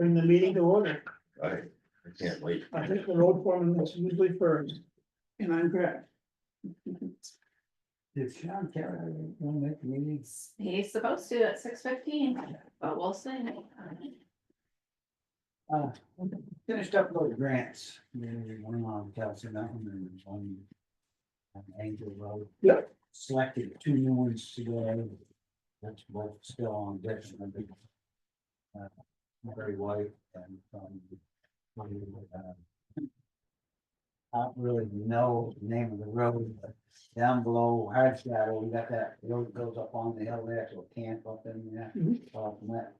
Bring the meeting to order. I can't wait. I think the road foreman is usually first, and I'm correct. Did Sean Kelly want to make meetings? He's supposed to at 6:15, but we'll see. Finished up those grants, one on Kelsey Mountain and one on Angel Road. Yep. Selected 2 new ones today. That's both still on deck. Very white and I don't really know the name of the road, but down below Hard Shadow, we got that road goes up on the hill there, so a camp up in there. Mhm.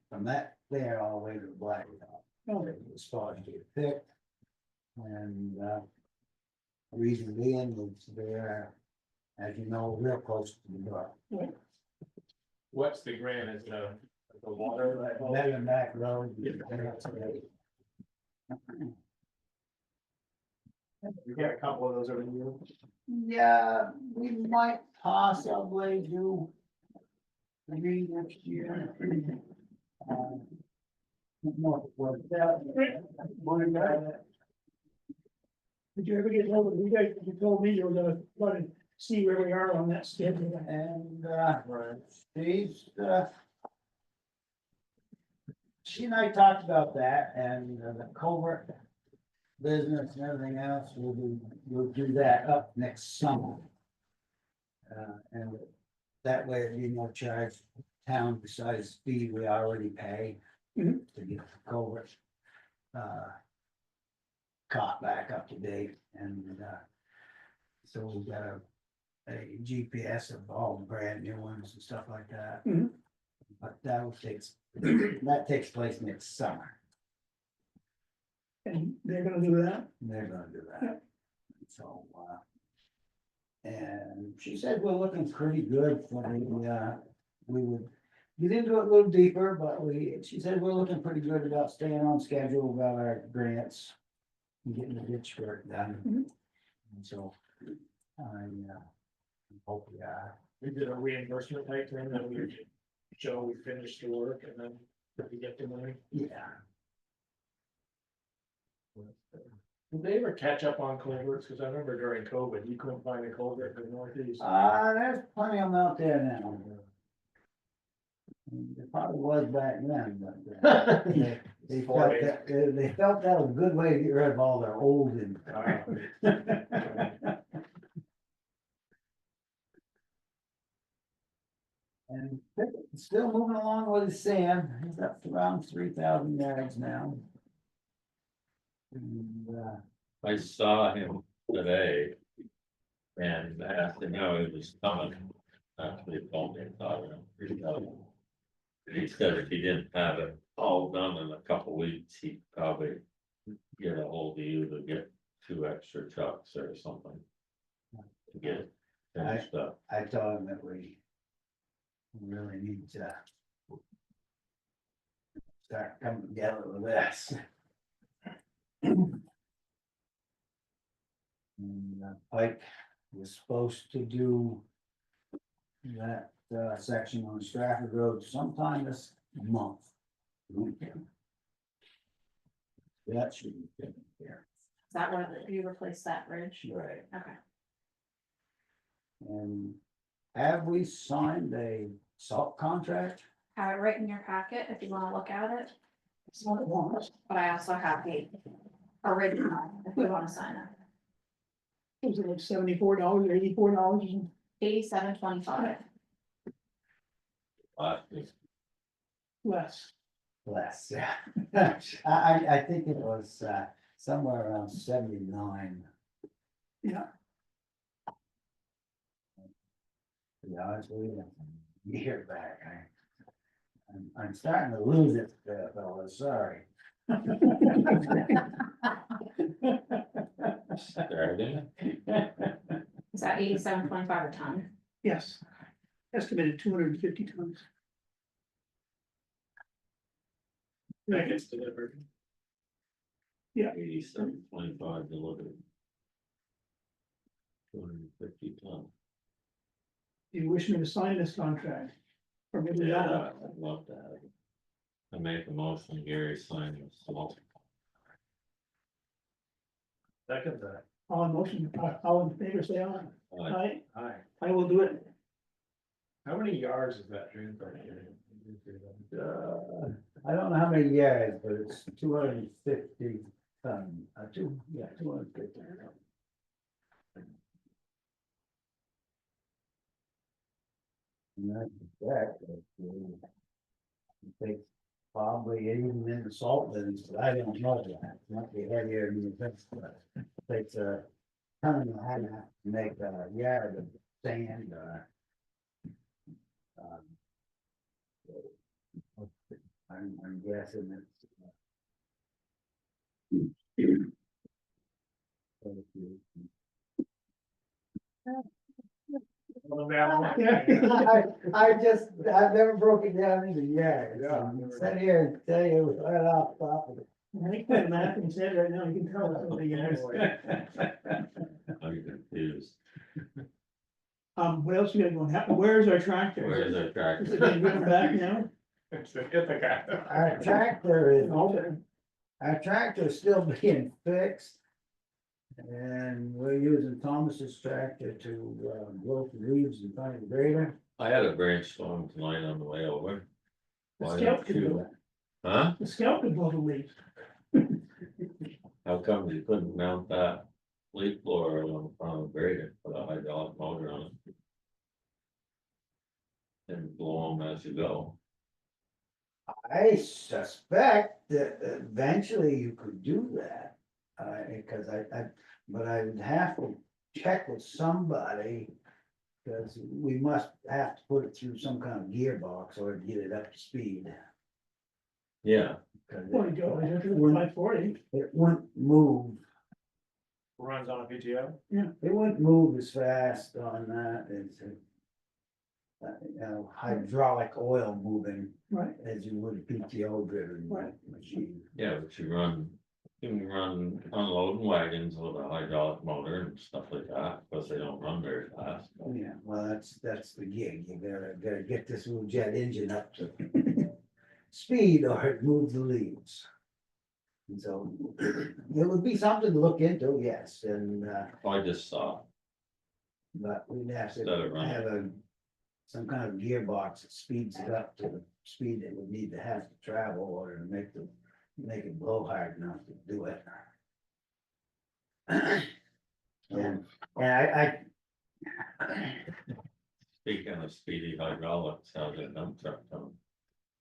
From that there all the way to the Blacktop. Oh. As far as get thick. And reason being is they're, as you know, real close to the door. What's the grant, is the water? Better than that road. We got a couple of those over the years. Yeah, we might possibly do 3 next year. More work out. Did you ever get hold of, you guys, you told me you were gonna try to see where we are on that schedule. And Right. she and I talked about that and the culvert business and everything else, we'll do that up next summer. And that way it'd be no charge town besides fee we already pay Mhm. to get the culvert caught back up to date and so we've got a GPS of all the brand new ones and stuff like that. Mhm. But that takes place next summer. And they're gonna do that. They're gonna do that. So, and she said we're looking pretty good for the, we would get into it a little deeper, but she said we're looking pretty good about staying on schedule about our grants. And getting the ditch work done. Mhm. And so, I hope we are. We did a reimbursement type thing that we show we finished the work and then we get the money. Yeah. Did they ever catch up on culverts? Cause I remember during COVID, you couldn't find a culvert in the northeast. There's plenty of them out there now. There probably was back then, but they felt that was a good way to get rid of all their old and. And still moving along with the sand, he's up to around 3,000 yards now. And, I saw him today. And asked him how he was coming. Actually, he told me, I thought, he said if he didn't have it all done in a couple weeks, he'd probably get a hold of you to get 2 extra trucks or something. To get it finished up. I told him that we really need to start coming together with this. And Pike was supposed to do that section on Stratford Road sometime this month. That should be good here. Is that where you replace that bridge? Right. Okay. And have we signed a salt contract? Have it right in your packet if you wanna look at it, It's what it wants. but I also have the original if you wanna sign it. Was it like $74 or $84? 87.25. Less. Less, yeah. I think it was somewhere around 79. Yeah. To be honest with you, a year back, I'm starting to lose it, fella, sorry. Saturday. Is that 87.25 a ton? Yes. Estimated 250 tons. That gets delivered. 87.25 delivered. 250 ton. Do you wish me to sign this contract? Or maybe Yeah, not? I'd love to have it. I make a motion, Gary sign this. Second that. All in motion, all in favor, say aye. Aye. Aye, Aye. I will do it. How many yards is that transfer? I don't know how many yards, but it's 250 ton, 250. And that's that. It takes probably even in the salt bins, but I don't know that, it might be heavier than the rest, but it takes a ton and a half to make a yard of sand, I'm guessing it's. I've never broken down into yards. Yeah, I've never- Sit here and tell you right off the top of it. I think by the math in his head right now, you can tell it's over the years. I'm confused. What else we got going? Where's our tractor? Where's our Is it tractor? gonna give him back now? It's the Ithaca. Our tractor is, Okay. our tractor is still being fixed. And we're using Thomas's tractor to blow the leaves in front of the grader. I had a brainstorm tonight on the way over. The Why scout don't could do you, it. huh? The scout could blow the leaves. How come you couldn't mount that leaf blower on the grader, put a hydraulic motor on it? And blow them as you go. I suspect that eventually you could do that. Because but I would have to check with somebody. Because we must have to put it through some kind of gearbox or get it up to speed. Yeah, 'Cause There you go, I have to wouldn't- 540. it wouldn't move, Runs on a PTO. it wouldn't move as fast on that as hydraulic oil moving Right, as you would a PTO driven Right. machine. yeah, but you can run unloading wagons with a hydraulic motor and stuff like that, because they don't run very fast. Yeah, well, that's the gig, you gotta get this little jet engine up to speed or it moves the leaves. And so it would be something to look into, yes, and I just saw, but we'd have to Instead of running. have some kind of gearbox that speeds it up to the speed it would need to have to travel or to make it blow hard enough to do it. And I speaking of speedy hydraulics, how's that dump truck coming?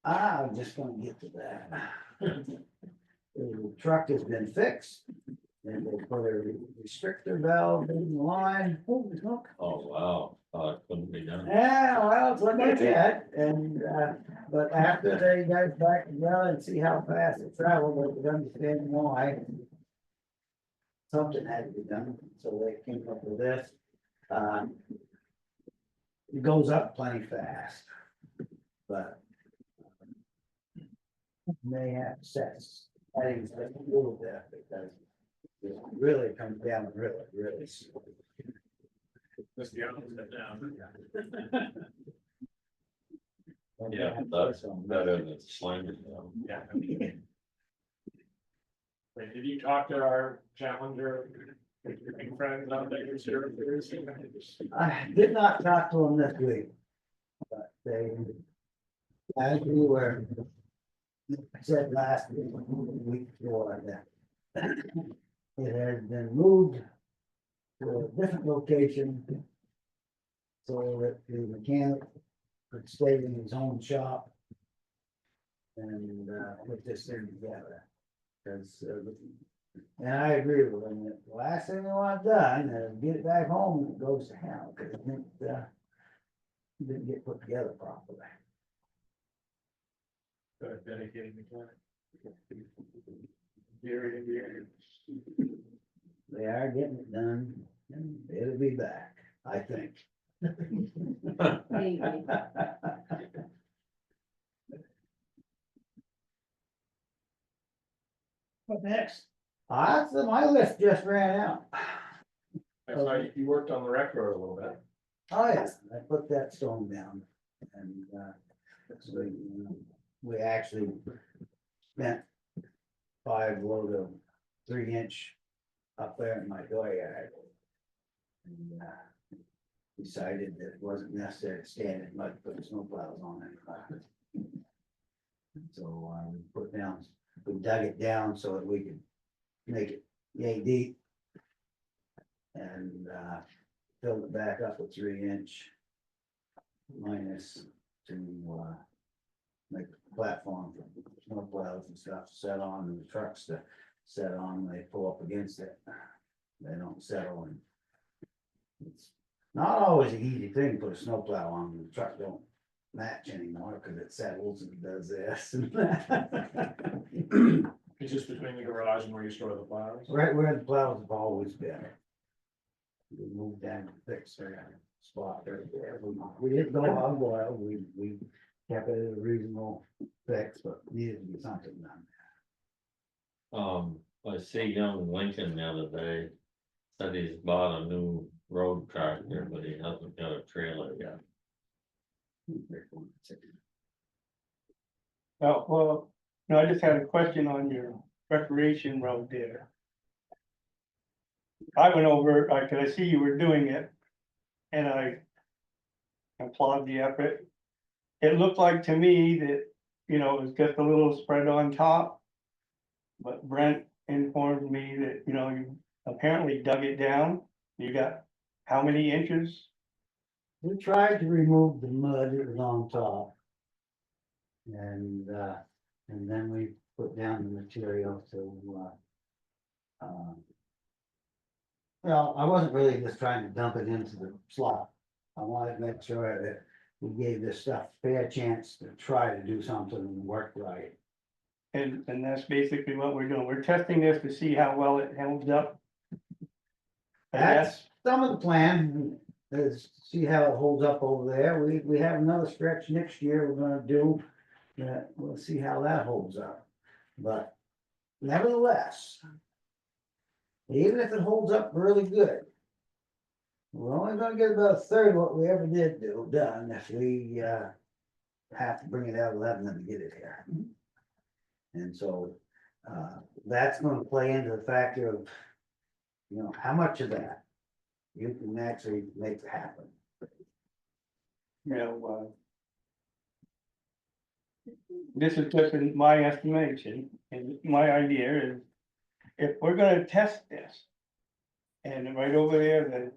I'm just gonna get to that. The truck has been fixed. And they put a restrictor valve in the line. holy smoke. Oh, wow, it couldn't be done. Yeah, well, it's what they did, and, but after they got back together and see how fast it traveled, they could understand why. Something had to be done, so they came up with this. It goes up plenty fast, but. May have to set settings a little bit, because it really comes down really slow. Just the opposite down. Yeah, that's better than slamming them. Yeah. Wait, did you talk to our challenger friends out there? I did not talk to them this week. But they, as we were said last week, week before that, it has been moved to a different location so that the mechanic could stay in his own shop and put this thing together. Because, and I agree with him, that the last thing we want done is get it back home and it goes to hell, because it didn't get put together properly. Dedicated mechanic. Gary and Gary. They are getting it done, and it'll be back, I think. Maybe. What next? My list just ran out. I saw you worked on the rec road a little bit. Oh, yeah, I put that stone down and, so, we actually spent 5 load of 3-inch up there in my dooryard. And, decided that it wasn't necessary to stand in mud, put the snowplows on it. So, we dug it down so that we could make it yay deep. And, filled it back up with 3-inch minus to, make a platform for snowplows and stuff to set on, and the trucks to set on when they pull up against it. They don't settle, and it's not always an easy thing to put a snowplow on, the truck don't match anymore, cause it settles and does this and that. It's just between the garage and where you store the plows. Right where the plows have always been. We moved down to fix their spot right there. We didn't go hog wild, we kept it at a reasonable fix, but needed to be something done. I see young Lincoln the other day, said he's bought a new road tractor, but he hasn't got a trailer yet. Oh, well, no, I just had a question on your recreation road there. I went over, cause I see you were doing it, and I applaud the effort. It looked like to me that, it was just a little spread on top. But Brent informed me that, you apparently dug it down. You got how many inches? We tried to remove the mud that was on top. And then we put down the material to, well, I wasn't really just trying to dump it into the slot. I wanted to make sure that we gave this stuff a fair chance to try to do something and work right. And that's basically what we're doing. We're testing this to see how well it holds up. That's some of the plan, is see how it holds up over there. We have another stretch next year we're gonna do. We'll see how that holds up. But nevertheless, even if it holds up really good, we're only gonna get about a third of what we ever did done if we have to bring it out of Lebanon to get it here. And so that's gonna play into the factor of, how much of that you can actually make happen. This is just in my estimation, and my idea is, if we're gonna test this. And right over there, the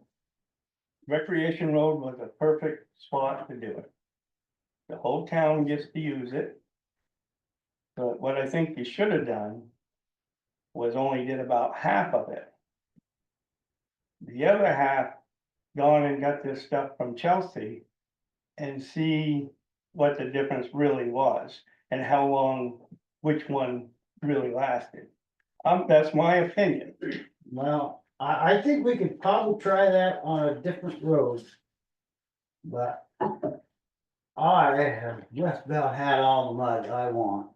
recreation road was a perfect spot to do it. The whole town gets to use it. But what I think you should have done was only did about half of it. The other half, gone and got this stuff from Chelsea and see what the difference really was and how long, which one really lasted. That's my opinion. Well, I think we could probably try that on a different road. But I have just about had all the mud I want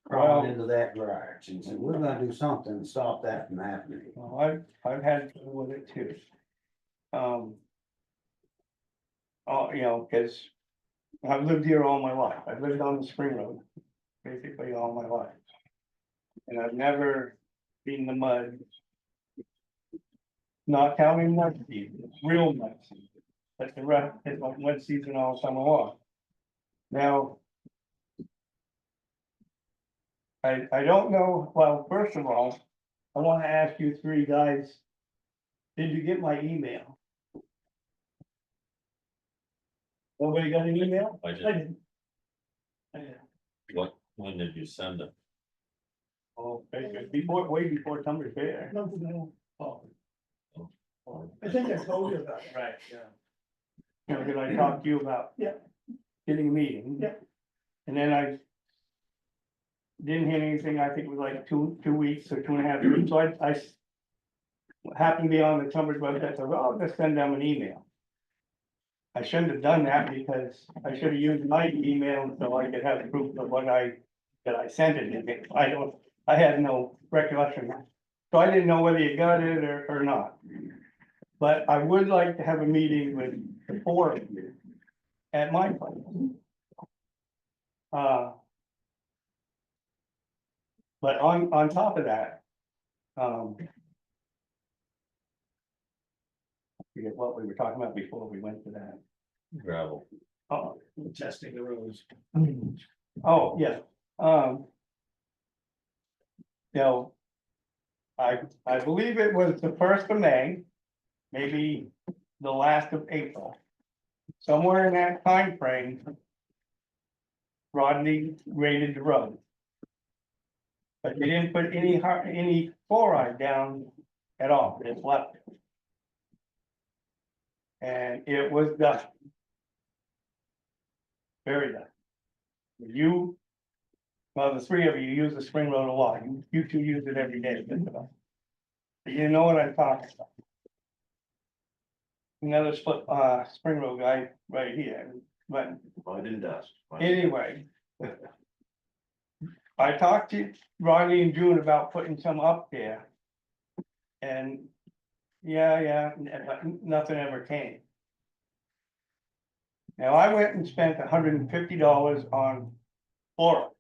crawling into that garage, and so we're gonna do something to stop that from happening. Well, I've had trouble with it too. Cause I've lived here all my life. I've lived on the Spring Road basically all my life. And I've never been in the mud. Not counting mud season, real mud season. But the rest is like mud season all summer long. Now. I don't know, well, first of all, I wanna ask you three guys. Did you get my email? Nobody got an email? I just, didn't. I didn't. when did you send it? Oh, way before Tunbridge Fair. No, Oh. I think I told you about it. Right, yeah. Did I talk to you about? Yeah. Getting a meeting? Yeah. And then I. Didn't hear anything, I think it was like 2 weeks or 2.5 weeks, so I happened to be on the Tunbridge website, so I'll just send them an email. I shouldn't have done that because I should have used my email so I could have proof of that I sent it. I had no recollection. So I didn't know whether you got it or not. But I would like to have a meeting with the 4 of you at my place. But on top of that, I forget what we were talking about before we went to that. Gravel. Oh, Testing the roads. oh, yeah, you know. I believe it was the 1st of May, maybe the last of April. Somewhere in that time frame, Rodney graded the road. But they didn't put any chloride down at all, they just left it. And it was done. Very done. You, well, the 3 of you use the spring road a lot, you 2 use it every day. You know what I'm talking about. Another spring road guy right here, but Mud and dust. anyway. I talked to Rodney and June about putting some up there. And, yeah, but nothing ever came. Now, I went and spent $150 on chloride,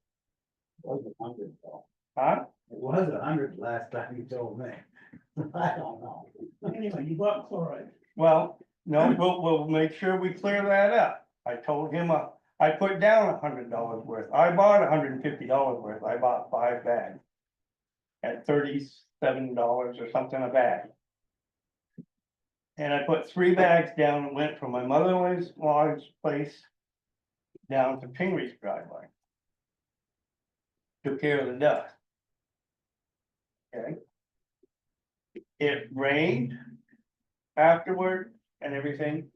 Was it 100 though? huh? It was 100 last time you told me. I don't know. Anyway, you bought chloride. Well, no, we'll make sure we clear that up. I told him, I put down $100 worth. I bought $150 worth. I bought 5 bags. At $37 or something a bag. And I put 3 bags down and went from my mother-in-law's place down to Tunbridge driveway. Took care of the dust. Okay. It rained afterward and everything.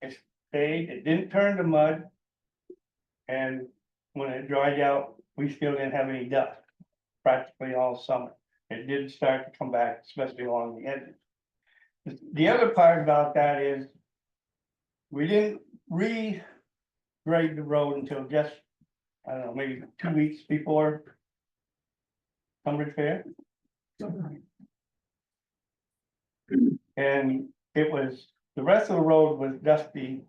It stayed, it didn't turn to mud. And when it dried out, we still didn't have any dust, practically all summer. It did start to come back, especially along the edges. The other part about that is, we didn't re-grade the road until just, I don't know, maybe 2 weeks before Tunbridge Fair. And it was, the rest of the road was dusty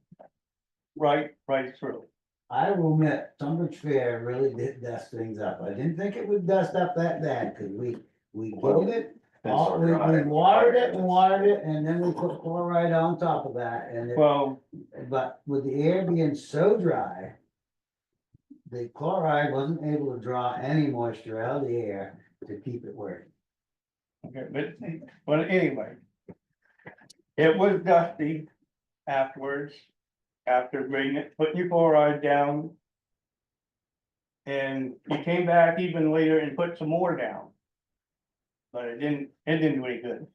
right through. I will admit, Tunbridge Fair really did dust things up. I didn't think it would dust up that bad, cause we gave it. We watered it, and then we put chloride on top of that, and it, Well, but with the air being so dry. The chloride wasn't able to draw any moisture out of the air to keep it working. okay, but anyway. It was dusty afterwards, after grading it, putting your chloride down. And you came back even later and put some more down. But it didn't do any good.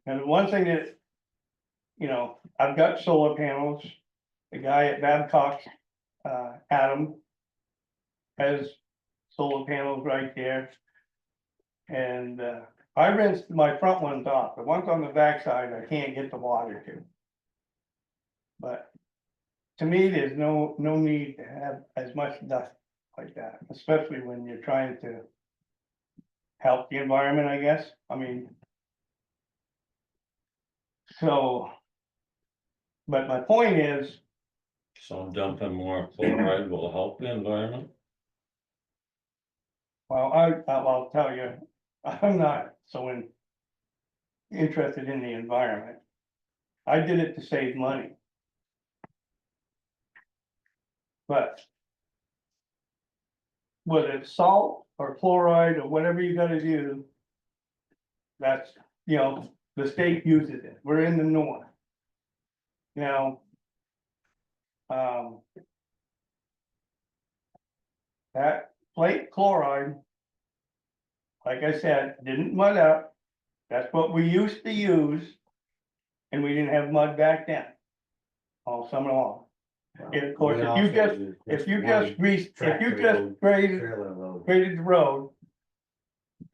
And the one thing that, you know, I've got solar panels, the guy at Babcock, Adam. Has solar panels right there. And, I rinsed my front ones off, the ones on the backside, I can't get the water to. But to me, there's no need to have as much dust like that, especially when you're trying to help the environment, I guess. I mean. So. But my point is, So dumping more chloride will help the environment? well, I'll tell you, I'm not so interested in the environment. I did it to save money. But whether it's salt or chloride or whatever you gotta do, that's, you know, the state uses it. We're in the north. Now, that plate chloride, like I said, didn't mud up. That's what we used to use. And we didn't have mud back then. All summer long. And of course, if you just graded Trailer load. the road.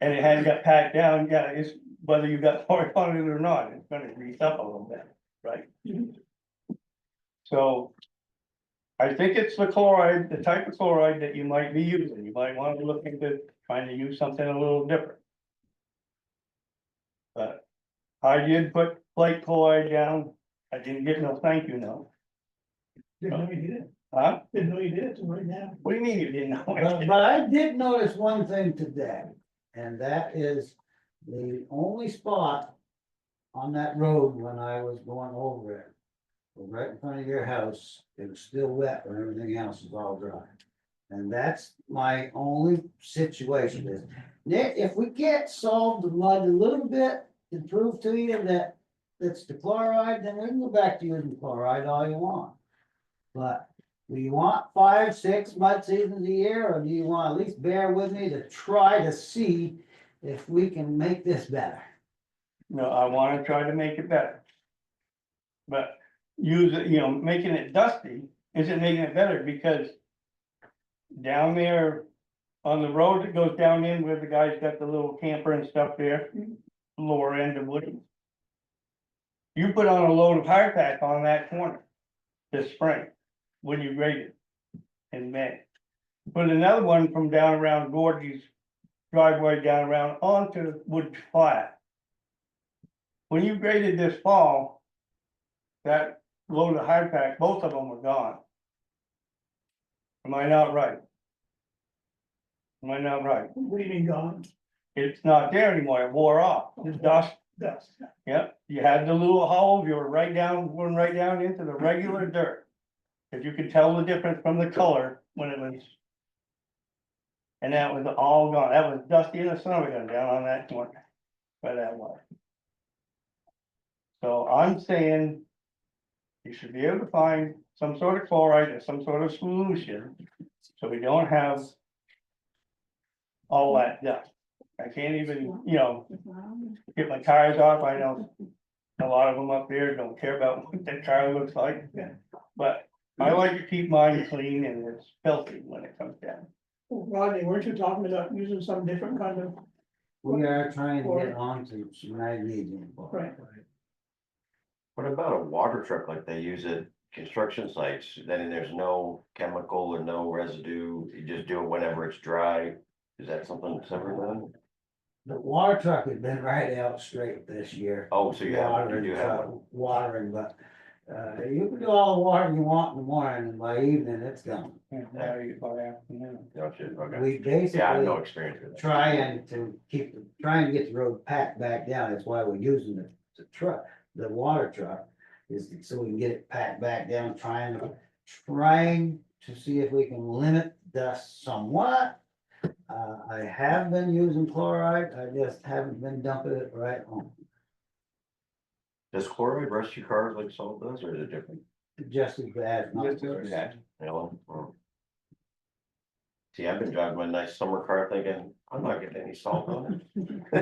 And it hadn't got packed down, yeah, it's whether you got chloride on it or not, it's gonna grease up a little bit, right? So. I think it's the chloride, the type of chloride that you might be using, you might want to look into trying to use something a little different. But I did put plate chloride down, I didn't get no thank you note. Didn't know you did. Huh? Didn't know you did it till right now. What do you mean you didn't know? But I did notice one thing today, and that is the only spot on that road when I was going over it, was right in front of your house, it was still wet, but everything else is all dry. And that's my only situation is, Nick, if we can't solve the mud a little bit and prove to you that it's the chloride, then we can go back to using chloride all you want. But do you want 5, 6 mud seasons a year, or do you want at least bear with me to try to see if we can make this better? No, I wanna try to make it better. But use it, making it dusty isn't making it better because. Down there on the road that goes down in where the guy's got the little camper and stuff there, lower end of Woody. You put on a load of hard pack on that corner this spring, when you grade it in May. Put another one from down around Gordy's driveway down around onto Wood Flat. When you graded this fall, that load of hard pack, both of them were gone. Am I not right? Am I not right? What do you mean gone? It's not there anymore, it wore off, the dust, Dust. yep, you had the little holes, you were going right down into the regular dirt. Cause you could tell the difference from the color when it was. And that was all gone, that was dusty in the summer down on that corner, where that was. So I'm saying. You should be able to find some sort of chloride or some sort of solution, so we don't have. All that dust. I can't even, get my tires off, I know. A lot of them up there don't care about what the car looks like, but I like to keep mine clean and it's filthy when it comes down. Rodney, weren't you talking about using some different kind of, We are trying to get on to some magnesium. right? What about a water truck like they use at construction sites? Then there's no chemical or no residue, you just do it whenever it's dry. Is that something that's ever done? The water truck has been right out straight this year. Oh, so you Watering, do have one. watering, but, you can do all the watering you want in the morning, and by evening, it's gone. By afternoon. Gotcha, okay. We Yeah, I have no basically experience with that. trying to get the road packed back down, that's why we're using the truck, the water truck. Is so we can get it packed back down, trying to see if we can limit dust somewhat. I have been using chloride, I just haven't been dumping it right on, Does chloride rust your cars like salt does, or is it different? just as bad. not Just as worse. bad. Yellow? See, I've been driving my nice summer car thinking, I'm not getting any salt on it.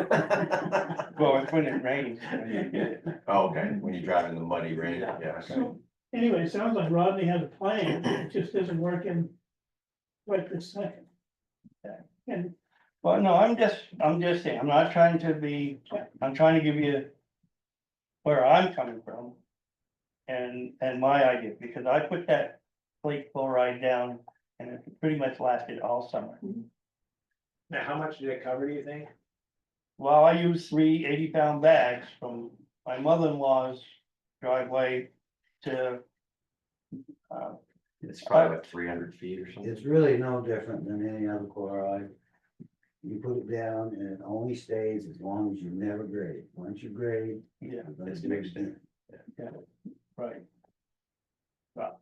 Well, it's when it rains. when you get it. Oh, okay, when you drive in the muddy rain, yeah, okay. So, anyway, it sounds like Rodney has a plan, it just isn't working right this second. And, Well, no, I'm just saying, I'm not trying to be, I'm trying to give you. Where I'm coming from. And my idea, because I put that plate chloride down and it pretty much lasted all summer. Now, how much did it cover, do you think? Well, I used 3 80-pound bags from my mother-in-law's driveway to. It's probably about 300 feet or something. It's really no different than any other chloride. You put it down and it only stays as long as you never grade. Once you grade. Yeah, It's mixed in. right.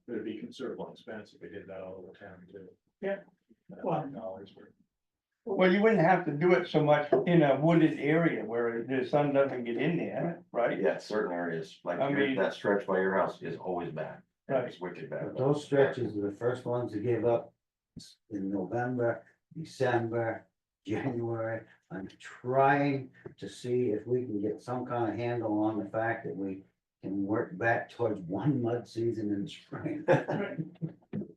It'd be considerable expense if we did that all over town too. Yeah. Well- $100 for. Well, you wouldn't have to do it so much in a wooded area where the sun doesn't get in there, right? Yeah, certain areas, like I mean- that stretch by your house is always bad. Right. It's wicked bad. But those stretches are the first ones to give up in November, December, January. I'm trying to see if we can get some kind of handle on the fact that we can work back towards one mud season in the spring.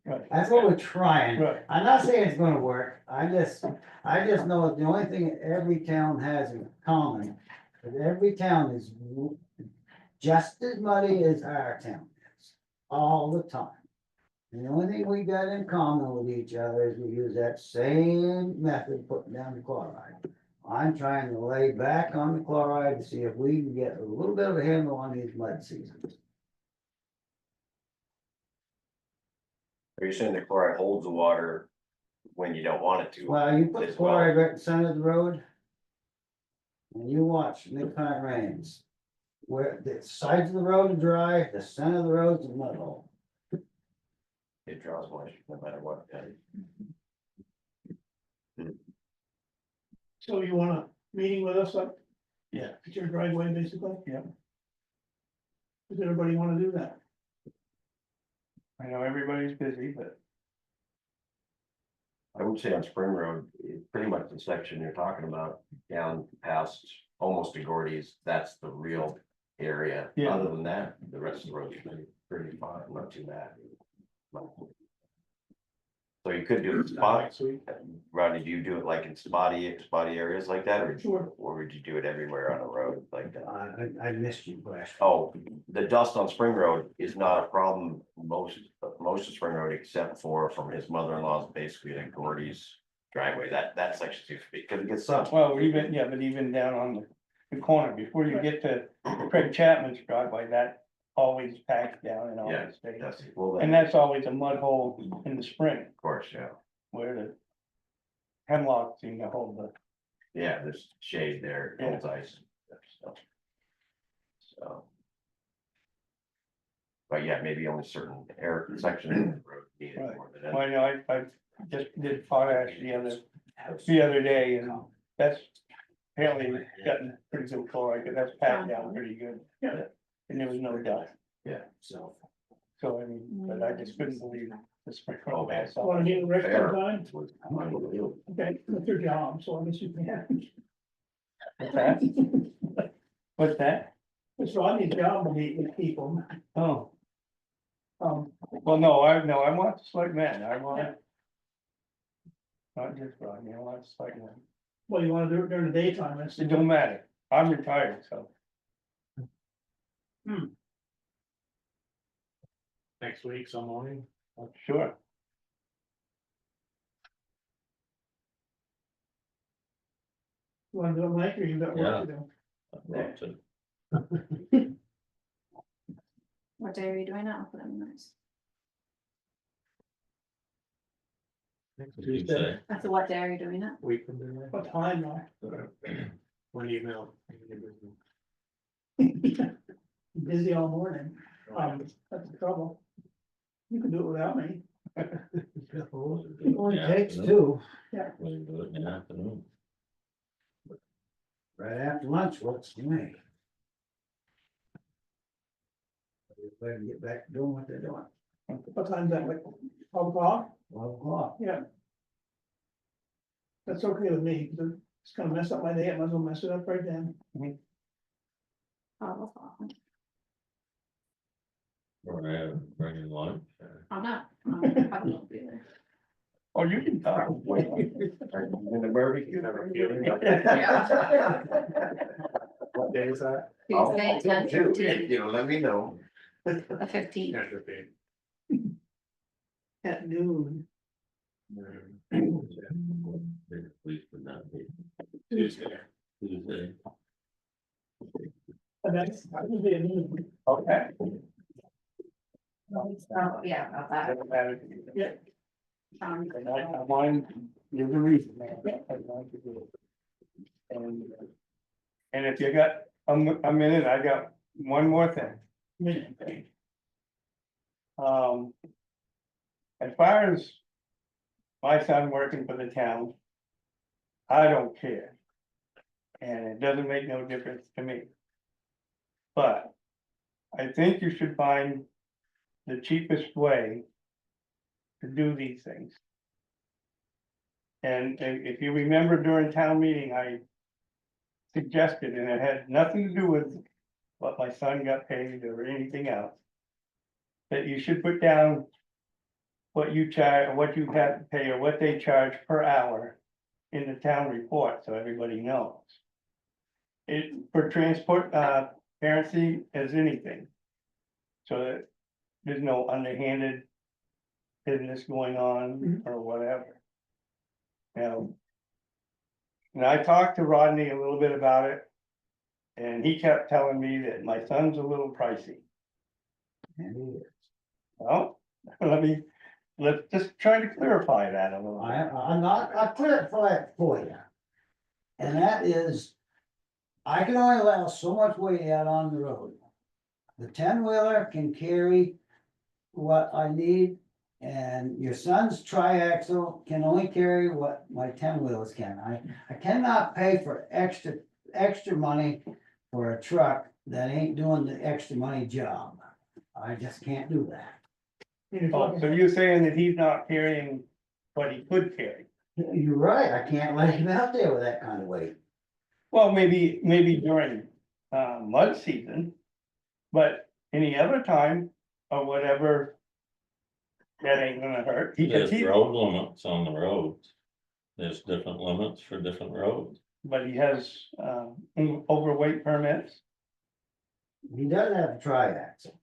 Right. That's what we're trying. Right. I'm not saying it's gonna work. I just know that the only thing every town has in common, that every town is just as muddy as our town is, all the time. And the only thing we got in common with each other is we use that same method, putting down the chloride. I'm trying to lay back on the chloride to see if we can get a little bit of a handle on these mud seasons. Are you saying the chloride holds the water when you don't want it to? Well, you put as well? chloride right in the center of the road. And you watch, next time it rains. Where the sides of the road are dry, the center of the road is a mud hole. It draws moisture no matter what. So you want a meeting with us up? Yeah. At your driveway, basically? Yeah. Does everybody wanna do that? I know everybody's busy, but I would say on Spring Road, pretty much the section you're talking about, down past almost to Gordy's, that's the real area. Yeah. Other than that, the rest of the road is pretty fine, not too bad. So you could do it spot, Next week. Rodney, do you do it like in spotty areas like that, or? Sure. Or would you do it everywhere on a road like that? I missed you, question. Oh, the dust on Spring Road is not a problem most of Spring Road except for from his mother-in-law's basically to Gordy's driveway, that section seems to be, because it gets sun. well, even, yeah, but even down on the corner, before you get to Craig Chapman's driveway, that always packs down and Yeah, always stays. That's, well, And then, that's always a mud hole in the spring of course, yeah, where the hemlock seem to hold the, yeah, there's shade there, Yeah. holds ice. So. But yeah, maybe only certain sections of the road need it Right. more than well, others. I know, I just did potash the other day, and that's apparently gotten pretty good chloride, but that's packed down pretty good. Yeah. And there was no dust, So. so I mean, but I just couldn't believe the spring. Oh, man. Wanna meet with Rick Fair. sometime? Was unbelievable. Okay, that's your job, so I guess you can. What's that? What's that? It's Rodney's job to meet with people. Oh, Well, no, I want to select men, I want. Not just Rodney, I want to select men, you wanna do it during the daytime, that's. it don't matter, I'm retired, so. Next week, some morning. Sure. You wanna do it, Mike, or you got work to do? I'd love to. What day are you doing it? I'll put it in minutes. Next What'd you Tuesday, say? That's what day are you doing it? week from today. What time, though? One email. Busy all morning, that's the trouble. You can do it without me. It only Yeah. takes two, We can do it in the afternoon. right after lunch works for me. Everybody can get back to doing what they're doing, What time's that, like 12 o'clock? 12 o'clock. Yeah. That's okay with me, because it's gonna mess up my day, I might as well mess it up right then. Oh, that's Or bringing lunch. I'm not, I probably won't be there. Oh, you can talk. In the barbecue, never feeling. What day is that? Tuesday, 10:15, You know, let me know. the 15th. At noon. Please would not be Tuesday. Tuesday. And that's Tuesday at noon. Okay. Oh, yeah, about that. Doesn't matter. Yeah. And I want to give the reason, man. I want to do it. And if you got a minute, I got one more thing. As far as my son working for the town, I don't care. And it doesn't make no difference to me. But I think you should find the cheapest way to do these things. And if you remember during town meeting, I suggested, and it had nothing to do with what my son got paid or anything else, that you should put down what you charge, or what you have to pay, or what they charge per hour in the town report, so everybody knows. It, for transport, transparency as anything. So that there's no underhanded business going on or whatever. Now, and I talked to Rodney a little bit about it. And he kept telling me that my son's a little pricey. And he is. Well, let let's just try to clarify that a little. I clarify it for you. And that is, I can only allow so much weight out on the road. The 10-wheeler can carry what I need, and your son's triaxle can only carry what my 10-wheelers can. I cannot pay for extra money for a truck that ain't doing the extra money job. I just can't do that. Oh, so you're saying that he's not carrying what he could carry? You're right, I can't let him out there with that kind of weight. Well, maybe during, mud season, but any other time or whatever. That ain't gonna hurt. There's road limits on the roads. There's different limits for different roads. But he has, overweight permits, He does have a triaxle.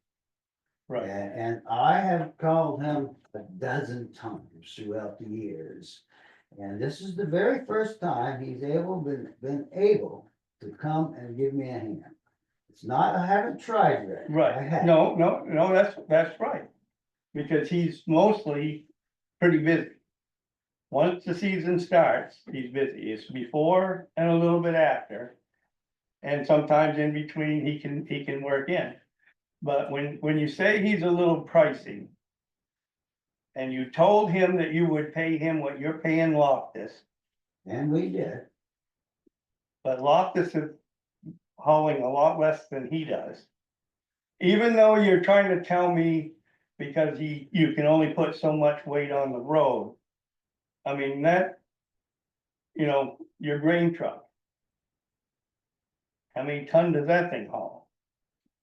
right? And I have called him a dozen times throughout the years. And this is the very first time he's been able to come and give me a hand. It's not, I haven't tried yet. I Right, have. no, that's right. Because he's mostly pretty busy. Once the season starts, he's busy. It's before and a little bit after. And sometimes in between, he can work in. But when you say he's a little pricey. And you told him that you would pay him what you're paying Loftus, And we did. but Loftus is hauling a lot less than he does. Even though you're trying to tell me because you can only put so much weight on the road. I mean, that, your grain truck. How many ton does that thing haul?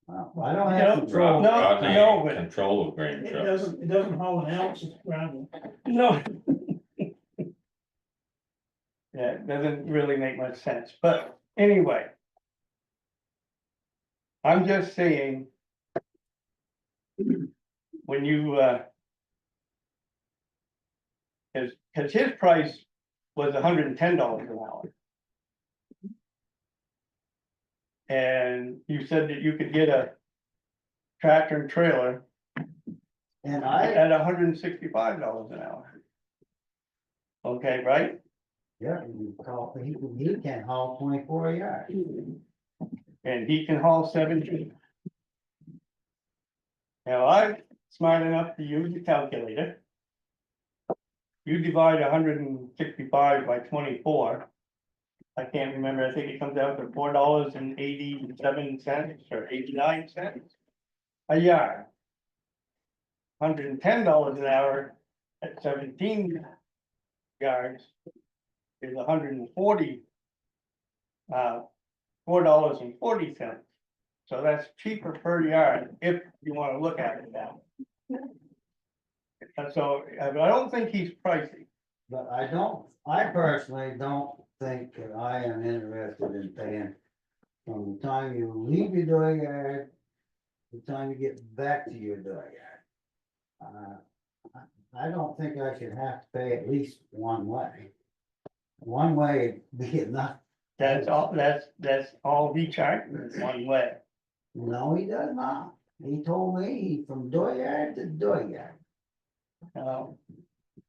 Well, I don't have control. No, Rodney no, ain't but- control of grain It trucks. doesn't haul an ounce of gravel. No. Yeah, it doesn't really make much sense, but anyway. I'm just saying. When you, cause his price was $110 an hour. And you said that you could get a tractor and trailer And at $165 an hour. Okay, right? yeah, he can haul 24 yards. And he can haul 17. Now, I'm smart enough to use the calculator. You divide 165 by 24. I can't remember, I think it comes out to $4.87 or 89 cents a yard. $110 an hour at 17 yards is $140. $4.40. So that's cheaper per yard if you wanna look at it that way. And so, but I don't think he's pricey. But I personally don't think that I am interested in paying from the time you leave your dooryard to the time you get back to your dooryard. I don't think I should have to pay at least one way. One way would be enough. That's all he charges, one way. No, he does not. He told me from dooryard to dooryard.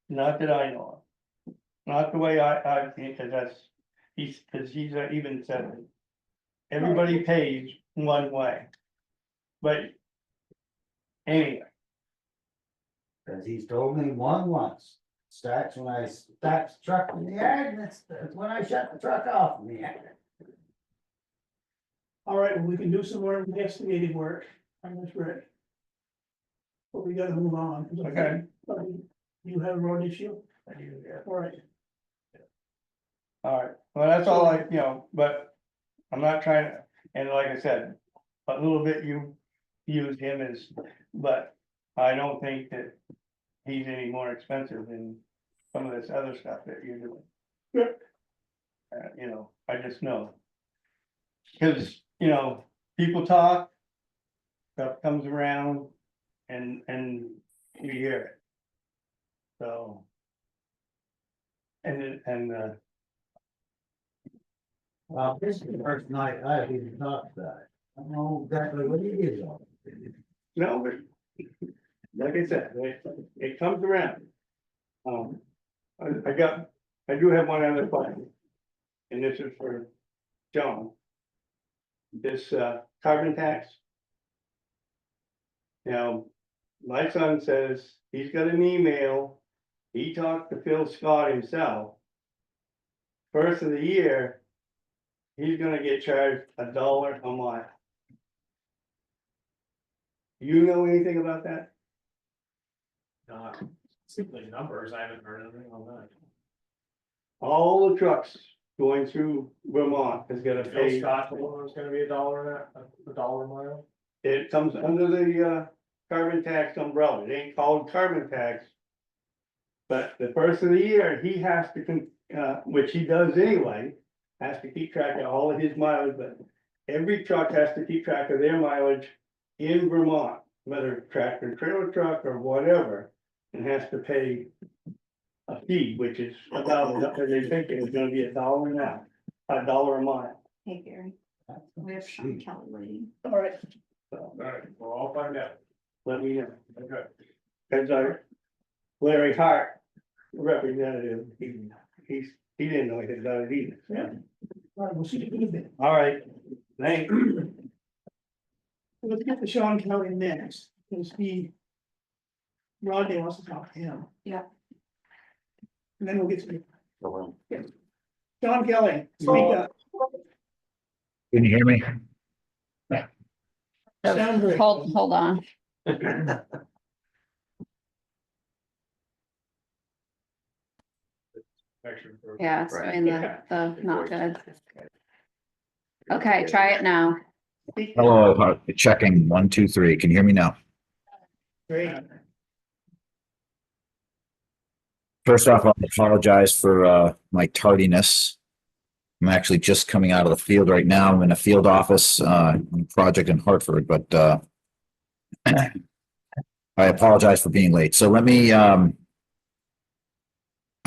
Not that I know of. Not the way I think, cause he's even said it. Everybody pays one way. But anyway, Cause he's told me once. Starts when I start the truck in the yard, and that's when I shut the truck off in the yard. All right, well, we can do some more investigative work on this, Rick. But we gotta move on. Okay. You have a road issue? All right, alright, well, that's all but I'm not trying to, and like I said, a little bit you use him as, but I don't think that he's any more expensive than some of this other stuff that you're doing. Yeah. I just know. Cause, people talk, stuff comes around and we hear it. So. Well, this is the first night I've even talked about it. I don't know exactly what he is. No, but like I said, it comes around. I do have one other question. And this is for John. This, carbon tax. Now, my son says he's got an email, he talked to Phil Scott himself. First of the year, he's gonna get charged $1 a mile. You know anything about that? Not simply numbers, I haven't heard anything on that. All the trucks going through Vermont is gonna Phil pay, Scott, the one was gonna be $1 a dollar a mile. it comes under the, carbon tax umbrella, it ain't called carbon tax. But the first of the year, he has to, which he does anyway, has to keep track of all of his mileage, but every truck has to keep track of their mileage in Vermont, whether tractor, trailer truck or whatever, and has to pay a fee, which is $1, they think it's gonna be $1 now, $1 a mile. Hey, Gary, we have Sean Kelly waiting. All right, So, All right, well, I'll find out. let me know. Okay. Cause Larry Hart, representative, he didn't know anything about it either. yeah. All right, we'll see you in a bit. All right, thanks. Let's get to Sean Kelly next, because Rodney wants to talk to him. Yeah. And then we'll get to So, Sean Kelly, speak up. Can you hear me? Sound great. Hold on. Yeah, it's Right. doing the not good. Okay, try it now. Hello, checking 1, 2, 3. Can you hear me now? Great. First off, I apologize for my tardiness. I'm actually just coming out of the field right now. I'm in a field office project in Hartford, but I apologize for being late. So let me I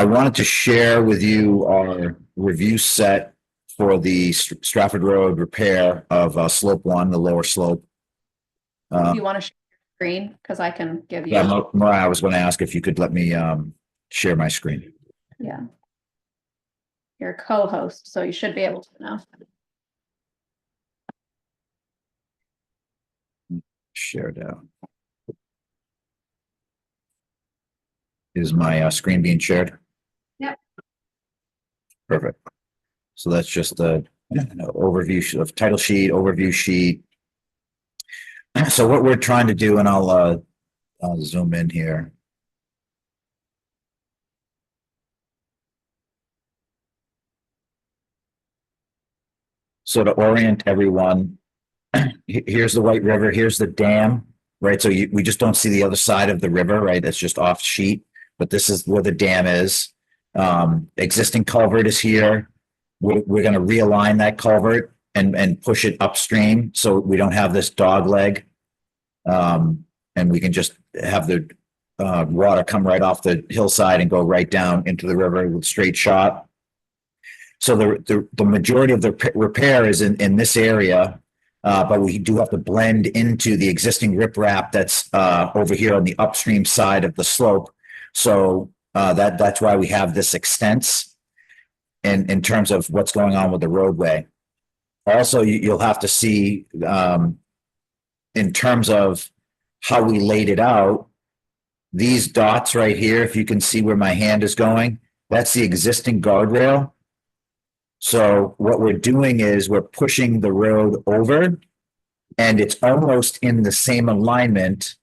wanted to share with you our review set for the Stratford Road repair of slope 1, the lower slope. You want to share your screen? Because I can give you. Yeah, Mariah, I was going to ask if you could let me share my screen. Yeah. You're a co-host, so you should be able to now. Share down. Is my screen being shared? Yep. Perfect. So that's just the overview of title sheet, overview sheet. So what we're trying to do, and I'll zoom in here. So to orient everyone, here's the White River, here's the dam, right? So we just don't see the other side of the river, right? That's just off sheet, but this is where the dam is. Existing culvert is here. We're going to realign that culvert and push it upstream so we don't have this dog leg. And we can just have the water come right off the hillside and go right down into the river with straight shot. So the majority of the repair is in this area, but we do have to blend into the existing riprap that's over here on the upstream side of the slope. So that's why we have this extense in terms of what's going on with the roadway. Also, you'll have to see in terms of how we laid it out, these dots right here, if you can see where my hand is going, that's the existing guardrail. So what we're doing is we're pushing the road over and it's almost in the same alignment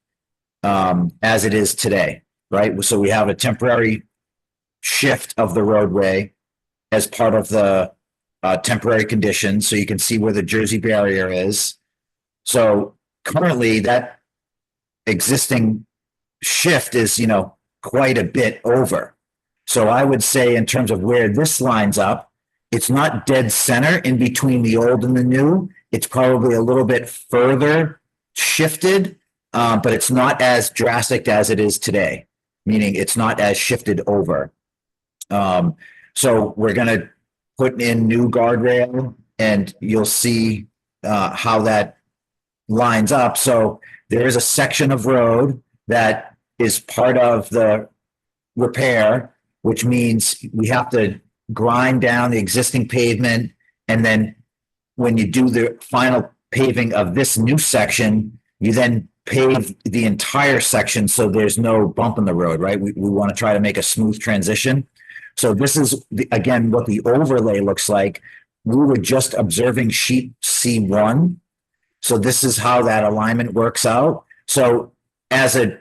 as it is today, right? So we have a temporary shift of the roadway as part of the temporary conditions. So you can see where the Jersey barrier is. So currently that existing shift is, quite a bit over. So I would say in terms of where this lines up, it's not dead center in between the old and the new. It's probably a little bit further shifted, but it's not as drastic as it is today, meaning it's not as shifted over. So we're going to put in new guardrail and you'll see how that lines up. So there is a section of road that is part of the repair, which means we have to grind down the existing pavement. And then when you do the final paving of this new section, you then pave the entire section so there's no bump in the road, right? We want to try to make a smooth transition. So this is, again, what the overlay looks like. We were just observing sheet C1. So this is how that alignment works out. So as a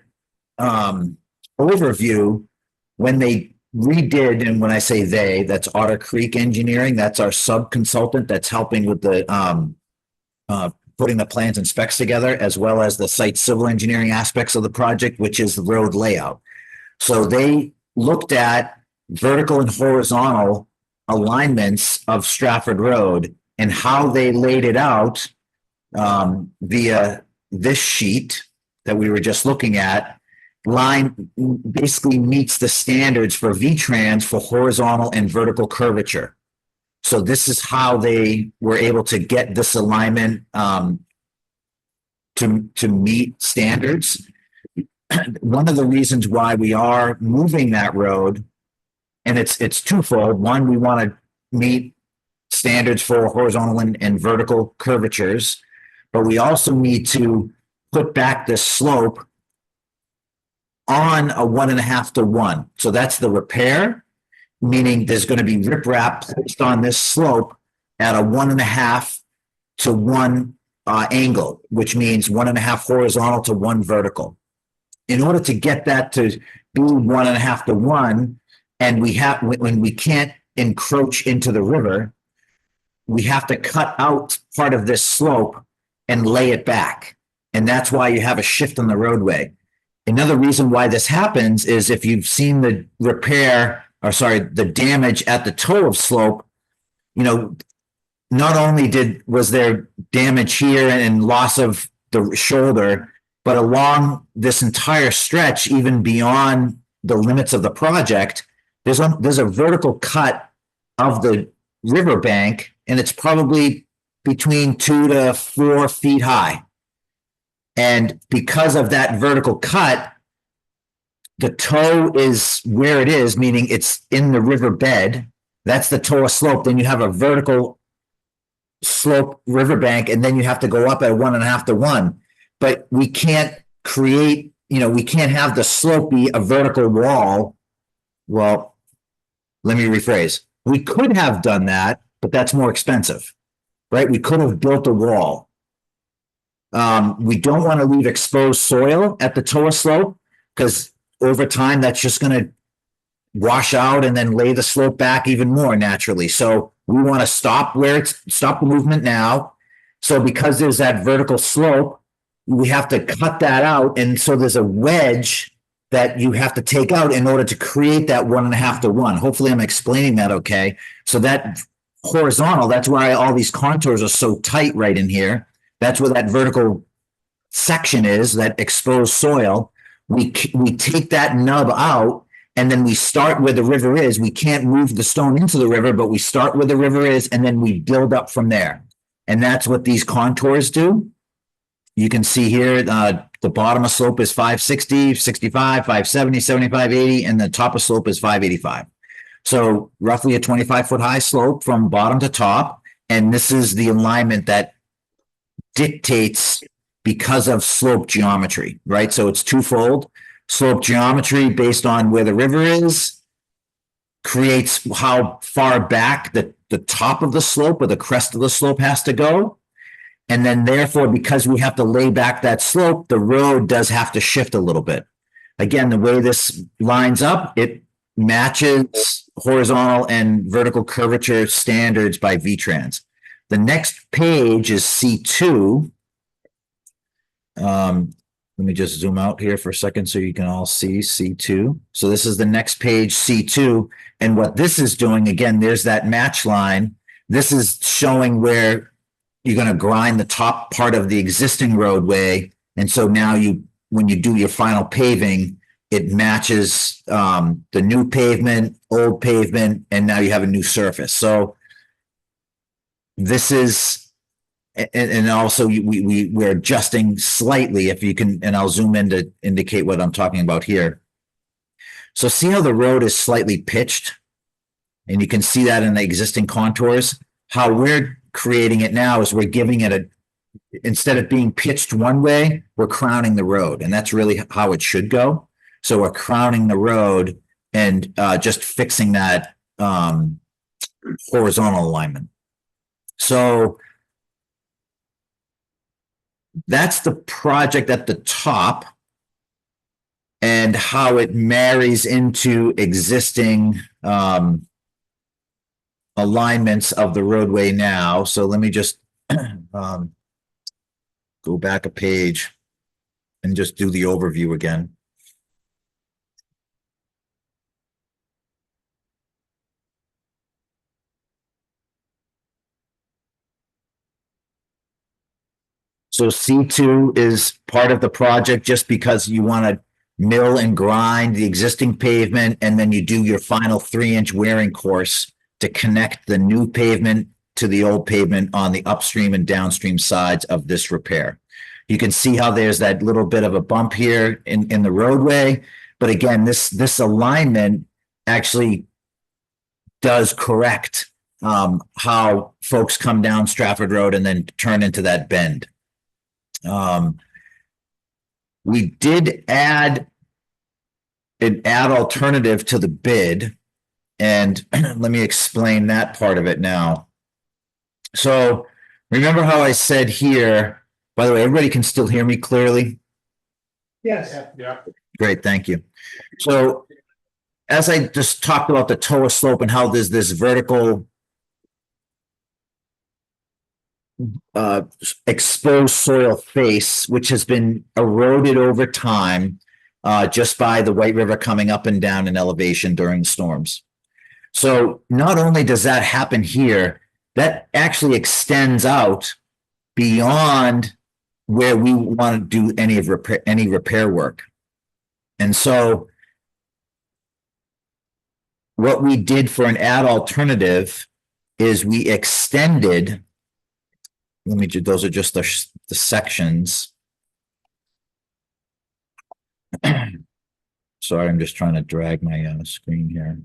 overview, when they redid, and when I say they, that's Otter Creek Engineering, that's our sub-consultant that's helping with the putting the plans and specs together, as well as the site civil engineering aspects of the project, which is the road layout. So they looked at vertical and horizontal alignments of Stratford Road and how they laid it out via this sheet that we were just looking at. Line basically meets the standards for VTrans for horizontal and vertical curvature. So this is how they were able to get this alignment to meet standards. One of the reasons why we are moving that road, and it's twofold. One, we want to meet standards for horizontal and vertical curvatures, but we also need to put back this slope on a 1.5 to 1. So that's the repair, meaning there's going to be riprap placed on this slope at a 1.5 to 1 angle, which means 1.5 horizontal to 1 vertical. In order to get that to be 1.5 to 1, and when we can't encroach into the river, we have to cut out part of this slope and lay it back. And that's why you have a shift on the roadway. Another reason why this happens is if you've seen the the damage at the toe of slope, not only was there damage here and loss of the shoulder, but along this entire stretch, even beyond the limits of the project, there's a vertical cut of the riverbank, and it's probably between 2 to 4 feet high. And because of that vertical cut, the toe is where it is, meaning it's in the riverbed. That's the toe of slope. Then you have a vertical slope riverbank, and then you have to go up at 1.5 to 1. But we can't create, we can't have the slope be a vertical wall. Well, let me rephrase. We could have done that, but that's more expensive, right? We could have built a wall. We don't want to leave exposed soil at the toe of slope, because over time that's just going to wash out and then lay the slope back even more naturally. So we want to stop the movement now. So because there's that vertical slope, we have to cut that out. And so there's a wedge that you have to take out in order to create that 1.5 to 1. Hopefully I'm explaining that okay. So that horizontal, that's why all these contours are so tight right in here. That's where that vertical section is, that exposed soil. We take that nub out, and then we start where the river is. We can't move the stone into the river, but we start where the river is, and then we build up from there. And that's what these contours do. You can see here, the bottom of slope is 560, 65, 570, 75, 80, and the top of slope is 585. So roughly a 25-foot high slope from bottom to top. And this is the alignment that dictates because of slope geometry, right? So it's twofold. Slope geometry based on where the river is creates how far back the top of the slope or the crest of the slope has to go. And then therefore, because we have to lay back that slope, the road does have to shift a little bit. Again, the way this lines up, it matches horizontal and vertical curvature standards by VTrans. The next page is C2. Let me just zoom out here for a second so you can all see C2. So this is the next page, C2. And what this is doing, again, there's that match line. This is showing where you're going to grind the top part of the existing roadway. And so now when you do your final paving, it matches the new pavement, old pavement, and now you have a new surface. So this is and also we're adjusting slightly if you can, and I'll zoom in to indicate what I'm talking about here. So see how the road is slightly pitched? And you can see that in the existing contours. How we're creating it now is we're giving it instead of being pitched one way, we're crowning the road. And that's really how it should go. So we're crowning the road and just fixing that horizontal alignment. So that's the project at the top and how it marries into existing alignments of the roadway now. So let me just go back a page and just do the overview again. So C2 is part of the project just because you want to mill and grind the existing pavement, and then you do your final 3-inch wearing course to connect the new pavement to the old pavement on the upstream and downstream sides of this repair. You can see how there's that little bit of a bump here in the roadway. But again, this alignment actually does correct how folks come down Stratford Road and then turn into that bend. We did add an alternative to the bid, and let me explain that part of it now. So remember how I said here, by the way, everybody can still hear me clearly? Yes, Yeah. Great, thank you. So as I just talked about the TOA slope and how there's this vertical exposed soil face, which has been eroded over time just by the White River coming up and down in elevation during the storms. So not only does that happen here, that actually extends out beyond where we want to do any repair work. And so what we did for an add alternative is we extended, those are just the sections. Sorry, I'm just trying to drag my screen here.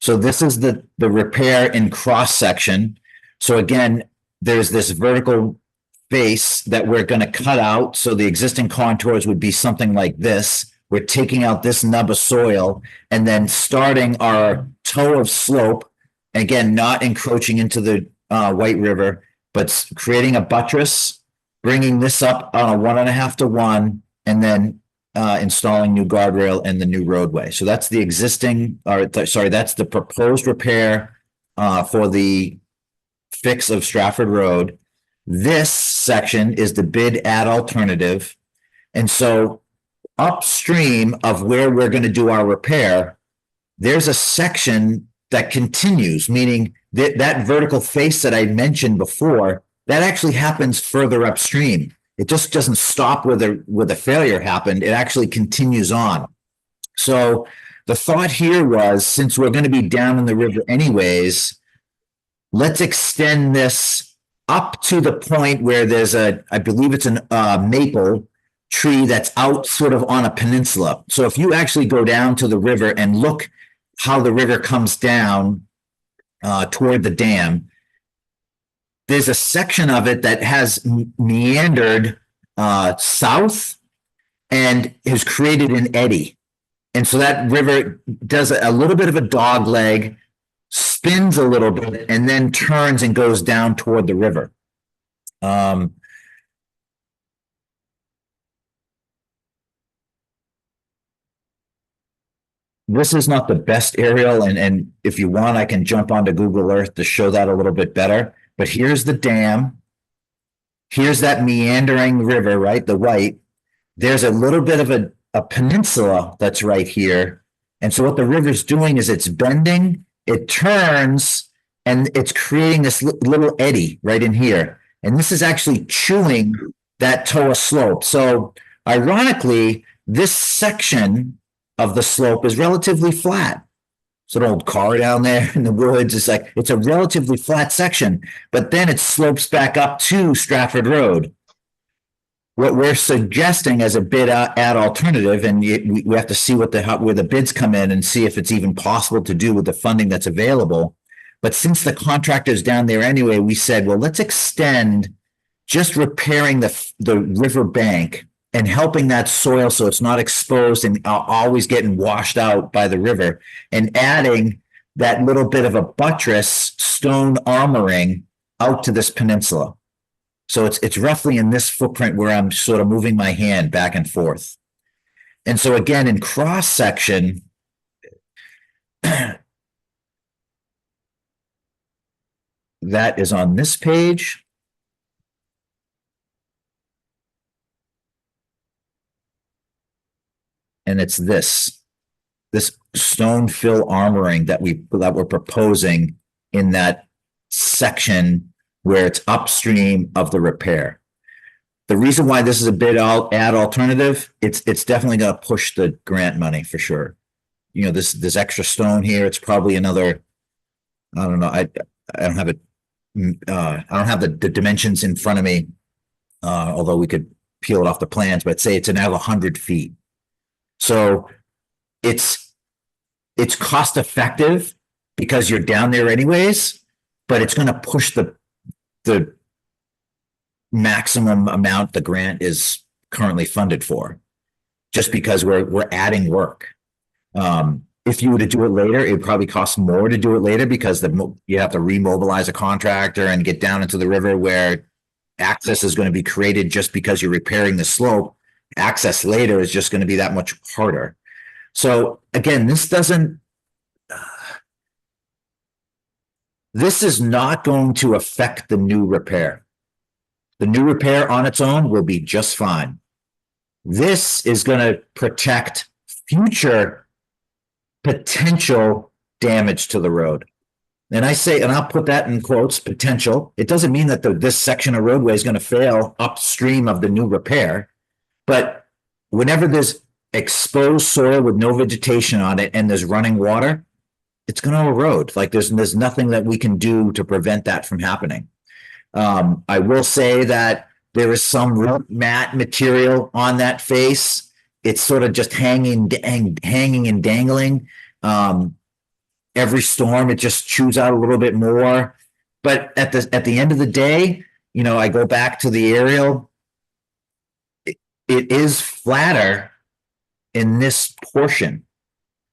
So this is the repair in cross section. So again, there's this vertical face that we're going to cut out. So the existing contours would be something like this. We're taking out this nub of soil and then starting our toe of slope. Again, not encroaching into the White River, but creating a buttress, bringing this up on a 1.5 to 1, and then installing new guardrail and the new roadway. So that's the existing, that's the proposed repair for the fix of Stratford Road. This section is the bid add alternative. And so upstream of where we're going to do our repair, there's a section that continues, meaning that vertical face that I mentioned before, that actually happens further upstream. It just doesn't stop where the failure happened. It actually continues on. So the thought here was, since we're going to be down in the river anyways, let's extend this up to the point where there's I believe it's a maple tree that's out sort of on a peninsula. So if you actually go down to the river and look how the river comes down toward the dam, there's a section of it that has meandered south and has created an eddy. And so that river does a little bit of a dog leg, spins a little bit, and then turns and goes down toward the river. This is not the best aerial, and if you want, I can jump onto Google Earth to show that a little bit better. But here's the dam. Here's that meandering river, right? The white. There's a little bit of a peninsula that's right here. And so what the river's doing is it's bending, it turns, and it's creating this little eddy right in here. And this is actually chewing that TOA slope. So ironically, this section of the slope is relatively flat. It's an old car down there in the woods. It's like, it's a relatively flat section, but then it slopes back up to Stratford Road. What we're suggesting as a bid add alternative, and we have to see where the bids come in and see if it's even possible to do with the funding that's available. But since the contractor's down there anyway, we said, well, let's extend just repairing the river bank and helping that soil so it's not exposed and always getting washed out by the river, and adding that little bit of a buttress stone armoring out to this peninsula. So it's roughly in this footprint where I'm sort of moving my hand back and forth. And so again, in cross section, that is on this page. And it's this stone fill armoring that we're proposing in that section where it's upstream of the repair. The reason why this is a bid add alternative, it's definitely going to push the grant money for sure. You know, this extra stone here, it's probably another, I don't know, I don't have it, I don't have the dimensions in front of me, although we could peel it off the plans, but say it's another 100 feet. So it's cost effective because you're down there anyways, but it's going to push the maximum amount the grant is currently funded for, just because we're adding work. If you were to do it later, it would probably cost more to do it later because you have to remobilize a contractor and get down into the river where access is going to be created just because you're repairing the slope. Access later is just going to be that much harder. So again, this is not going to affect the new repair. The new repair on its own will be just fine. This is going to protect future potential damage to the road. And I say, and I'll put that in quotes, potential. It doesn't mean that this section of roadway is going to fail upstream of the new repair. But whenever there's exposed soil with no vegetation on it and there's running water, it's going to erode. Like there's nothing that we can do to prevent that from happening. I will say that there is some root mat material on that face. It's sort of just hanging and dangling. Every storm, it just chews out a little bit more. But at the end of the day, you know, I go back to the aerial. It is flatter in this portion.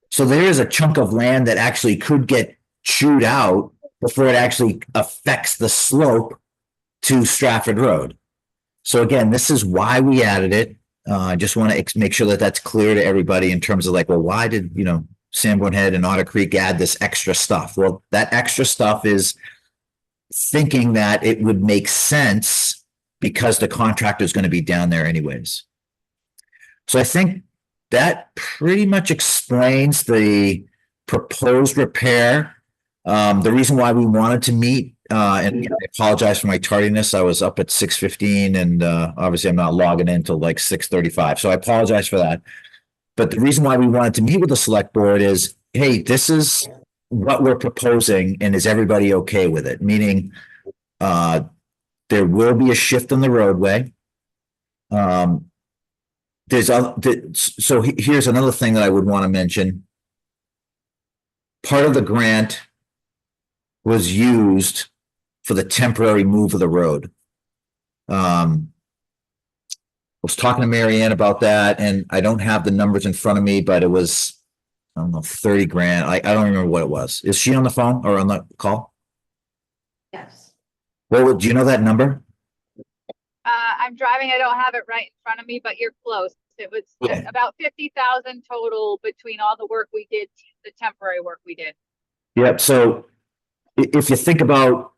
So there is a chunk of land that actually could get chewed out before it actually affects the slope to Stratford Road. So again, this is why we added it. I just want to make sure that that's clear to everybody in terms of like, well, why did, you know, Sanborn Head and Otter Creek add this extra stuff? Well, that extra stuff is thinking that it would make sense because the contractor is going to be down there anyways. So I think that pretty much explains the proposed repair. The reason why we wanted to meet, and I apologize for my tardiness. I was up at 6:15 and obviously I'm not logging in until like 6:35. So I apologize for that. But the reason why we wanted to meet with the select board is, hey, this is what we're proposing and is everybody okay with it? Meaning there will be a shift in the roadway. So here's another thing that I would want to mention. Part of the grant was used for the temporary move of the road. I was talking to Mary Ann about that, and I don't have the numbers in front of me, but it was, I don't know, 30 grand. I don't remember what it was. Is she on the phone or on the call? Yes. Well, do you know that number? I'm driving. I don't have it right in front of me, but you're close. It was Okay. about 50,000 total between all the work we did, the temporary work we did. Yep. So if you think about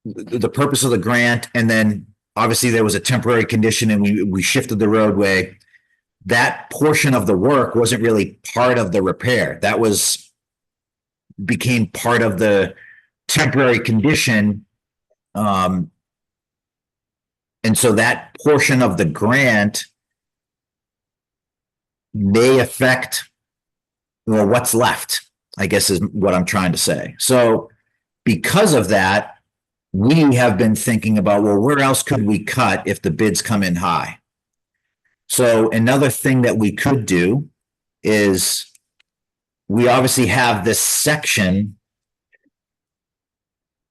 the purpose of the grant, and then obviously there was a temporary condition and we shifted the roadway, that portion of the work wasn't really part of the repair. That became part of the temporary condition. And so that portion of the grant may affect, well, what's left. I guess is what I'm trying to say. So because of that, we have been thinking about, well, where else could we cut if the bids come in high? So another thing that we could do is we obviously have this section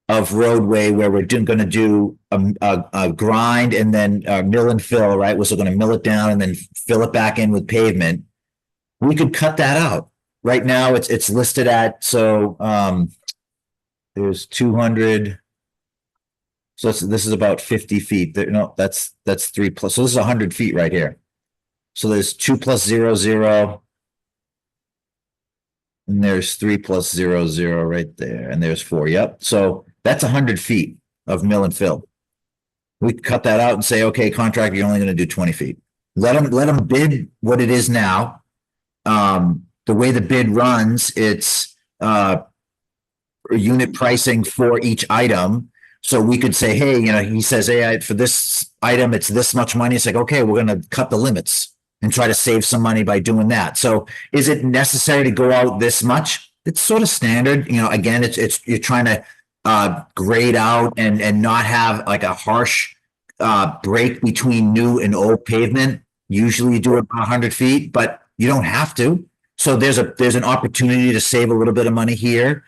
of roadway where we're going to do a grind and then mill and fill, right? We're going to mill it down and then fill it back in with pavement. We could cut that out. Right now it's listed at, so there's 200. So this is about 50 feet. No, that's 3 plus. So this is 100 feet right here. So there's 2 plus 0, 0. And there's 3 plus 0, 0 right there. And there's 4. Yep. So that's 100 feet of mill and fill. We cut that out and say, okay, contractor, you're only going to do 20 feet. Let them bid what it is now. The way the bid runs, it's unit pricing for each item. So we could say, hey, he says, hey, for this item, it's this much money. It's like, okay, we're going to cut the limits and try to save some money by doing that. So is it necessary to go out this much? It's sort of standard. Again, it's you're trying to grade out and not have like a harsh break between new and old pavement. Usually you do it about 100 feet, but you don't have to. So there's an opportunity to save a little bit of money here.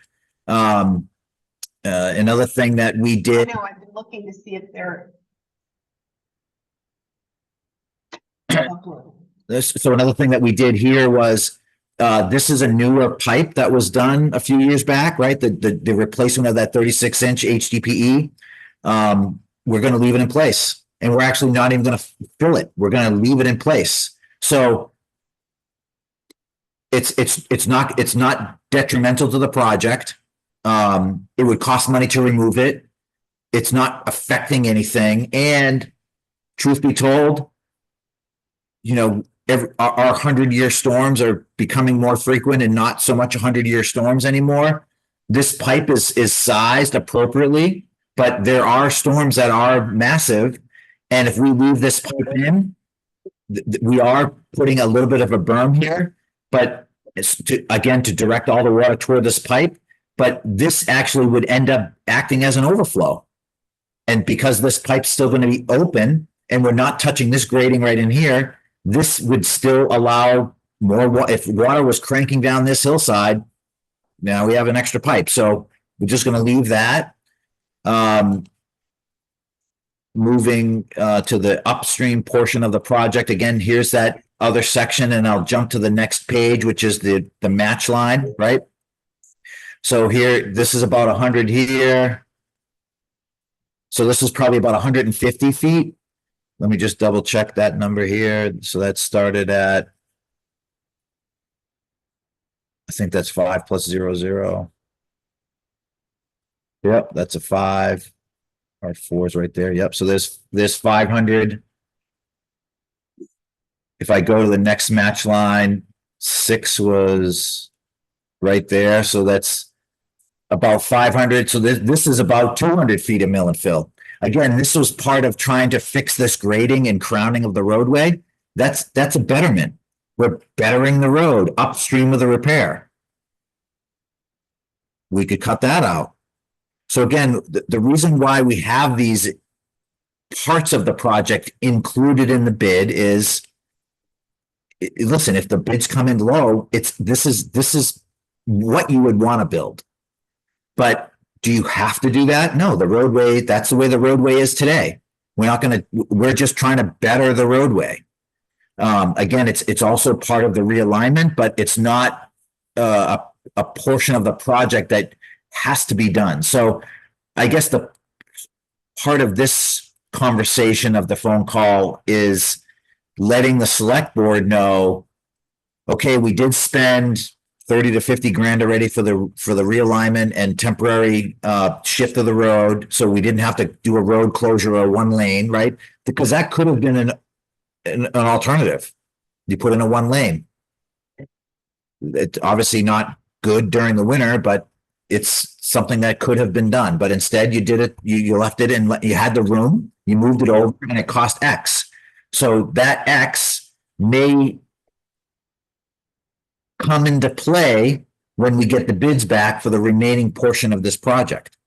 Another thing that we I did. know, I've been looking to see if they're. So another thing that we did here was, this is a newer pipe that was done a few years back, right? The replacement of that 36-inch HDPE. We're going to leave it in place, and we're actually not even going to fill it. We're going to leave it in place. So it's not detrimental to the project. It would cost money to remove it. It's not affecting anything. And truth be told, our 100-year storms are becoming more frequent and not so much 100-year storms anymore. This pipe is sized appropriately, but there are storms that are massive. And if we leave this pipe in, we are putting a little bit of a berm here, but it's to direct all the water toward this pipe. But this actually would end up acting as an overflow. And because this pipe's still going to be open and we're not touching this grading right in here, this would still allow more water. If water was cranking down this hillside, now we have an extra pipe. So we're just going to leave that. Moving to the upstream portion of the project. Again, here's that other section, and I'll jump to the next page, which is the match line, right? So here, this is about 100 here. So this is probably about 150 feet. Let me just double check that number here. So that started at, I think that's 5 plus 0, 0. Yep, that's a 5. Our 4's right there. Yep. So there's 500. If I go to the next match line, 6 was right there. So that's about 500. So this is about 200 feet of mill and fill. Again, this was part of trying to fix this grading and crowning of the roadway. That's a betterment. We're bettering the road upstream of the repair. We could cut that out. So again, the reason why we have these parts of the project included in the bid is, listen, if the bids come in low, this is what you would want to build. But do you have to do that? No, the roadway, that's the way the roadway is today. We're just trying to better the roadway. Again, it's also part of the realignment, but it's not a portion of the project that has to be done. So I guess the part of this conversation of the phone call is letting the select board know, okay, we did spend 30 to 50 grand already for the realignment and temporary shift of the road. So we didn't have to do a road closure or one lane, right? Because that could have been an alternative. You put in a one lane. It's obviously not good during the winter, but it's something that could have been done. But instead you did it, you left it and you had the room, you moved it over and it cost X. So that X may come into play when we get the bids back for the remaining portion of this project.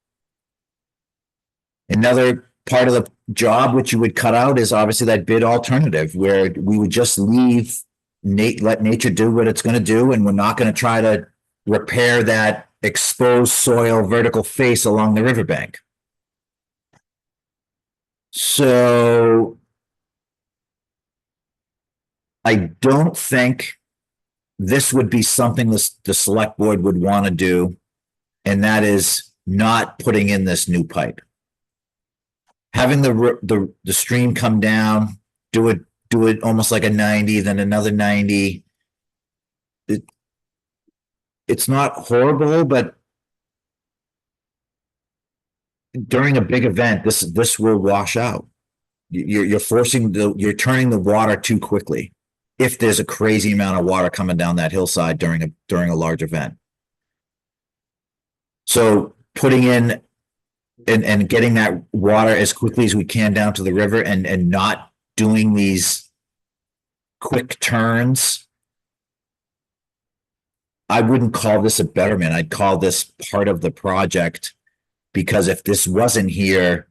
Another part of the job which you would cut out is obviously that bid alternative where we would just leave let nature do what it's gonna do, and we're not gonna try to repair that exposed soil vertical face along the riverbank. So I don't think this would be something the select board would want to do, and that is not putting in this new pipe. Having the stream come down, do it almost like a 90, then another 90. It's not horrible, but during a big event, this will wash out. You're turning the water too quickly if there's a crazy amount of water coming down that hillside during a large event. So putting in and getting that water as quickly as we can down to the river and not doing these quick turns. I wouldn't call this a betterment. I'd call this part of the project, because if this wasn't here,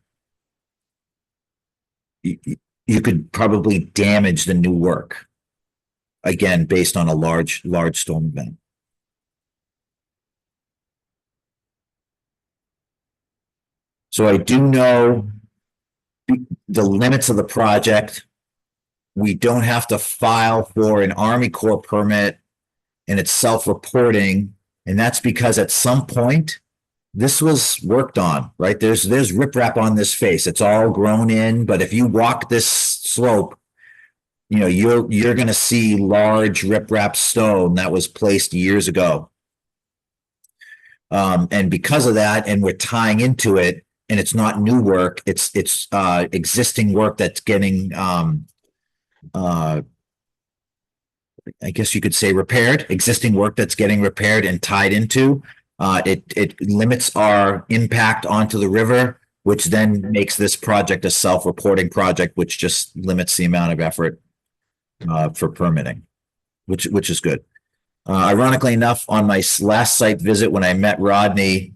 you could probably damage the new work. Again, based on a large storm event. So I do know the limits of the project. We don't have to file for an Army Corps permit, and it's self-reporting. And that's because at some point, this was worked on, right? There's riprap on this face. It's all grown in, but if you walk this slope, you know, you're going to see large riprap stone that was placed years ago. And because of that, and we're tying into it, and it's not new work, it's existing work that's getting, I guess you could say repaired, existing work that's getting repaired and tied into. It limits our impact onto the river, which then makes this project a self-reporting project, which just limits the amount of effort for permitting, which is good. Ironically enough, on my last site visit, when I met Rodney,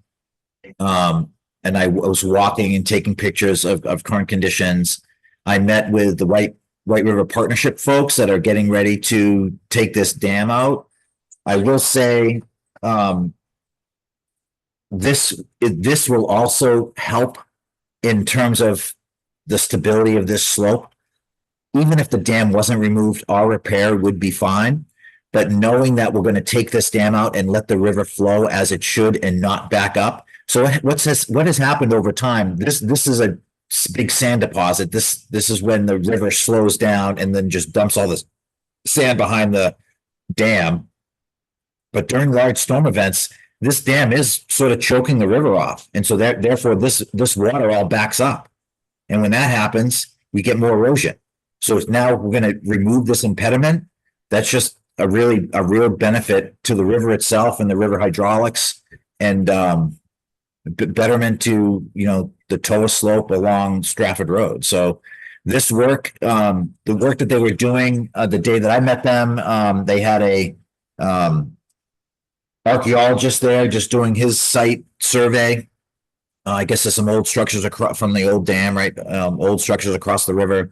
and I was walking and taking pictures of current conditions, I met with the White River Partnership folks that are getting ready to take this dam out. I will say, this will also help in terms of the stability of this slope. Even if the dam wasn't removed, our repair would be fine. But knowing that we're going to take this dam out and let the river flow as it should and not back up. So what has happened over time? This is a big sand deposit. This is when the river slows down and then just dumps all this sand behind the dam. But during large storm events, this dam is sort of choking the river off. And so therefore this water all backs up. And when that happens, we get more erosion. So now we're going to remove this impediment. That's just a real benefit to the river itself and the river hydraulics, and betterment to, you know, the TOA slope along Stratford Road. So this work, the work that they were doing, the day that I met them, they had a archaeologist there just doing his site survey. I guess there's some old structures from the old dam, right? Old structures across the river.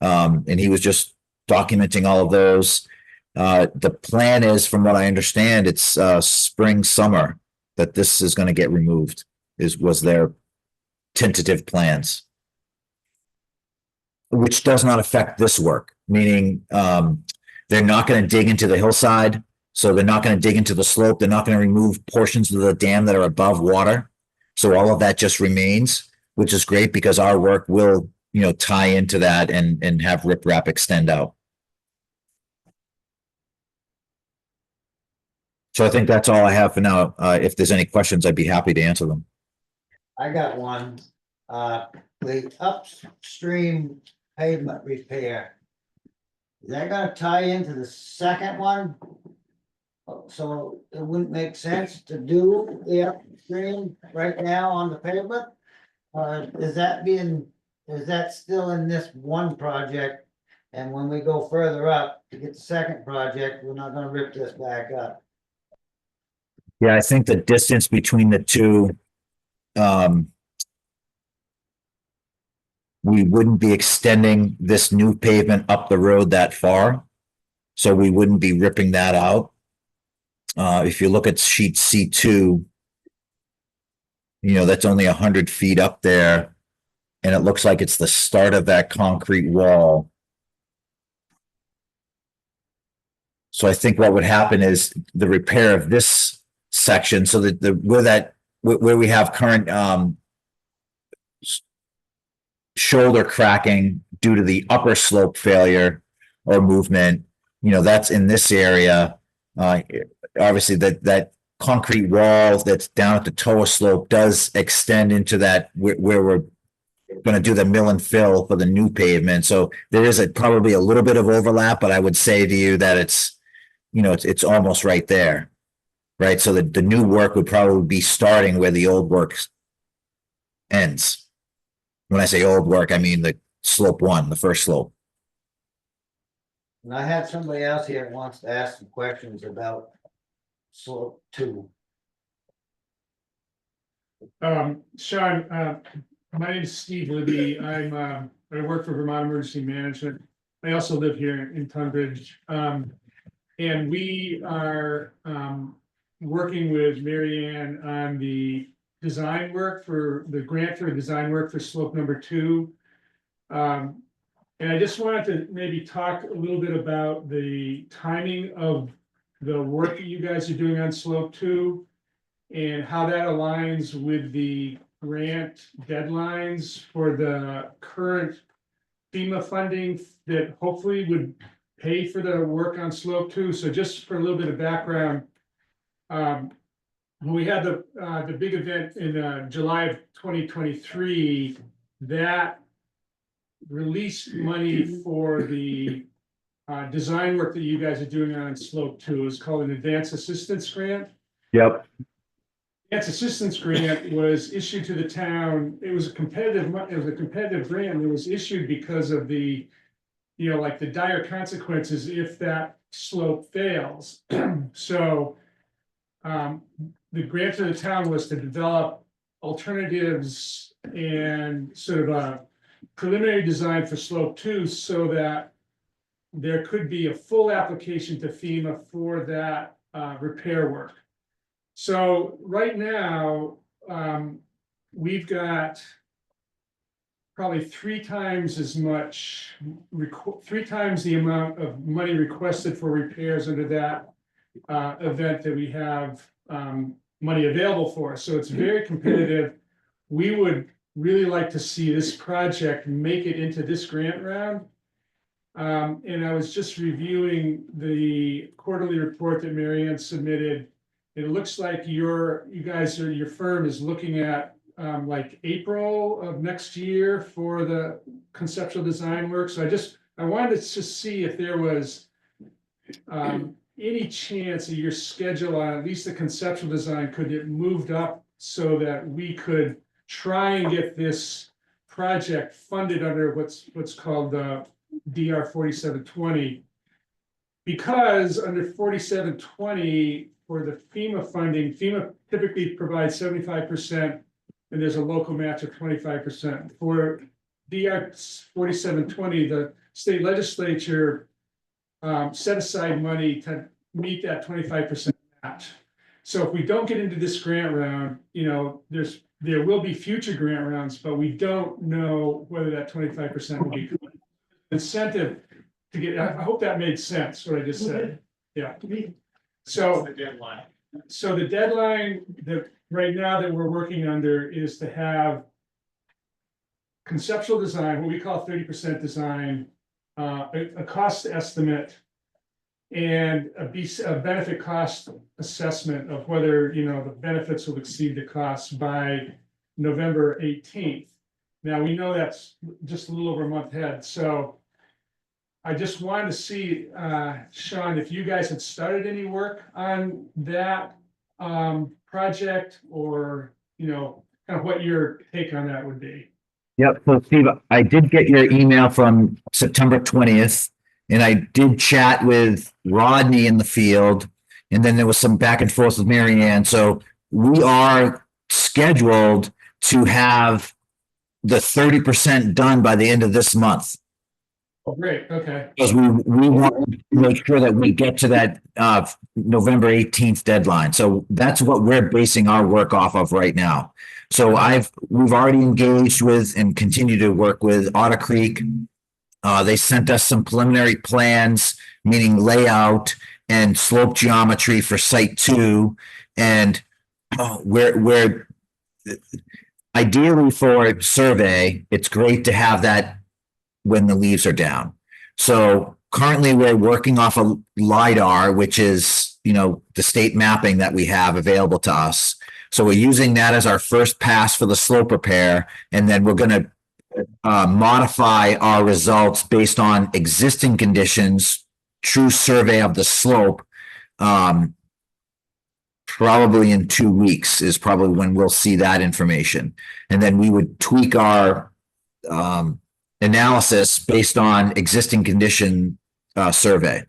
And he was just documenting all of those. The plan is, from what I understand, it's spring, summer that this is going to get removed, was their tentative plans. Which does not affect this work, meaning they're not going to dig into the hillside, so they're not going to dig into the slope. They're not going to remove portions of the dam that are above water. So all of that just remains, which is great because our work will, you know, tie into that and have riprap extend out. So I think that's all I have for now. If there's any questions, I'd be happy to answer them. I got one. The upstream pavement repair. Is that gonna tie into the second one? So it wouldn't make sense to do the upstream right now on the pavement? Is that still in this one project? And when we go further up to get the second project, we're not gonna rip this back up? Yeah, I think the distance between the two, we wouldn't be extending this new pavement up the road that far. So we wouldn't be ripping that out. If you look at sheet C2, that's only 100 feet up there. And it looks like it's the start of that concrete wall. So I think what would happen is the repair of this section, so that where we have current shoulder cracking due to the upper slope failure or movement, that's in this area. Obviously that concrete wall that's down at the toe slope does extend into that where we're going to do the mill and fill for the new pavement. So there is probably a little bit of overlap, but I would say to you that it's almost right there. Right. So the new work would probably be starting where the old work ends. When I say old work, I mean the slope one, the first slope. And I had somebody else here that wants to ask some questions about slope 2. Sean, my name is Steve Libby. I work for Vermont Emergency Management. I also live here in Tunbridge. And we are working with Mary Ann on the design work for the grant for design work for slope number 2. And I just wanted to maybe talk a little bit about the timing of the work that you guys are doing on slope 2 and how that aligns with the grant deadlines for the current FEMA funding that hopefully would pay for the work on slope 2. So just for a little bit of background, when we had the big event in July of 2023, that released money for the design work that you guys are doing on slope 2. Is called an advanced assistance grant. Yep. Advanced assistance grant was issued to the town. It was a competitive grant, and it was issued because of the like the dire consequences if that slope fails. So the grant to the town was to develop alternatives and sort of a preliminary design for slope 2 so that there could be a full application to FEMA for that repair work. So right now, we've got probably 3 times as much, 3 times the amount of money requested for repairs under that event that we have money available for. So it's very competitive. We would really like to see this project make it into this grant round. And I was just reviewing the quarterly report that Mary Ann submitted. It looks like your firm is looking at like April of next year for the conceptual design work. So I wanted to just see if there was any chance of your schedule on at least the conceptual design could get moved up so that we could try and get this project funded under what's called the DR 4720. Because under 4720 for the FEMA funding, FEMA typically provides 75%. And there's a local match of 25%. For DR 4720, the state legislature set aside money to meet that 25% match. So if we don't get into this grant round, there will be future grant rounds, but we don't know whether that 25% will be incentive to get. I hope that made sense what I just said. Yeah. So the deadline that right now that we're working under is to have conceptual design, what we call 30% design, a cost estimate, and a benefit cost assessment of whether the benefits will exceed the costs by November 18th. Now we know that's just a little over a month ahead, so I just wanted to see, Sean, if you guys had started any work on that project, or kind of what your take on that would be. Yep. So Steve, I did get your email from September 20th, and I did chat with Rodney in the field. And then there was some back and forth with Mary Ann. So we are scheduled to have the 30% done by the end of this month. Oh, great, okay. Because we want to make sure that we get to that November 18th deadline. So that's what we're basing our work off of right now. So we've already engaged with and continue to work with Otter Creek. They sent us some preliminary plans, meaning layout and slope geometry for site 2. And we're ideally for a survey, it's great to have that when the leaves are down. So currently we're working off of LiDAR, which is, the state mapping that we have available to us. So we're using that as our first pass for the slope repair. And then we're going to modify our results based on existing conditions, true survey of the slope. Probably in 2 weeks is probably when we'll see that information. And then we would tweak our analysis based on existing condition survey.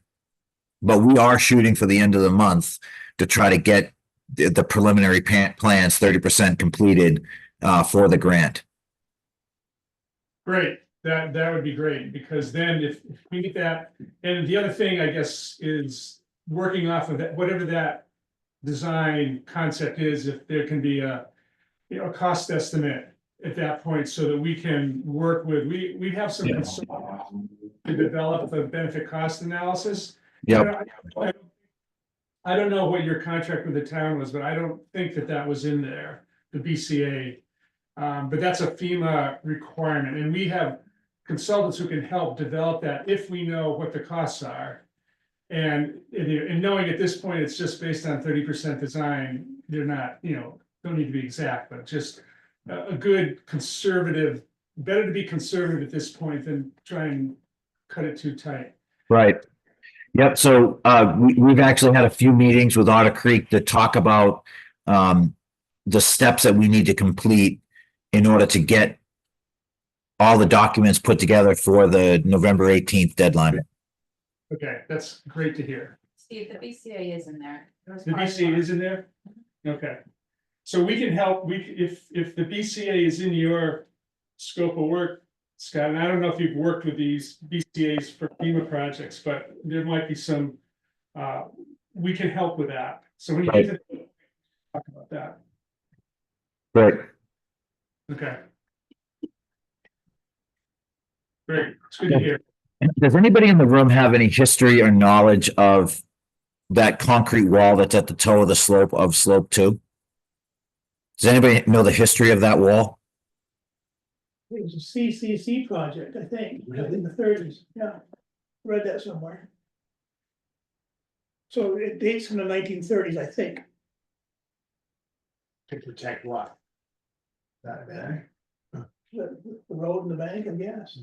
But we are shooting for the end of the month to try to get the preliminary plans 30% completed for the grant. Great, that would be great, because then if we get that, and the other thing, I guess, is working off of that, whatever that design concept is, if there can be a cost estimate at that point, so that we can work with, we have some concern to develop a benefit cost analysis. Yep. I don't know what your contract with the town was, but I don't think that was in there, the BCA. But that's a FEMA requirement, and we have consultants who can help develop that if we know what the costs are. And knowing at this point, it's just based on 30% design, they're not, don't need to be exact, but just a good conservative, better to be conservative at this point than try and cut it too tight. Right. Yep. So we've actually had a few meetings with Otter Creek to talk about the steps that we need to complete in order to get all the documents put together for the November 18th deadline. Okay, that's great to hear. Steve, the BCA is in there. The BCA is in there? Okay. So we can help, if the BCA is in your scope of work, Scott, and I don't know if you've worked with these BCAs for FEMA projects, but there might be some, we can help with that. So when you get to talk about that. Right. Okay. Great, it's good to hear. Does anybody in the room have any history or knowledge of that concrete wall that's at the toe of the slope of slope 2? Does anybody know the history of that wall? It was a CCC project, I think, in the 30s, yeah, read that somewhere. So it dates from the 1930s, I think. To protect what? That bank? The road and the bank, I guess.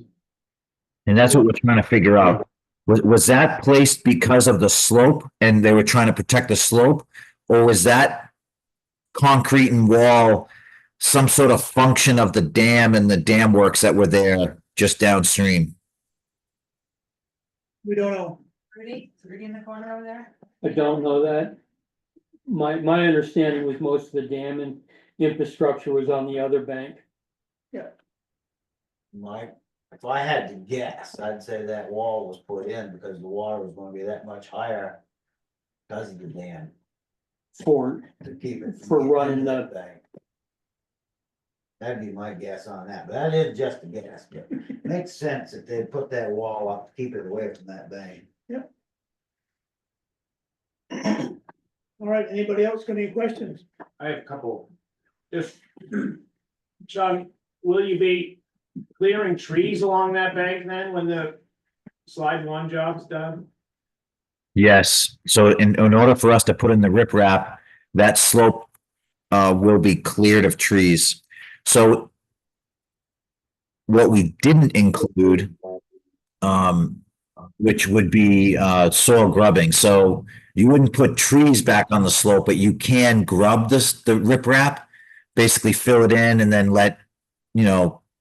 And that's what we're trying to figure out. Was that placed because of the slope and they were trying to protect the slope? Or was that concrete and wall some sort of function of the dam and the dam works that were there just downstream? We don't know. Rudy in the corner over there? I don't know that. My understanding was most of the dam and infrastructure was on the other bank. If I had to guess, I'd say that wall was put in because the water was gonna be that much higher. Because of the dam, For to keep it. For from running getting the- into bank. That'd be my guess on that, but that is just a guess, but makes sense if they put that wall up to keep it away from that bank. All right, anybody else got any questions? I have a couple. If, John, will you be clearing trees along that bank then when the slide 1 job's done? Yes. So in order for us to put in the riprap, that slope will be cleared of trees. So what we didn't include, which would be soil grubbing. So you wouldn't put trees back on the slope, but you can grub the riprap, basically fill it in and then let,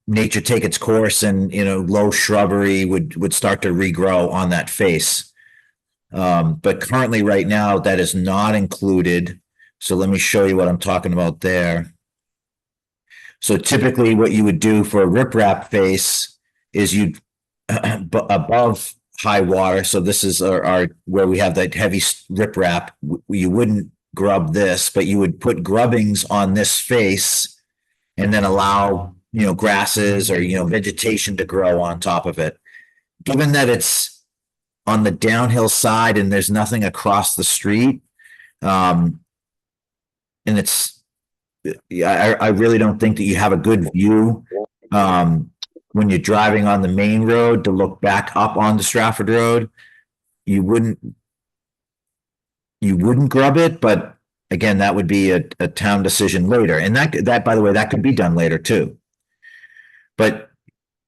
nature take its course and, low shrubbery would start to regrow on that face. But currently, right now, that is not included. So let me show you what I'm talking about there. So typically what you would do for a riprap face is you'd above high water. So this is our where we have that heavy riprap. You wouldn't grub this, but you would put grubbings on this face and then allow, grasses or, vegetation to grow on top of it. Given that it's on the downhill side and there's nothing across the street, and it's, I really don't think that you have a good view when you're driving on the main road to look back up onto Stratford Road. You wouldn't grub it, but again, that would be a town decision later. And that, by the way, that could be done later too. But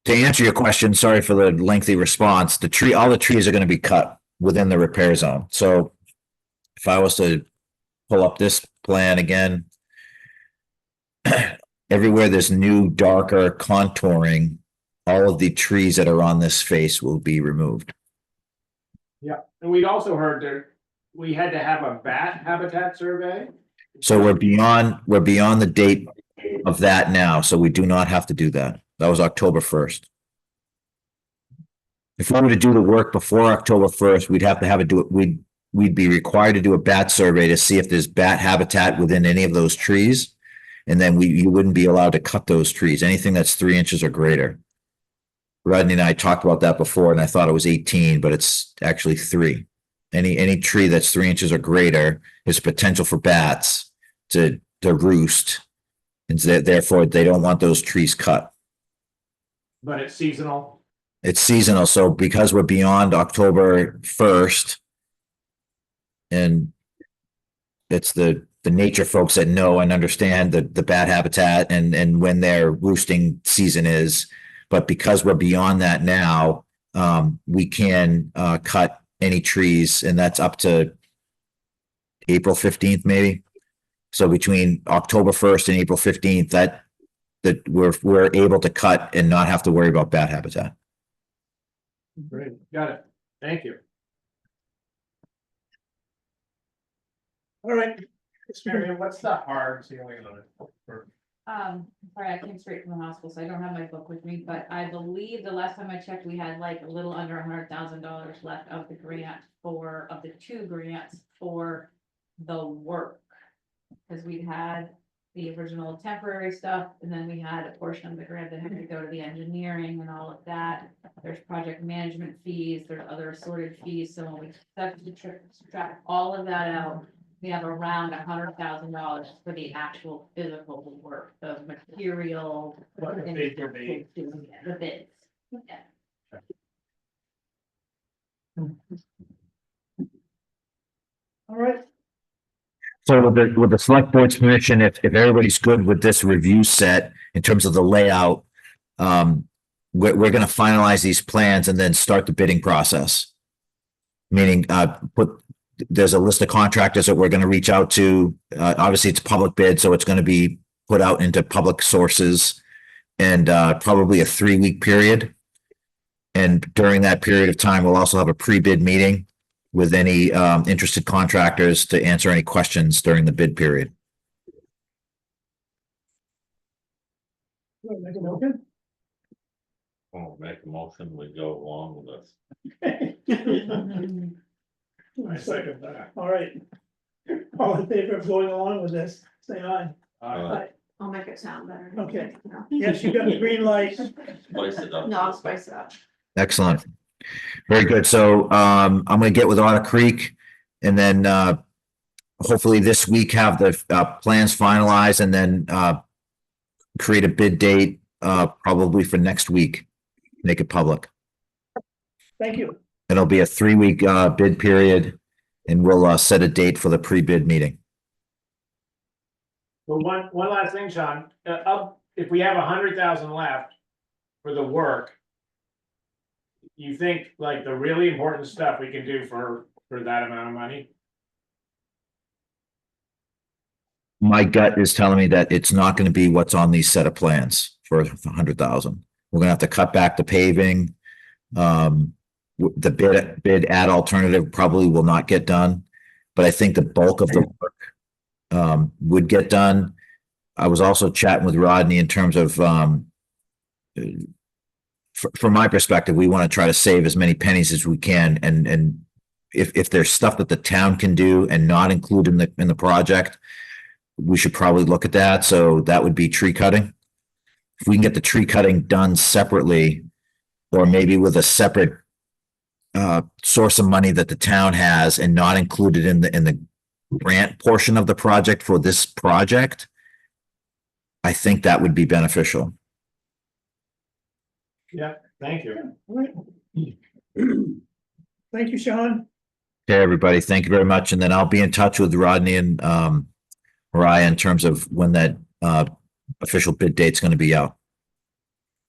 to answer your question, sorry for the lengthy response, all the trees are going to be cut within the repair zone. So if I was to pull up this plan again, everywhere there's new, darker contouring, all of the trees that are on this face will be removed. Yeah, and we'd also heard that we had to have a bat habitat survey. So we're beyond the date of that now, so we do not have to do that. That was October 1st. If we were to do the work before October 1st, we'd be required to do a bat survey to see if there's bat habitat within any of those trees. And then you wouldn't be allowed to cut those trees, anything that's 3 inches or greater. Rodney and I talked about that before, and I thought it was 18, but it's actually 3. Any tree that's 3 inches or greater is potential for bats to roost. And therefore, they don't want those trees cut. But it's seasonal. It's seasonal, so because we're beyond October 1st, and it's the nature folks that know and understand the bat habitat and when their roosting season is, but because we're beyond that now, we can cut any trees, and that's up to April 15th, maybe. So between October 1st and April 15th, that we're able to cut and not have to worry about bat habitat. Great, got it. Thank you. All right, Marion, what's the hard ceiling on it? Sorry, I came straight from the hospital, so I don't have my book with me, but I believe the last time I checked, we had like a little under $100,000 left of the grant of the 2 grants for the work. Because we had the original temporary stuff, and then we had a portion of the grant that had to go to the engineering and all of that. There's project management fees, there's other assorted fees, so when we subtract all of that out, we have around $100,000 for the actual physical work, the material. What the bids will be. The bids. Yeah. All right, So with the select board's permission, if everybody's good with this review set in terms of the layout, we're going to finalize these plans and then start the bidding process. Meaning, there's a list of contractors that we're going to reach out to. Obviously, it's a public bid, so it's going to be put out into public sources, and probably a 3-week period. And during that period of time, we'll also have a pre-bid meeting with any interested contractors to answer any questions during the bid period. make a motion. I'll make a motion, we go along with this. I second that. All right. All in favor of going along with this, say aye. Aye. I'll make it sound better. Okay. Yes, you got the green light. Spice it up. No, I'll spice it up. Excellent. Very good. So I'm going to get with Otter Creek, and then hopefully this week have the plans finalized, and then create a bid date probably for next week. Make it public. Thank you. It'll be a 3-week bid period, and we'll set a date for the pre-bid meeting. Well, one last thing, Sean, if we have 100,000 left for the work, you think like the really important stuff we can do for that amount of money? My gut is telling me that it's not going to be what's on these set of plans for 100,000. We're going to have to cut back the paving. the bid ad alternative probably will not get done. But I think the bulk of the work would get done. I was also chatting with Rodney in terms of from my perspective, we want to try to save as many pennies as we can, and if there's stuff that the town can do and not include in the project, we should probably look at that. So that would be tree cutting. If we can get the tree cutting done separately, or maybe with a separate source of money that the town has and not included in the grant portion of the project for this project, I think that would be beneficial. Yeah, thank you. Thank you, Sean. Okay, everybody, thank you very much. And then I'll be in touch with Rodney and Mariah in terms of when that official bid date's going to be out.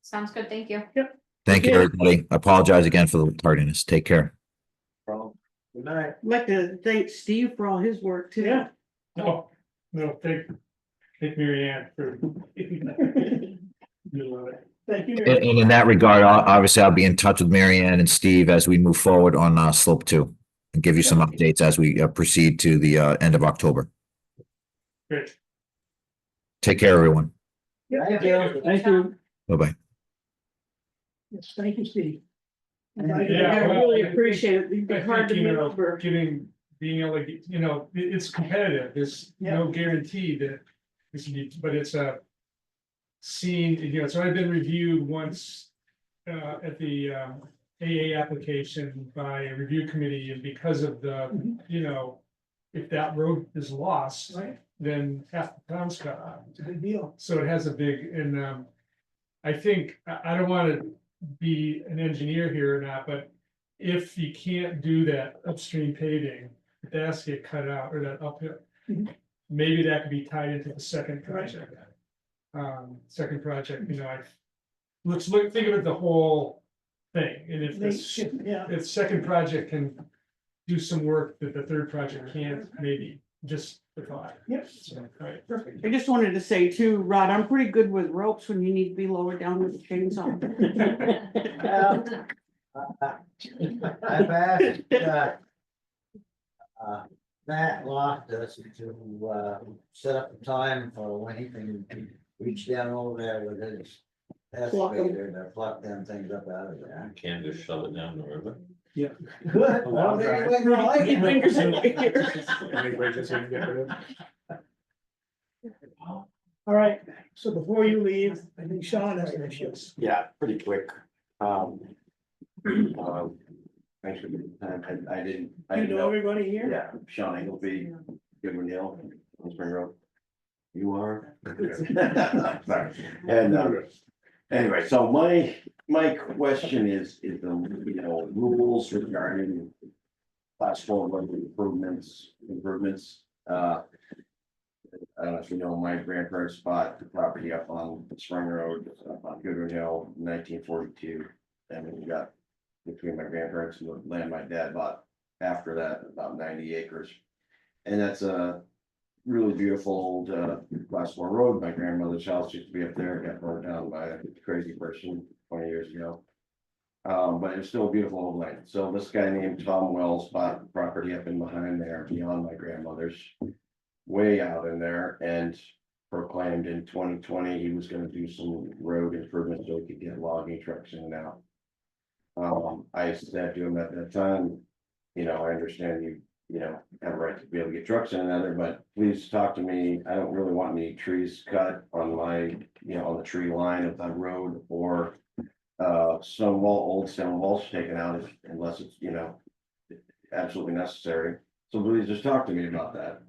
Sounds good, thank you. Thank you, Okay. everybody. I apologize again for the tardiness. Take care. Good night. I'd like to thank Steve for all his work too. Yeah. No, thank Mary Ann for. You love it. Thank you. And in that regard, obviously, I'll be in touch with Mary Ann and Steve as we move forward on slope 2 and give you some updates as we proceed to the end of October. Great. Take care, everyone. Yeah. Thank you. Thank you. Bye-bye. Yes, thank you, Steve. I Yeah, well, really I think- appreciate it. It'd be I hard to think, maneuver. being able to, it's competitive. There's no guarantee that this can be, but it's a seen, it's already been reviewed once at the AA application by a review committee, and because of the, if that road is lost, Right. then half the town's cut off. It's a big deal. So it has a big, and I think, I don't want to be an engineer here or not, but if you can't do that upstream paving, if that has to get cut out, or that uphill, maybe that could be tied into the second project. Let's think of it the whole thing, and if this, Yeah. if second project can do some work that the third project can't, maybe, just the thought. Yep. So, right. Perfect. I just wanted to say too, Rod, I'm pretty good with ropes when you need to be lowered down with a chainsaw. I've asked, Matt Loftus to, set up a time for when he can reach down over there with his Pluck 'em. excavator to pluck them things up out of there. Can't just shove it down the river. Good. Well, maybe we can like Keep it. fingers in the ears. Any bridges you can get rid of? All right, so before you leave, I think Sean has an issue. Yeah, pretty quick. Thanks for the time. I didn't You know know. everybody here? Yeah, Sean Engleby, Goodwin Hill, on Spring Road. You are? Sorry. And anyway, so my question is the, rules regarding class 4 road improvements. I don't know if you know, my grandparents bought the property up on Spring Road, up on Goodwin Hill, 1942. And we got between my grandparents and the land my dad bought after that, about 90 acres. And that's a really beautiful old class 4 road. My grandmother's house used to be up there, got burned down by a crazy person 20 years ago. But it's still a beautiful old land. So this guy named Tom Wells bought property up in behind there beyond my grandmother's, way out in there, and proclaimed in 2020 he was gonna do some road improvements so he could get logging trucks in and out. I said to him at that time, I understand you have a right to be able to get trucks in and out there, but please talk to me. I don't really want any trees cut on my, on the tree line of that road, or some old stone walls taken out unless it's, absolutely necessary. So please just talk to me about that.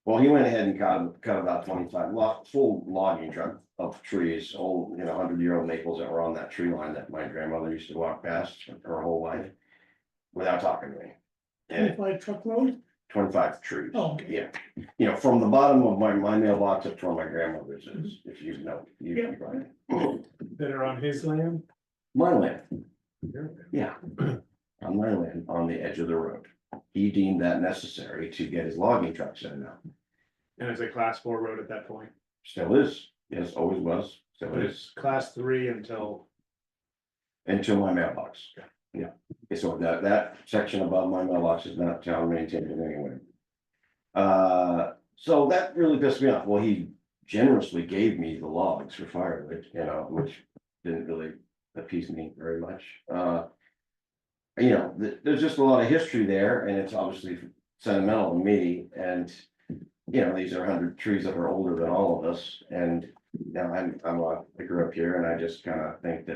Well, he went ahead and cut about 25 full logging truck of trees, old, 100-year-old maples that were on that tree line that my grandmother used to walk past her whole life without talking to me. And 25 truckload? 25 trees. Oh, okay. Yeah. From the bottom of my mailbox up to where my grandmother's is, if you know, you probably. That are on his land. My land. Yeah, on my land, on the edge of the road. He deemed that necessary to get his logging trucks in now. And it's a class 4 road at that point. Still is, yes, always was, still But is, it's class 3 until, until my mailbox. So that section above my mailbox is not town maintained in any way. So that really pissed me off. Well, he generously gave me the logs for firewood, which didn't really appease me very much. There's just a lot of history there, and it's obviously sentimental to me, and these are 100 trees that are older than all of us, and I grew up here, and I just kind of think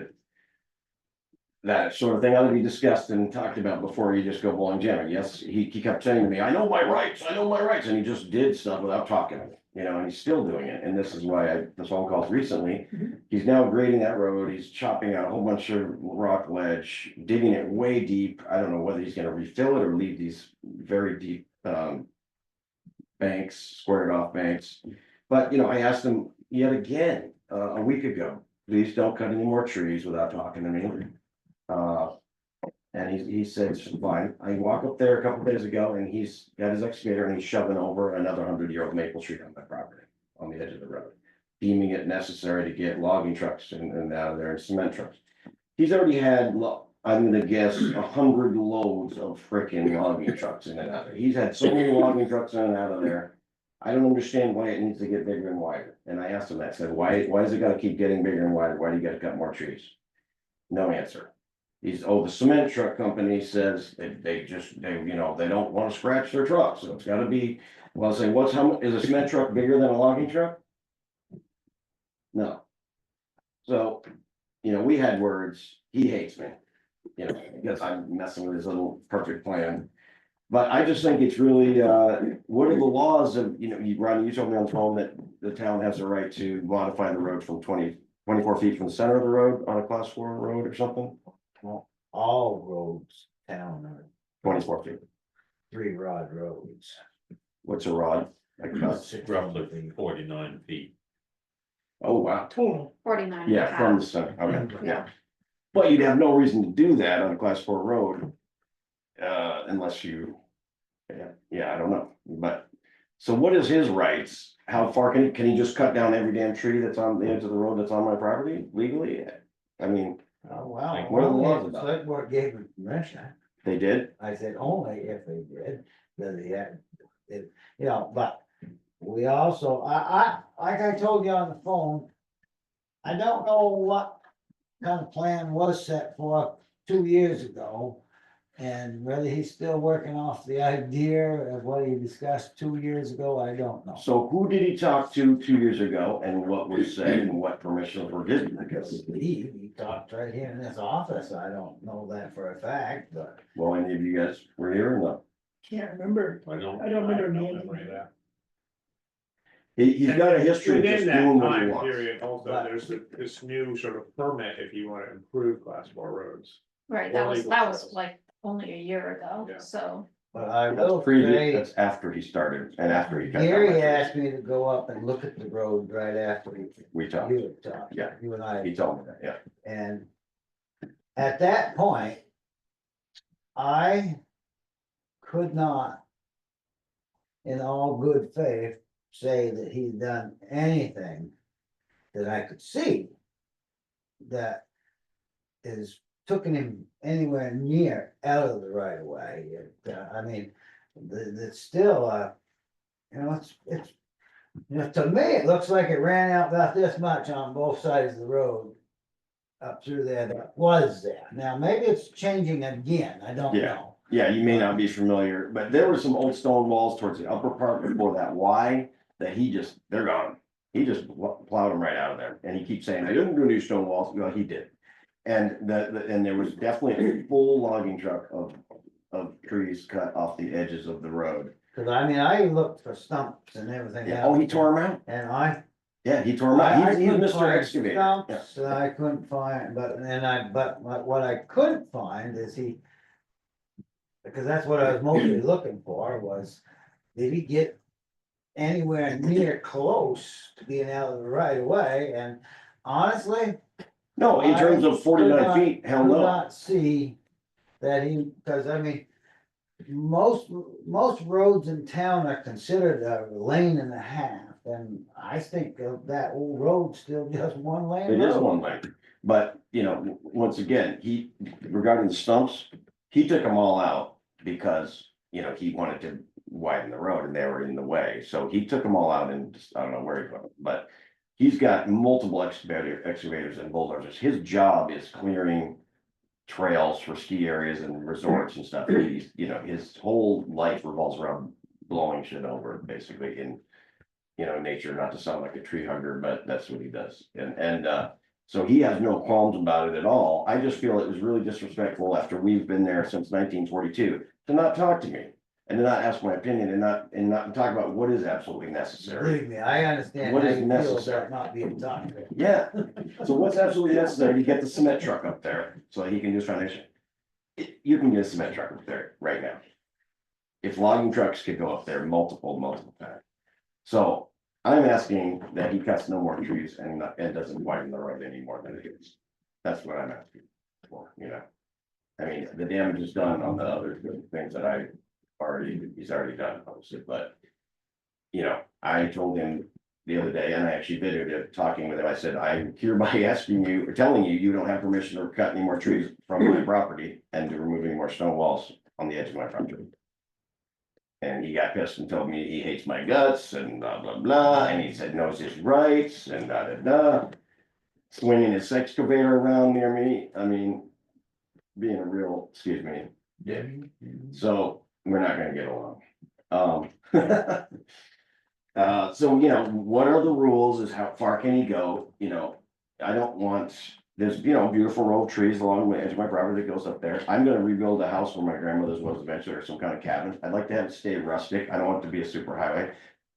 that sort of thing ought to be discussed and talked about before you just go blowing jamming. Yes, he kept saying to me, I know my rights, and he just did stuff without talking to me, and he's still doing it, and this is why the phone calls recently. He's now grading that road, he's chopping out a whole bunch of rock ledge, digging it way deep. I don't know whether he's gonna refill it or leave these very deep banks, squared off banks. But, I asked him yet again, a week ago, please don't cut any more trees without talking to me. And he said, fine. I walk up there a couple days ago and he's got his excavator and he's shoving over another 100-year-old maple tree on my property, on the edge of the road, deeming it necessary to get logging trucks and out of there and cement trucks. He's already had, I'm gonna guess, 100 loads of freaking logging trucks in and out of there. He's had so many logging trucks in and out of there. I don't understand why it needs to get bigger and wider. And I asked him that, I said, why is it gotta keep getting bigger and wider? Why do you gotta cut more trees? No answer. The cement truck company says they don't want to scratch their trucks, so it's gotta be, well, I say, is a cement truck bigger than a logging truck? No. So, we had words, he hates me, because I'm messing with his little perfect plan. But I just think it's really, what are the laws of, Ronnie, you told me on the phone that the town has the right to modify the road from 24 feet from the center of the road on a class 4 road or something? Well, all roads down are 24 feet. 3 rod roads. What's a rod? Like about Roughly 49 feet. Oh, wow. Total. 49. Yeah, from the center. Okay, Yeah. yeah. But you'd have no reason to do that on a class 4 road. Unless you, I don't know, but, so what is his rights? How far can he just cut down every damn tree that's on the edge of the road that's on my property legally? I mean, Oh, wow. Like, what are the laws Only if about the Selectboard gave him permission. they did? I said only if they did, that he had, but we also, like I told you on the phone, I don't know what kind of plan was set for 2 years ago. And whether he's still working off the idea of what he discussed 2 years ago, I don't know. So who did he talk to 2 years ago and what was said and what permissions were given? Because, He talked right here in this office. I don't know that for a fact, but. well, any of you guys were here or not? Can't remember. I don't remember name. He's got a history of just Within that doing what he time wants. period, also, there's this new sort of permit if you want to improve class 4 roads. Right, Or legal that was trails. like only a year ago, Yeah. so. But I That's will previous, say, that's after he started and after he cut down my Gary trees. asked me to go up and look at the road right after We talked, you had talked. Yeah. You and I. he told me that, yeah. And at that point, I could not, in all good faith, say that he'd done anything that I could see that is taking him anywhere near out of the right of way. I mean, it's still, it's, to me, it looks like it ran out about this much on both sides of the road. Up through there, that was there. Now, maybe it's changing again, I don't Yeah. know. Yeah, you may not be familiar, but there were some old stone walls towards the upper part before that Y that they're gone. He just plowed them right out of there, and he keeps saying, I didn't do any stone walls, well, he did. And and there was definitely a full logging truck of trees cut off the edges of the road. Cause I mean, I looked for stumps and everything Yeah, else. oh, he tore them out, And yeah, he tore them out, he's couldn't Mr. find Excavator. Yeah. stumps, and I couldn't find, but what I couldn't find is because that's what I was mostly looking for was, did he get anywhere near close to being out of the right of way? And honestly. No, in terms of 49 feet, hell Could no. not see that because I mean, most roads in town are considered a lane and a half. And I think of that old road still just one lane. It is road. one lane, But, you know, once again, regarding the stumps, he took them all out because, you know, he wanted to widen the road and they were in the way. So he took them all out and just, I don't know where he put them, but he's got multiple excavators and bulldozers. His job is clearing trails for ski areas and resorts and stuff. He's, you know, his whole life revolves around blowing shit over, basically, in, you know, nature, not to sound like a tree hugger, but that's what he does. And so he has no qualms about it at all. I just feel it was really disrespectful after we've been there since 1942 to not talk to me and to not ask my opinion and not talk about what is absolutely necessary. Believe me, I understand What how is you feel necessary? about not being talked to. Yeah, so what's absolutely necessary to get the cement truck up there so that he can do his foundation? You can get a cement truck up there right now. If logging trucks could go up there multiple times. So I'm asking that he cuts no more trees and doesn't widen the road any more than it is. That's what I'm asking for, you know. I mean, the damage is done on the other things that he's already done, obviously, but. You know, I told him the other day, and I actually videoed it, talking with him, I said, I'm hereby asking you, or telling you, you don't have permission to cut any more trees from my property and to remove any more stone walls on the edge of my property. And he got pissed and told me he hates my guts and blah, blah, blah, and he said knows his rights and da, da, da. Swinging his excavator around near me, I mean, being a real, excuse me, yeah. So we're not gonna get along. So, you know, what are the rules is how far can he go, you know, I don't want, there's, you know, beautiful row of trees along the edge of my property that goes up there. I'm gonna rebuild a house where my grandmother's was eventually, or some kind of cabin. I'd like to have it stay rustic. I don't want it to be a super highway.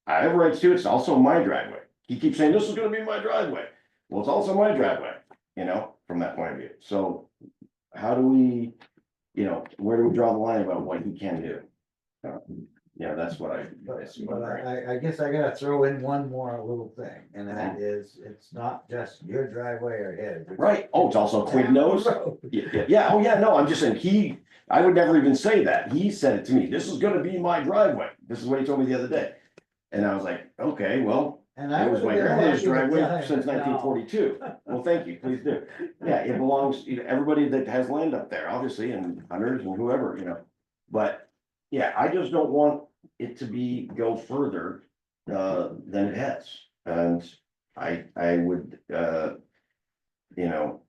I have rights to it. It's also my driveway. He keeps saying, this is gonna be my driveway. Well, it's also my driveway, you know, from that point of view. So how do we, you know, where do we draw the line about what he can do? Yeah, that's what I guess I gotta throw in one more little thing, and that is, it's not just your driveway or his. Right, oh, it's also Quid knows. Yeah, oh yeah, no, I'm just saying, I would never even say that, he said it to me, this is gonna be my driveway, this is what he told me the other day. And I was like, okay, well, And I it was would've my been grandmother's happy to driveway tell him, since no. 1942. Well, thank you, please do. Yeah, it belongs, everybody that has land up there, obviously, and hunters and whoever, you know. But, yeah, I just don't want it to go further than it has. And I would, you know,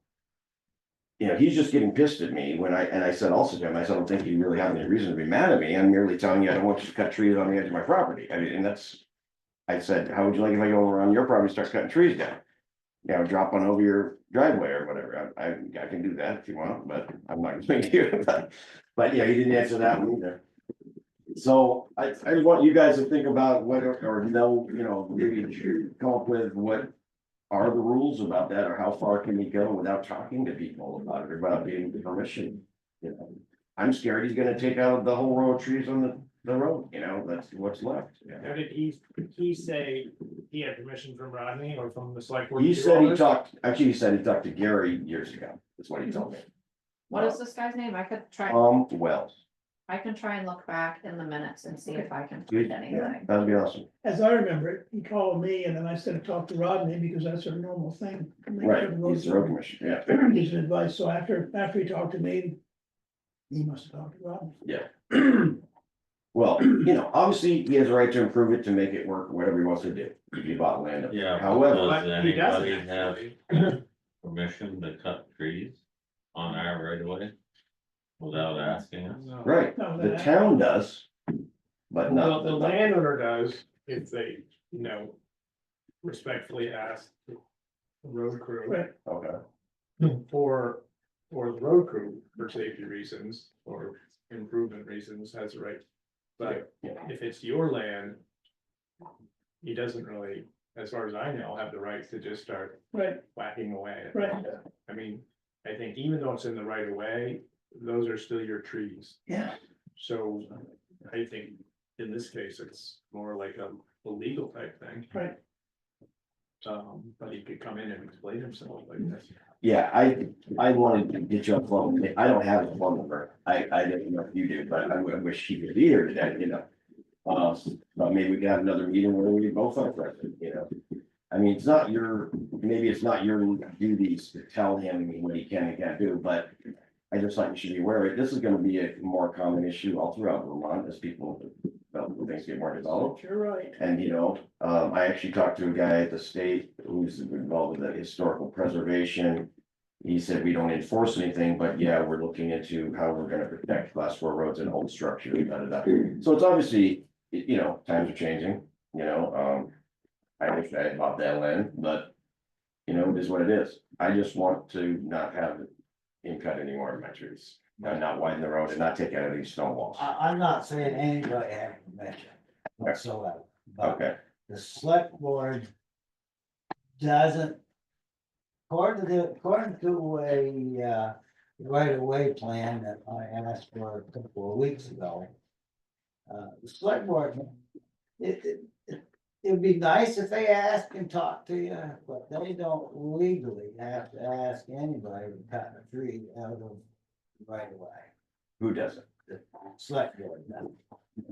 he's just getting pissed at me when I said also to him, I said, I don't think you really have any reason to be mad at me. I'm merely telling you, I don't want you to cut trees on the edge of my property. I mean, and I said, how would you like if I go around your property and start cutting trees down? You know, drop one over your driveway or whatever. I can do that if you want, but I'm not going to. But yeah, he didn't answer that one either. So I just want you guys to think about what, or know, you know, maybe come up with what are the rules about that, or how far can we go without talking to people about it, about getting the permission? You know, I'm scared he's gonna take out the whole row of trees on the road, you know, that's what's left. Now, did he say he had permission from Rodney or from the select board? He to do said all he this? talked to Gary years ago, that's what he told me. What is this guy's name? I could try, Wells. I can try and look back in the minutes and see if I can Good, find yeah, anything. that'd be awesome. As I remember it, he called me and then I said, talk to Rodney because that's a normal thing. Make Right, sure the roads he's the road are- commissioner, yeah. His advice, so after he talked to me, he must have talked to Rodney. Yeah. Well, you know, obviously, he has a right to improve it, to make it work, whatever he wants to do, if he bought land. up there. Yeah. However, Does But he doesn't anybody have actually. permission to cut trees on our right of way? Without asking us? No. right, No, the that- town does. But Well, not the landowner does, if they, you know, respectfully ask the road crew. Right. okay, For the road crew, for safety reasons or improvement reasons, has a right. But yeah, if it's your land, he doesn't really, as far as I know, have the right to just start Right, whacking away. at Right. it. I mean, I think even though it's in the right of way, those are still your trees. yeah, So I think in this case, it's more like a legal type thing. right. But he could come in and explain himself like this. yeah, I wanted to get you a phone, I don't have a phone number, I didn't know if you do, but I wish he could be here today, you know. But maybe we can have another meeting where we both are present, you know. I mean, it's not your, maybe it's not your duties to tell him what he can and can't do, but I just thought you should be aware of it. This is gonna be a more common issue all throughout Vermont as people, things get more developed. You're right. And I actually talked to a guy at the state who's involved with the historical preservation. He said, we don't enforce anything, but yeah, we're looking into how we're gonna protect class 4 roads and old structures. Da, da, da. So it's obviously, times are changing, I wish I had bought that land, but it is what it is. I just want to not have him cut any more of my trees. And not widen the road and not take out any stone walls. I'm not saying anybody has permission whatsoever, but Okay, the select board doesn't. According to a right of way plan that I asked for a couple of weeks ago. The select board, it'd be nice if they ask and talk to you, but they don't legally have to ask anybody to cut a tree out of right of way. who does it? The select board does.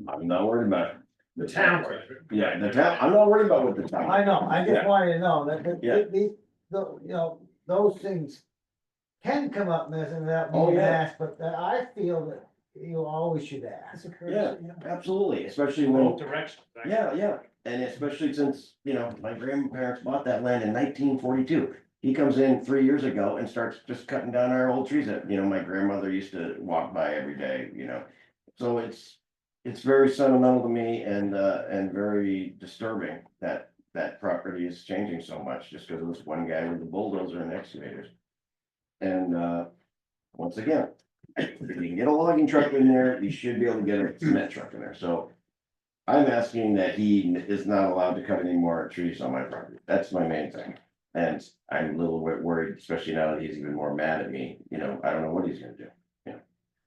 I'm not worried about it. The town. Yeah, the town, I'm not worried about what the town. I know, I just Yeah. wanted to know that, Yeah. those things can come up missing without Oh, being yeah. asked, but I feel that you always should That's ask. a courtesy, Yeah, absolutely, especially when. Both directions. Yeah, and especially since, my grandparents bought that land in 1942. He comes in 3 years ago and starts just cutting down our old trees that, my grandmother used to walk by every day, So it's very sentimental to me and very disturbing that property is changing so much just because of this one guy with the bulldozer and excavators. And, once again, if you can get a logging truck in there, you should be able to get a cement truck in there, so. I'm asking that he is not allowed to cut any more trees on my property. That's my main thing. And I'm a little bit worried, especially now that he's even more mad at me, I don't know what he's gonna do.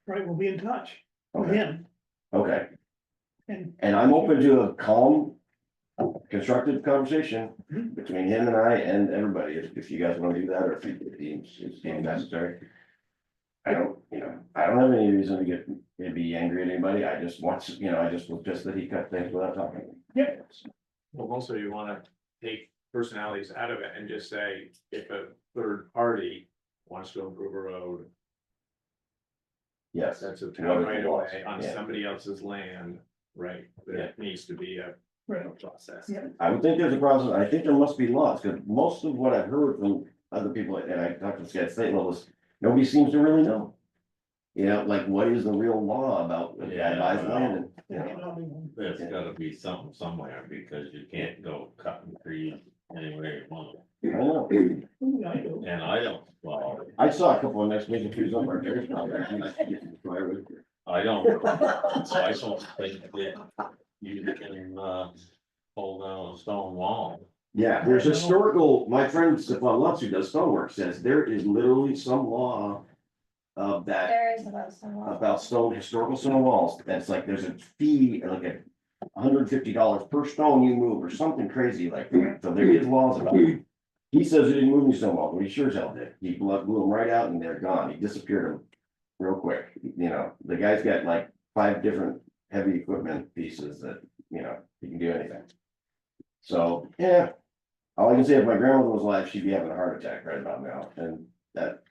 right, we'll be in touch with Okay, him, okay, and and I'm open to a calm, constructive conversation between him and I and everybody, if you guys wanna do that, or if it's deemed necessary. I don't have any reason to be angry at anybody. I just want, I just was just that he cut things without talking. yeah, Well, also you wanna take personalities out of it and just say, if a third party wants to improve a road, Yes, that's a What town are the right laws? away on Yeah. somebody else's land, right? There needs to be a right, process. yeah. I would think there's a process. I think there must be laws, because most of what I've heard from other people, and I talked to this guy at state level, is nobody seems to really know. Like what is the real law about the guy buys land and, There's gotta be something somewhere, because you can't go cutting trees anywhere you want. I don't know. I do. And I don't, well, I saw a couple of next major trees on my terrace. I don't think that you can, pull down a stone wall. Yeah, there's historical, my friend Stefan Lutz, who does stonework, says there is literally some law of that. There is about some. About historical stone walls, that's like, there's a fee, like $150 per stone you move, or something crazy like that, so there is laws about it. He says he didn't move any stone walls, but he sure as hell did, he blew them right out and they're gone, he disappeared them real quick, the guy's got like 5 different heavy equipment pieces that, he can do anything. So, yeah, all I can say, if my grandmother was alive, she'd be having a heart attack right about now, and that,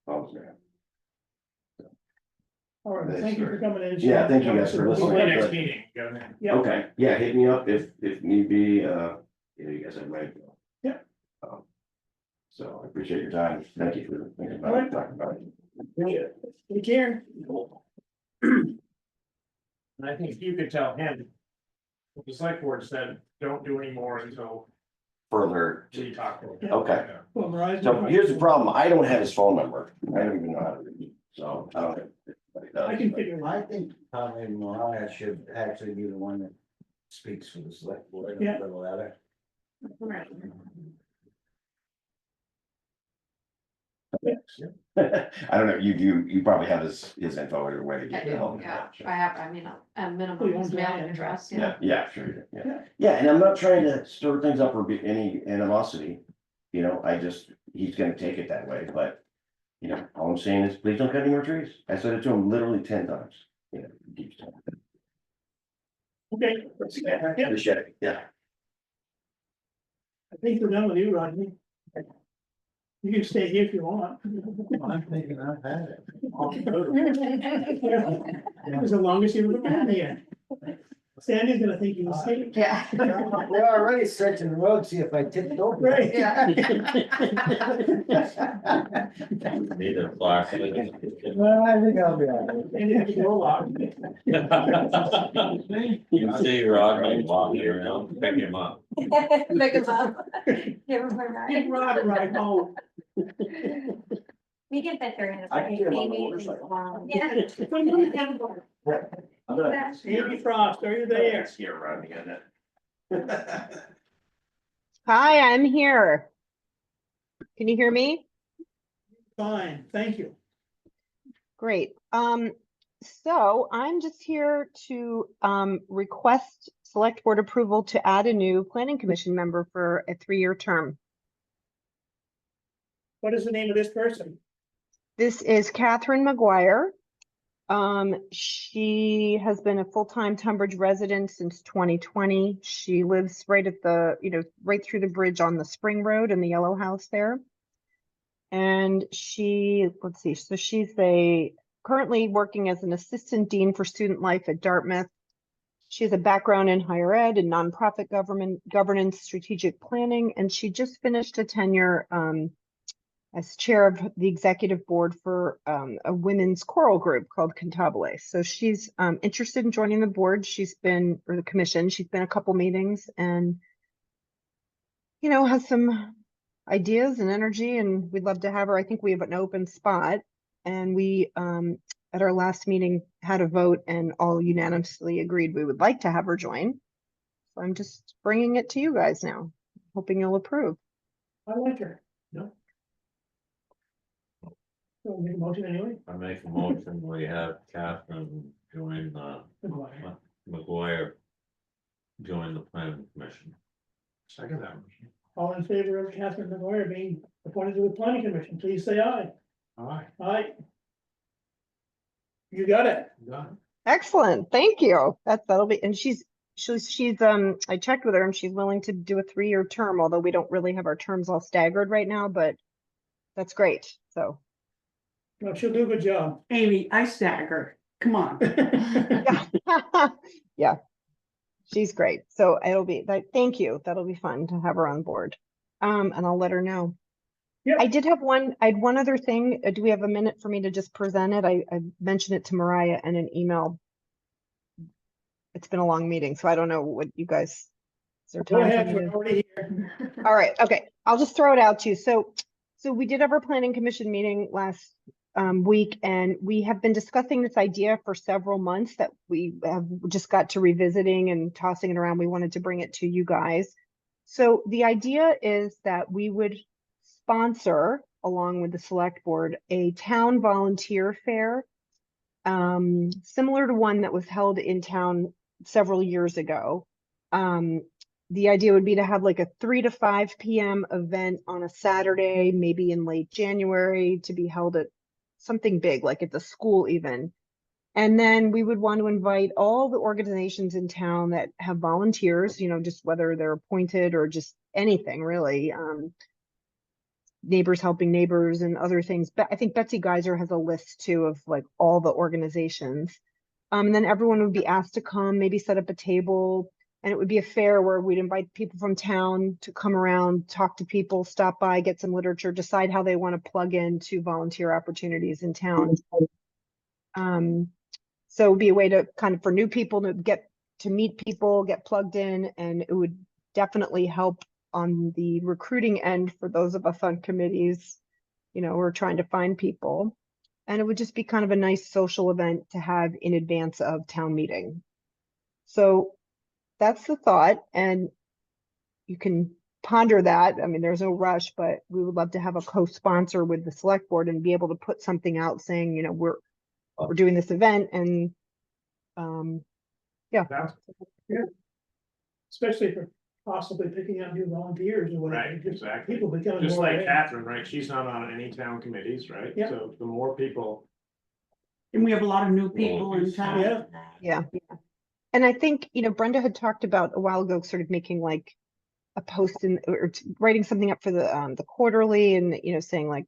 bums me. All right, thank you for coming in. Yeah, thank you guys for listening. Hopefully next meeting, go ahead. Yeah. Okay, yeah, hit me up if need be, you guys have my. Yeah. So I appreciate your time, thank you for thinking about Alright. it, talking about it. Take care. And I think you could tell him, the select board said, don't do any more until Further, we talk. okay, Well, Verizon- so here's the problem, I don't have his phone number, I don't even know how to read it, so I don't. I can figure it I out. think probably Mariah should actually be the one that speaks for the select board. Yeah. For the letter. I don't know, you probably have his info or way to I get. do, it. yeah, I have, I mean, a minimum Yeah. mailing address, yeah. Yeah, sure, you do, yeah, and I'm not trying to stir things up or be any animosity, he's gonna take it that way, but. All I'm saying is, please don't cut any more trees, I said it to him literally 10 times, he keeps telling me. Okay. Yeah. Appreciate it, yeah. I think we're done with you, Rodney. You can stay here if you want. I'm thinking I've had it. It was the longest you've ever been here. Sandy's gonna think you escaped. Yeah. They're already searching the road, see if I tipped over. Right. Need a flashlight. Well, I think I'll be all right. And if you roll out. You see Rodney walking around, pick him up. Pick him up. Give him a Give ride. Rod a ride home. We get that during the. I can get him on the maybe, motorcycle. Yeah. I'm gonna. Amy Frost, are you there? Here, Rodney, on it. Hi, I'm here. Can you hear me? Fine, thank you. Great. So I'm just here to request select board approval to add a new planning commission member for a 3-year term. What is the name of this person? This is Catherine McGuire. She has been a full-time Tunbridge resident since 2020. She lives right at the, right through the bridge on the Spring Road in the yellow house there. And she, let's see, so she's currently working as an assistant dean for student life at Dartmouth. She has a background in higher ed and nonprofit governance, strategic planning, and she just finished a tenure as chair of the executive board for a women's choral group called Cantabile. So she's interested in joining the board. Or the commission, she's been a couple meetings and, has some ideas and energy, and we'd love to have her. I think we have an open spot, and we, at our last meeting, had a vote and all unanimously agreed we would like to have her join. So I'm just bringing it to you guys now, hoping you'll approve. I like her. No. So make a motion anyway. I make a motion, we have Catherine join, McGuire join the planning commission. Second that motion. All in favor of Catherine McGuire being appointed to the planning commission, please say aye. Aye. Aye. You got it. Done. Excellent, thank you. That'll be, and she's I checked with her and she's willing to do a 3-year term, although we don't really have our terms all staggered right now, but that's great, so. No, she'll do a good job. Amy, I stagger. Come on. Yeah, she's great. So thank you. That'll be fun to have her on board. And I'll let her know. Yeah. I had one other thing. Do we have a minute for me to just present it? I mentioned it to Mariah in an email. It's been a long meeting, so I don't know what you guys. Is there Go time for ahead, me we're to- already here. All right, okay. I'll just throw it out to you. So we did have our planning commission meeting last week, and we have been discussing this idea for several months that we have just got to revisiting and tossing it around. We wanted to bring it to you guys. So the idea is that we would sponsor, along with the select board, a town volunteer fair, similar to one that was held in town several years ago. The idea would be to have like a 3 to 5 p.m. event on a Saturday, maybe in late January, to be held at something big, like at the school even. And then we would want to invite all the organizations in town that have volunteers, just whether they're appointed or just anything really. Neighbors helping neighbors and other things. But I think Betsy Geiser has a list too of like all the organizations. And then everyone would be asked to come, maybe set up a table, and it would be a fair where we'd invite people from town to come around, talk to people, stop by, get some literature, decide how they want to plug into volunteer opportunities in town. So it would be a way to kind of, for new people to get to meet people, get plugged in, and it would definitely help on the recruiting end for those of us on committees, who are trying to find people. And it would just be kind of a nice social event to have in advance of town meeting. So that's the thought, and you can ponder that. I mean, there's no rush, but we would love to have a co-sponsor with the select board and be able to put something out saying, we're doing this event, and yeah. Especially for possibly picking out new volunteers or whatever. Right, Just exactly. People becoming Just more like aware. Catherine, right? She's not on any town committees, right? Yeah. So the more people. And we have a lot of new people in town. Yeah. Yeah. And I think, Brenda had talked about a while ago, sort of making like a post in, or writing something up for the quarterly and, you know, saying like,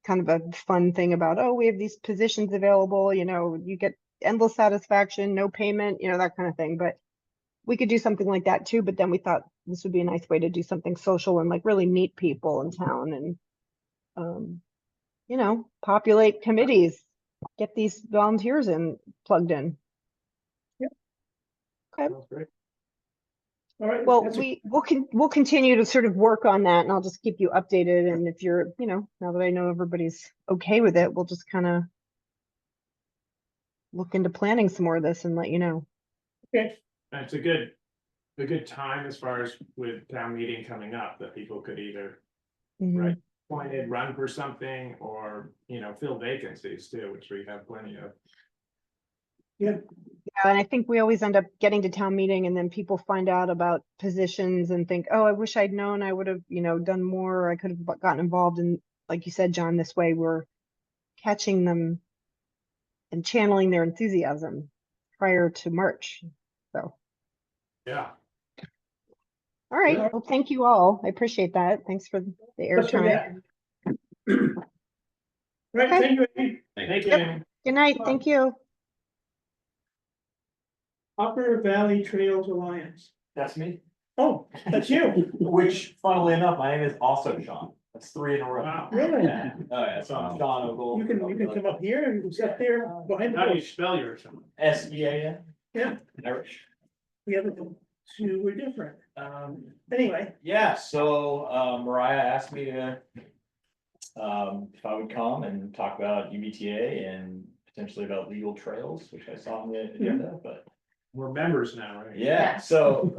kind of a fun thing about, oh, we have these positions available, you know, you get endless satisfaction, no payment, you know, that kind of thing. But we could do something like that too. But then we thought this would be a nice way to do something social and like really meet people in town and, you know, populate committees, get these volunteers in, plugged in. Okay. Sounds great. All right. Well, that's a- we'll continue to sort of work on that and I'll just keep you updated. And if you're, you know, now that I know everybody's okay with it, we'll just kind of look into planning some more of this and let you know. Okay. It's a good time as far as with town meeting coming up, that people could either Mhm. Right. appointed, run for something, or, you know, fill vacancies too, which we have plenty of. Yeah, and I think we always end up getting to town meeting and then people find out about positions and think, oh, I wish I'd known, I would have, you know, done more, or I could have gotten involved. And like you said, John, this way we're catching them and channeling their enthusiasm prior to March. So, Yeah. all right. Yeah. Well, thank you all. I appreciate that. Thanks for the That's for airtime. Right, Okay. thank you, Amy. Thank you. Yep. Amy. Good night. Thank you. Upper Valley Trails Alliance. That's me. Oh, that's you. Which, funnily enough, my name is also Sean. That's 3 in a row. Wow. Really? Yeah. Oh yeah, so I'm Sean Ogle. You can come up here and you can sit there behind the How do you bush. spell yours? SEAN. Yeah, Irish. the other two were different. Anyway, Yeah, so Mariah asked me to if I would come and talk about UBTA and potentially about legal trails, which I saw on the agenda, but We're members now, right? yeah, so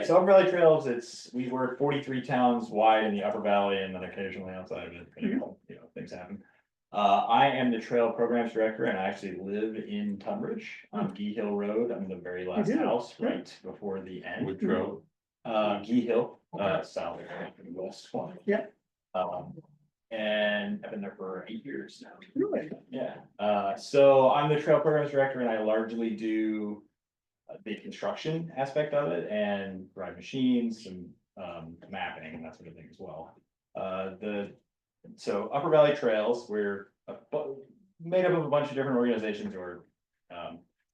so Upper Valley Trails, we were 43 towns wide in the Upper Valley and then occasionally outside of it, depending on, you know, things happen. I am the trail programs director and I actually live in Tunbridge on Gee Hill Road. I'm the very last do? house right before the end. Which road? Gee Hill, south, west one. Yeah. And I've been there for 8 years now. really, Yeah, so I'm the trail programs director and I largely do the construction aspect of it and ride machines and mapping and that sort of thing as well. So Upper Valley Trails, we're made up of a bunch of different organizations where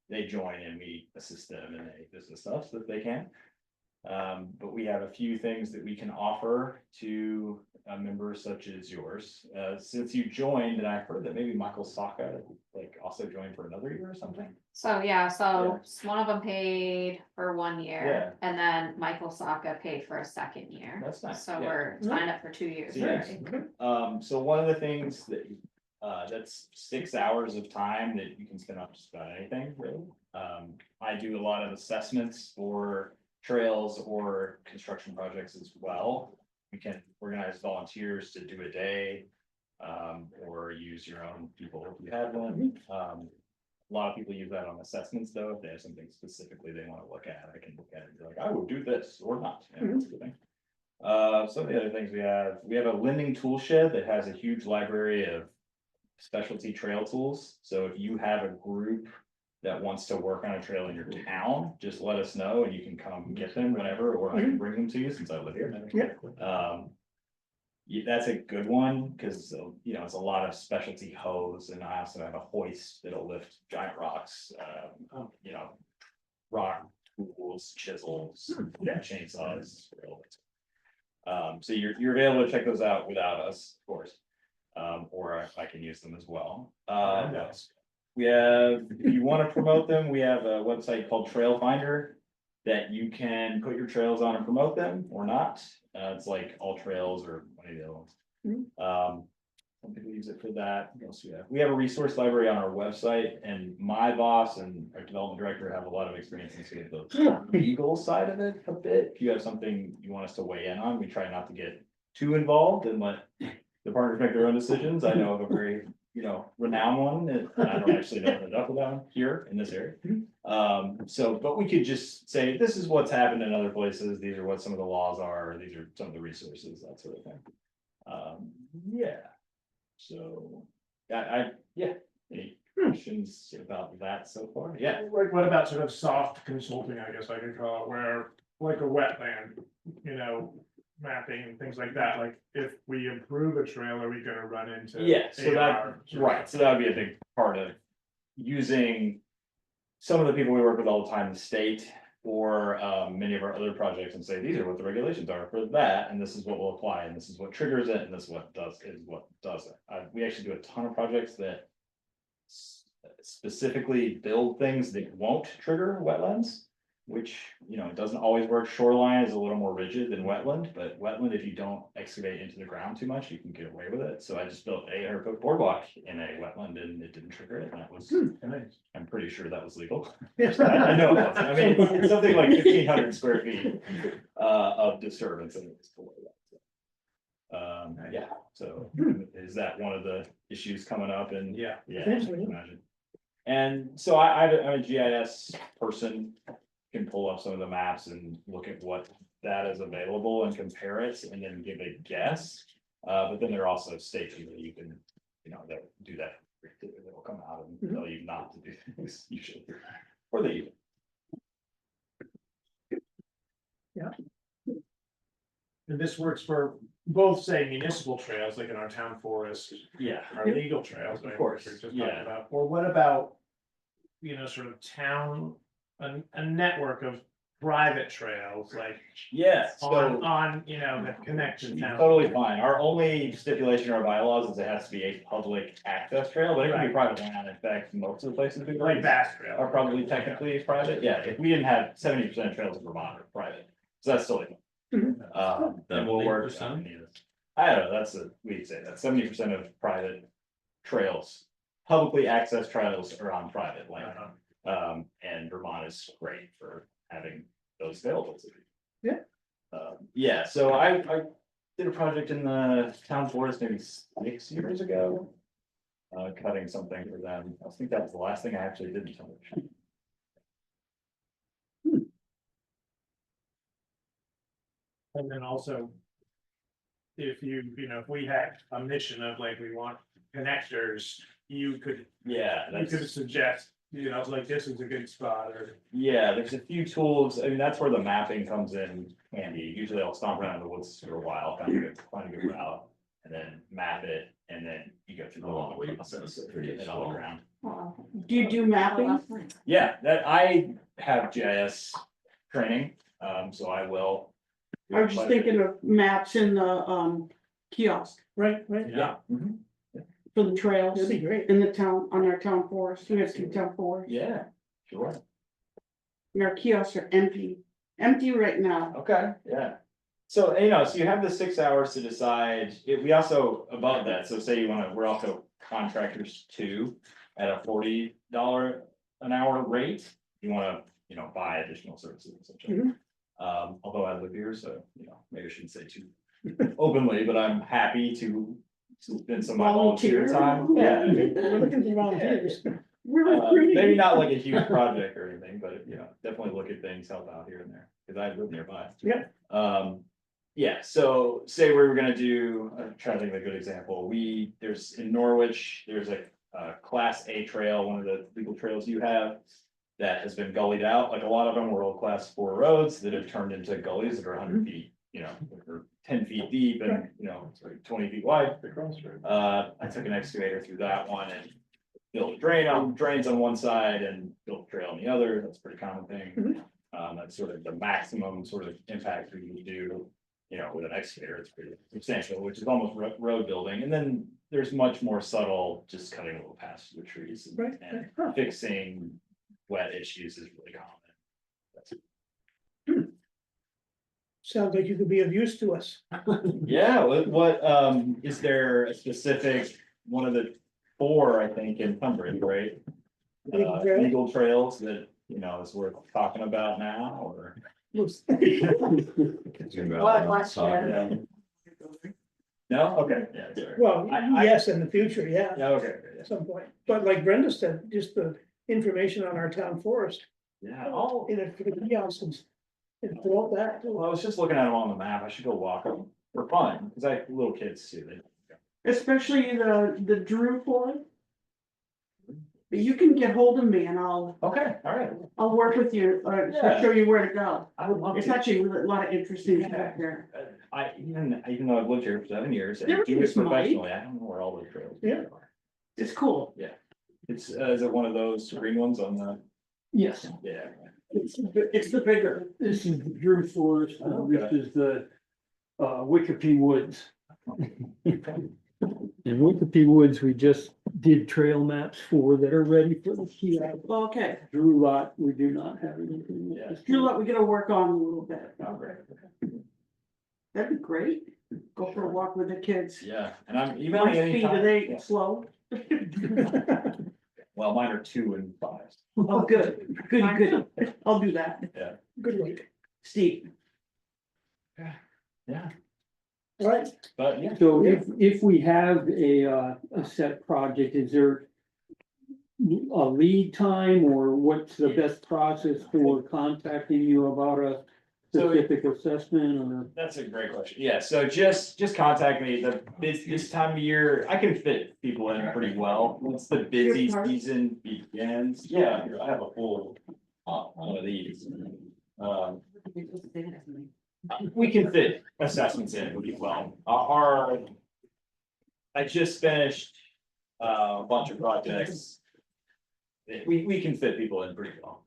they join and we assist them and they business stuff so that they can. But we have a few things that we can offer to members such as yours. Since you joined, and I heard that maybe Michael Saka like also joined for another year or something. So, yeah, so one of them paid for 1 year and then Michael Saka paid for a second year. That's nice. So Yeah. we're signed up for 2 years Yes. already. So one of the things that that's 6 hours of time that you can spend on just about anything, really. I do a lot of assessments for trails or construction projects as well. We can organize volunteers to do a day, or use your own people if you had one. A lot of people use that on assessments, though. If they have something specifically they want to look at, I can look at it and be like, I would do this or not. Yeah, that's a good thing. Some of the other things we have a lending tool shed that has a huge library of specialty trail tools. So if you have a group that wants to work on a trail in your town, just let us know and you can come get them whenever, or I can bring them to you since I live here. That's a good one because you know it's a lot of specialty hose, and I also have a hoist that'll lift giant rocks. You know, rock tools, chisels, chainsaws. So you're able to check those out without us, of course, or I can use them as well. We have, if you want to promote them, we have a website called Trail Finder that you can put your trails on and promote them or not. It's like All Trails or one of the other ones. Some people use it for that. What else do we have? We have a resource library on our website, and my boss and our development director have a lot of experience in sort of the legal side of it a bit. If you have something you want us to weigh in on, we try not to get too involved and let the partners make their own decisions. I know of a very renowned one that I don't actually know enough about here in this area. But we could just say, this is what's happened in other places. These are what some of the laws are. These are some of the resources, that sort of thing. So any questions about that so far? Yeah. Like, what about sort of soft consulting, I guess I could call it, where like a wetland you know, mapping and things like that, like if we improve a trail, are we gonna run into? Yeah, so that, AR? right, so that would be a big part of using. Some of the people we work with all the time, the state, or many of our other projects, and say, these are what the regulations are for that, and this is what will apply, and this is what triggers it, and this is what does it. We actually do a ton of projects that. Specifically build things that won't trigger wetlands. Which, you know, it doesn't always work. Shoreline is a little more rigid than wetland, but wetland, if you don't excavate into the ground too much, you can get away with it. So I just built a 800-foot boardwalk in a wetland and it didn't trigger it, and that was, I'm pretty sure that was legal. I know it wasn't. I mean, it's something like 1,500 square feet of disturbance and it was below that. Yeah, so is that one of the issues coming up? And yeah, I can imagine. And so I'm a GIS person. Can pull up some of the maps and look at what data is available and compare it and then give a guess. But then there are also stations that you can, you know, that do that. That'll come out and tell you not to do things you should, or they even. Yeah. And this works for both, say, municipal trails, like in our town forest. Yeah. Our legal trails. Of right, course, which we're just yeah. talking about. Or what about, you know, sort of town, a network of private trails, like Yeah, on, you know, that connect to town. totally fine. Our only stipulation in our bylaws is it has to be a public access trail, but it can be private land. In fact, most of the places we go Like Bass Trail. are probably technically private. Yeah, if we didn't have 70% of trails in Vermont are private, so that's totally fine. And we'll work on any of this. I don't know, we'd say that 70% of private trails, publicly accessed trails are on private land. And Vermont is great for having those available to you. Yeah, so I did a project in the town forest maybe 6 years ago. Cutting something for them. I think that was the last thing I actually did in Tunbridge. And then also. If you know, if we had a mission of like, we want connectors, you could suggest, you know, like this is a good spot or. Yeah, there's a few tools. I mean, that's where the mapping comes in handy. Usually I'll stomp around the woods for a while, find a good route, and then map it, and then you go through the long process of getting it all around. Do you do mapping? Yeah, that I have GIS training, so I will. I was just thinking of maps in the kiosk. Right. Yeah. For the trails. That'd be great. In the town, on our town forest, we have some town forest. Yeah, sure. And our kiosks are empty right now. Okay, yeah. So, you know, so you have the 6 hours to decide. We also above that, so say we're also contractors too, at a $40 an hour rate. You wanna, you know, buy additional services and such. Although I live here, so, you know, maybe I shouldn't say too openly, but I'm happy to spend some of my volunteer time. Yeah. We're looking for volunteers. Maybe not like a huge project or anything, but, you know, definitely look at things, help out here and there, because I live nearby. Yeah, so say we were gonna do, I'm trying to think of a good example. There's in Norwich, there's a class A trail, one of the legal trails you have. That has been gullied out, like a lot of them were old class 4 roads that have turned into gullies that are 100 feet, you know, or 10 feet deep and, you know, it's like 20 feet wide. I took an excavator through that one and built drains on one side and built a trail on the other. That's a pretty common thing. That's sort of the maximum sort of impact we can do, you know, with an excavator. It's pretty substantial, which is almost road building. And then there's much more subtle, just cutting a little past the trees and fixing wet issues is really common. Sounds like you could be of use to us. Yeah, what is there a specific, one of the 4, I think, in Tunbridge, right? Legal trails that, you know, is worth talking about now, or? No, okay, yeah, sorry. Well, yes, in the future, yeah. Yeah, okay, At some point, but like Brenda said, just the information on our town forest. Yeah. In a, for the kiosks and throw that. Well, I was just looking at them on the map. I should go walk them for fun, because I have little kids too. Especially the Drew Ford. But you can get hold of me and Okay, all right. I'll work with you, or Yeah. show you where to go. I would love It's to. actually a lot of interesting stuff there. Even though I've lived here for 7 years and do Everything's this professionally, I don't know where all the trails. Yeah. are. It's cool. It's, is it one of those green ones on the, Yes, yeah. It's the bigger. this is the Drew Forest, and this Okay. is the Wickapee Woods. In Wickapee Woods, we just did trail maps for that are ready for the kiosk. Okay, Drew lot, we do not have anything yet. Yeah. you lot, we gotta work on a little bit. Oh, great. That'd be great. Go for a walk with the kids. Yeah, and I'm My emailing speed, anytime. are they Yeah. slow? Well, mine are 2 and 5. Oh, good, good. I'll do that. Yeah. Good week. Steve. Yeah, Right, but yeah. So if we have a set project, is there a lead time or what's the best process for contacting you about a So- specific assessment or? That's a great question. Yeah, so just contact me. This time of year, I can fit people in pretty well. Once the busy Your part? season begins, yeah, I have a full one of these. We can fit assessments in pretty well. I just finished a bunch of projects. We can fit people in pretty well.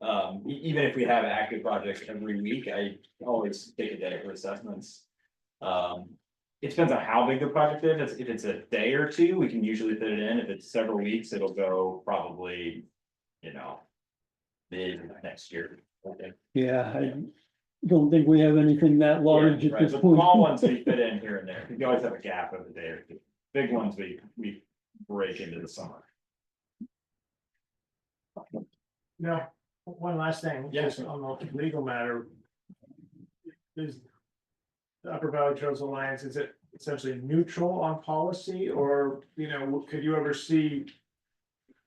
Even if we have active projects every week, I always take a day for assessments. It depends on how big the project is. If it's a day or two, we can usually fit it in. If it's several weeks, it'll go probably, mid next year. Okay. Yeah, I don't think we have anything that large Yeah, at right. this The point. small ones we fit in here and there. We always have a gap of a day or two. Big ones we break into the summer. No, one last thing. Yeah. Just on the legal matter. Is the Upper Valley Trails Alliance, is it essentially neutral on policy, or, could you ever see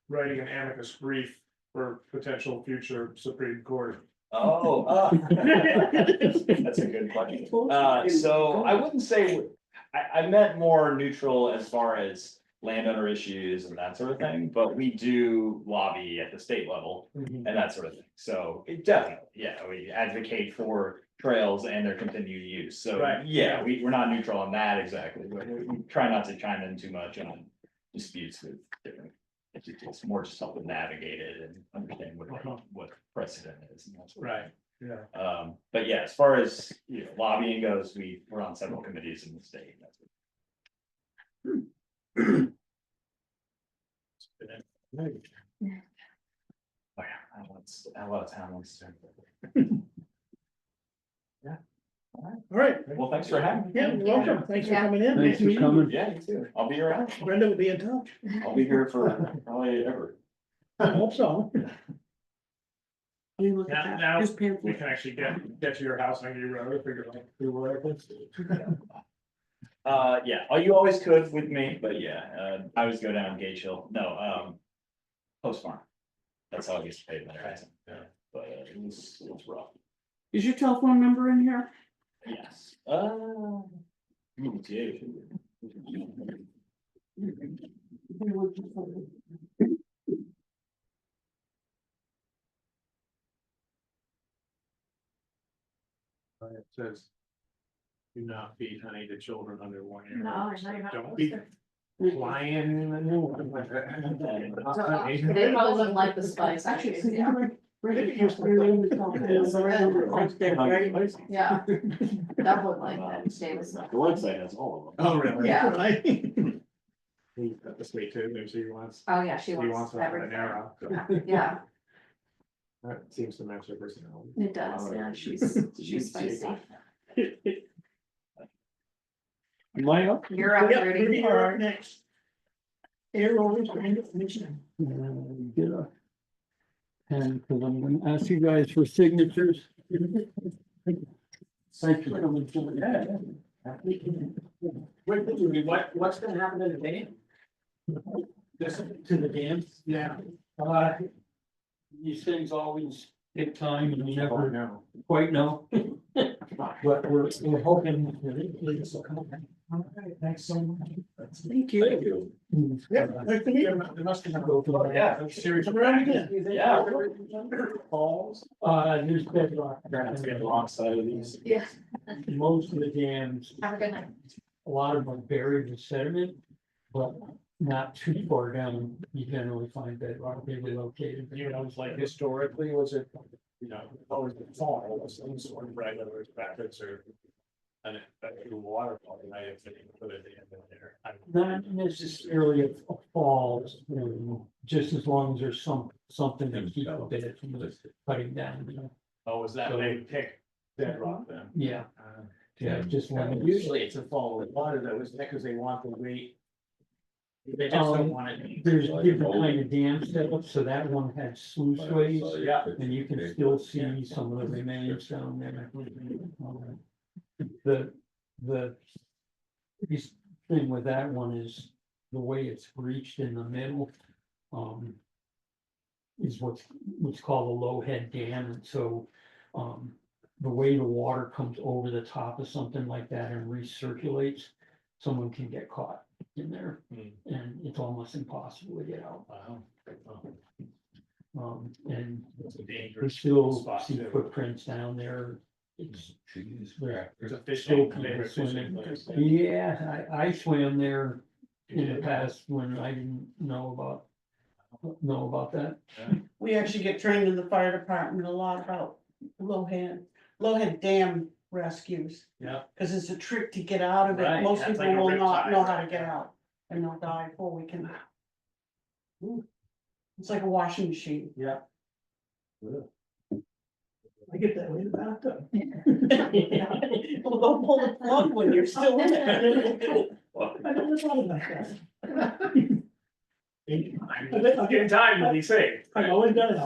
writing an amicus brief for potential future Supreme Court? Oh, that's a good question. So I wouldn't say, I meant more neutral as far as landowner issues and that sort of thing, but we do lobby at the state level and that sort of thing. So it definitely, yeah, we advocate for trails and their continued use. So, Right. yeah, we're not neutral on that exactly. We try not to chime in too much on disputes with different. It's more just helping navigate it and understand what precedent is. And that's Right, yeah. But yeah, as far as lobbying goes, we're on several committees in the state. That's Oh yeah, I love town ones too. Yeah. all right. Well, thanks for having me. Yeah, you're welcome. Thanks for Yeah. coming in. Thanks Nice for meeting you. coming. Yeah, you too. I'll be around. Brenda will be in touch. I'll be here for probably ever. I hope so. You look at Now, that. now This we pamphlet. can actually get to your house on your road, figure out who were it. Yeah, oh, you always could with me, but yeah, I always go down Gage Hill. No, Post Farm. That's how I get paid there. But it was rough. Is your telephone number in here? Yes. Me too. It says. Do not feed honey to children under 1 year. No, I know you're not Don't be flying in the new one. They probably wouldn't like the spice. Actually, Actually, yeah. Right, here's the name of the telephone, it's the right number, right there, right? Yeah. That would like that, Davis. The website has all of them. Oh, really? Yeah. Right. He's got the sweet too, maybe she wants, Oh, yeah, she he wants wants to have an everything. arrow. Yeah, That seems to match her personality. it does, yeah, she's spicy. Am I up? You're up, Yep, Rudy. you're up next. Arrow commission. Get a pen, because I'm gonna ask you guys for signatures. Thank you for coming forward. What's gonna happen to the dam? To the dams? Yeah. These things always take time and you never No. quite know. But we're hoping. All right, thanks so much. Thank you. Yeah, nice to meet you. It must have been. Yeah. Serious. Come around again. Yeah. Falls. There's bedrock. Trying not to get the wrong side of these. Yeah. Most of the dams, Have a good night. a lot of them are buried in sediment, but not too far down, you generally find bedrock, they were located. You know, it's like historically, was it, you know, always the fall, was some sort of right, whether it's rapids or. And a waterfall, you might have to put it in there. Not necessarily a fall, just as long as there's something to keep a bit from cutting down, you know. Oh, is that they pick bedrock then? Yeah, yeah, just one. Usually it's a fall of water though, isn't it? Because they want the weight. They just don't want it. There's different kind of dam setups, so that one had sluice ways, Yeah. and you can still see some of the remains down there. The biggest thing with that one is the way it's breached in the middle. Is what's called a low head dam, and so, the way the water comes over the top of something like that and recirculates, someone can get caught in there, and it's almost impossible to get out. Wow. And It's a we dangerous still spot. see too. footprints down there. It's. There's a fish Still tank, favorite fishing place. Yeah, I swam there in the past when I didn't know about that. We actually get trained in the fire department a lot about low head dam rescues. Yeah. Cause it's a trick to get out of it. Right, Most that's people like a will rip not tide, know how right? to get out and they'll die before we can. It's like a washing machine. Yeah. I get that way in the bathtub. Well, don't pull the plug when you're still in it. I never thought about that. In time, you'll be safe. I always done it.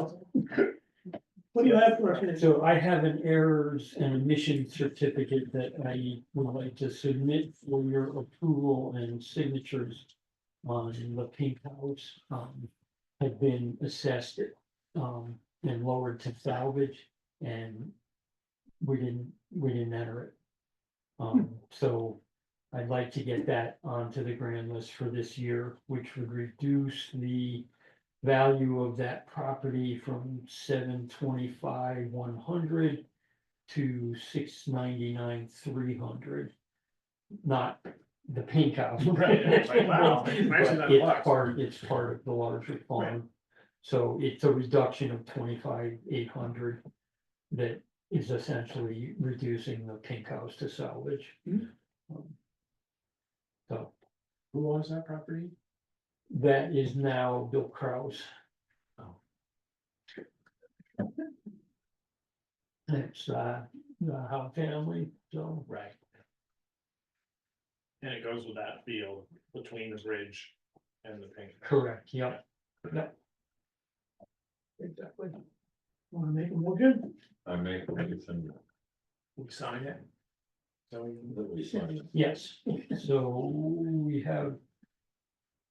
What do you have for us? So I have an errors and omission certificate that I would like to submit for your approval and signatures on the pink house. Have been assessed, and lowered to salvage, and we didn't enter it. So I'd like to get that onto the grand list for this year, which would reduce the value of that property from $725,100 to $699,300. Not the pink house. Right, it's like, wow, But imagine that it's box. it's part of the larger farm. So it's a reduction of $25,800 that is essentially reducing the pink house to salvage. So Who owns that property? that is now Bill Kraus. It's the Howe family, so. Right. And it goes with that field between the bridge and the pink. Correct, yep. Exactly. Wanna make a motion? I make a motion We sign it. So that we sign. Yes, so we have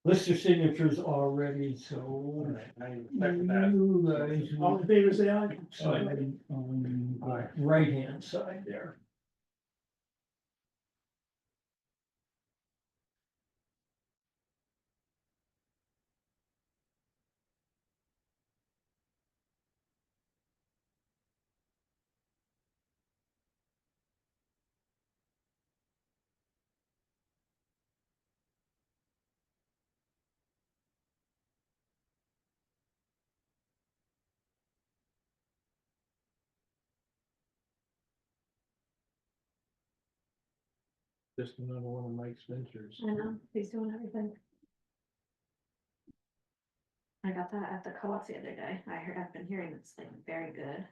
list of signatures already, so. I expect that. You guys All in favor, say aye. sign on the right-hand side there. Just another one of Mike's ventures. I know, he's doing everything. I got that at the co-op the other day. I've been hearing it's like very good.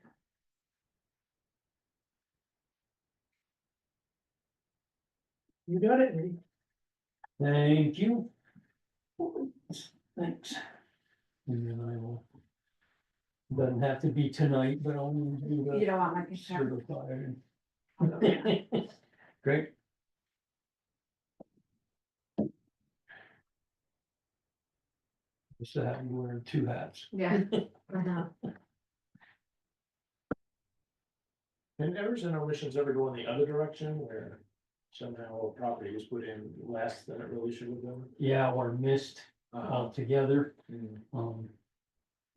You got it, Lee. Thank you. Thanks. And then I will. Doesn't have to be tonight, but I'll do You the don't want my picture. certified. I'll go get it. Great. Just to have you wearing two hats. Yeah, I know. And Evers and omissions ever go in the other direction where somehow a property was put in less than it really should have been. Yeah, or missed altogether.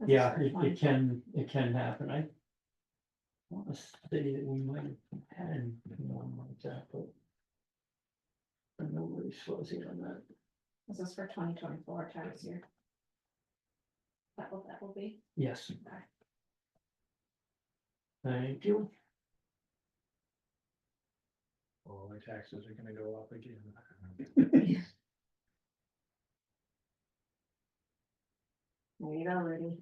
Yeah, it can happen. I want to say that we might have had one like that, but I'm not really fuzzy on that. This is for 2024 tax year. That will be. Yes. Thank you. All my taxes are gonna go up again. Wait already.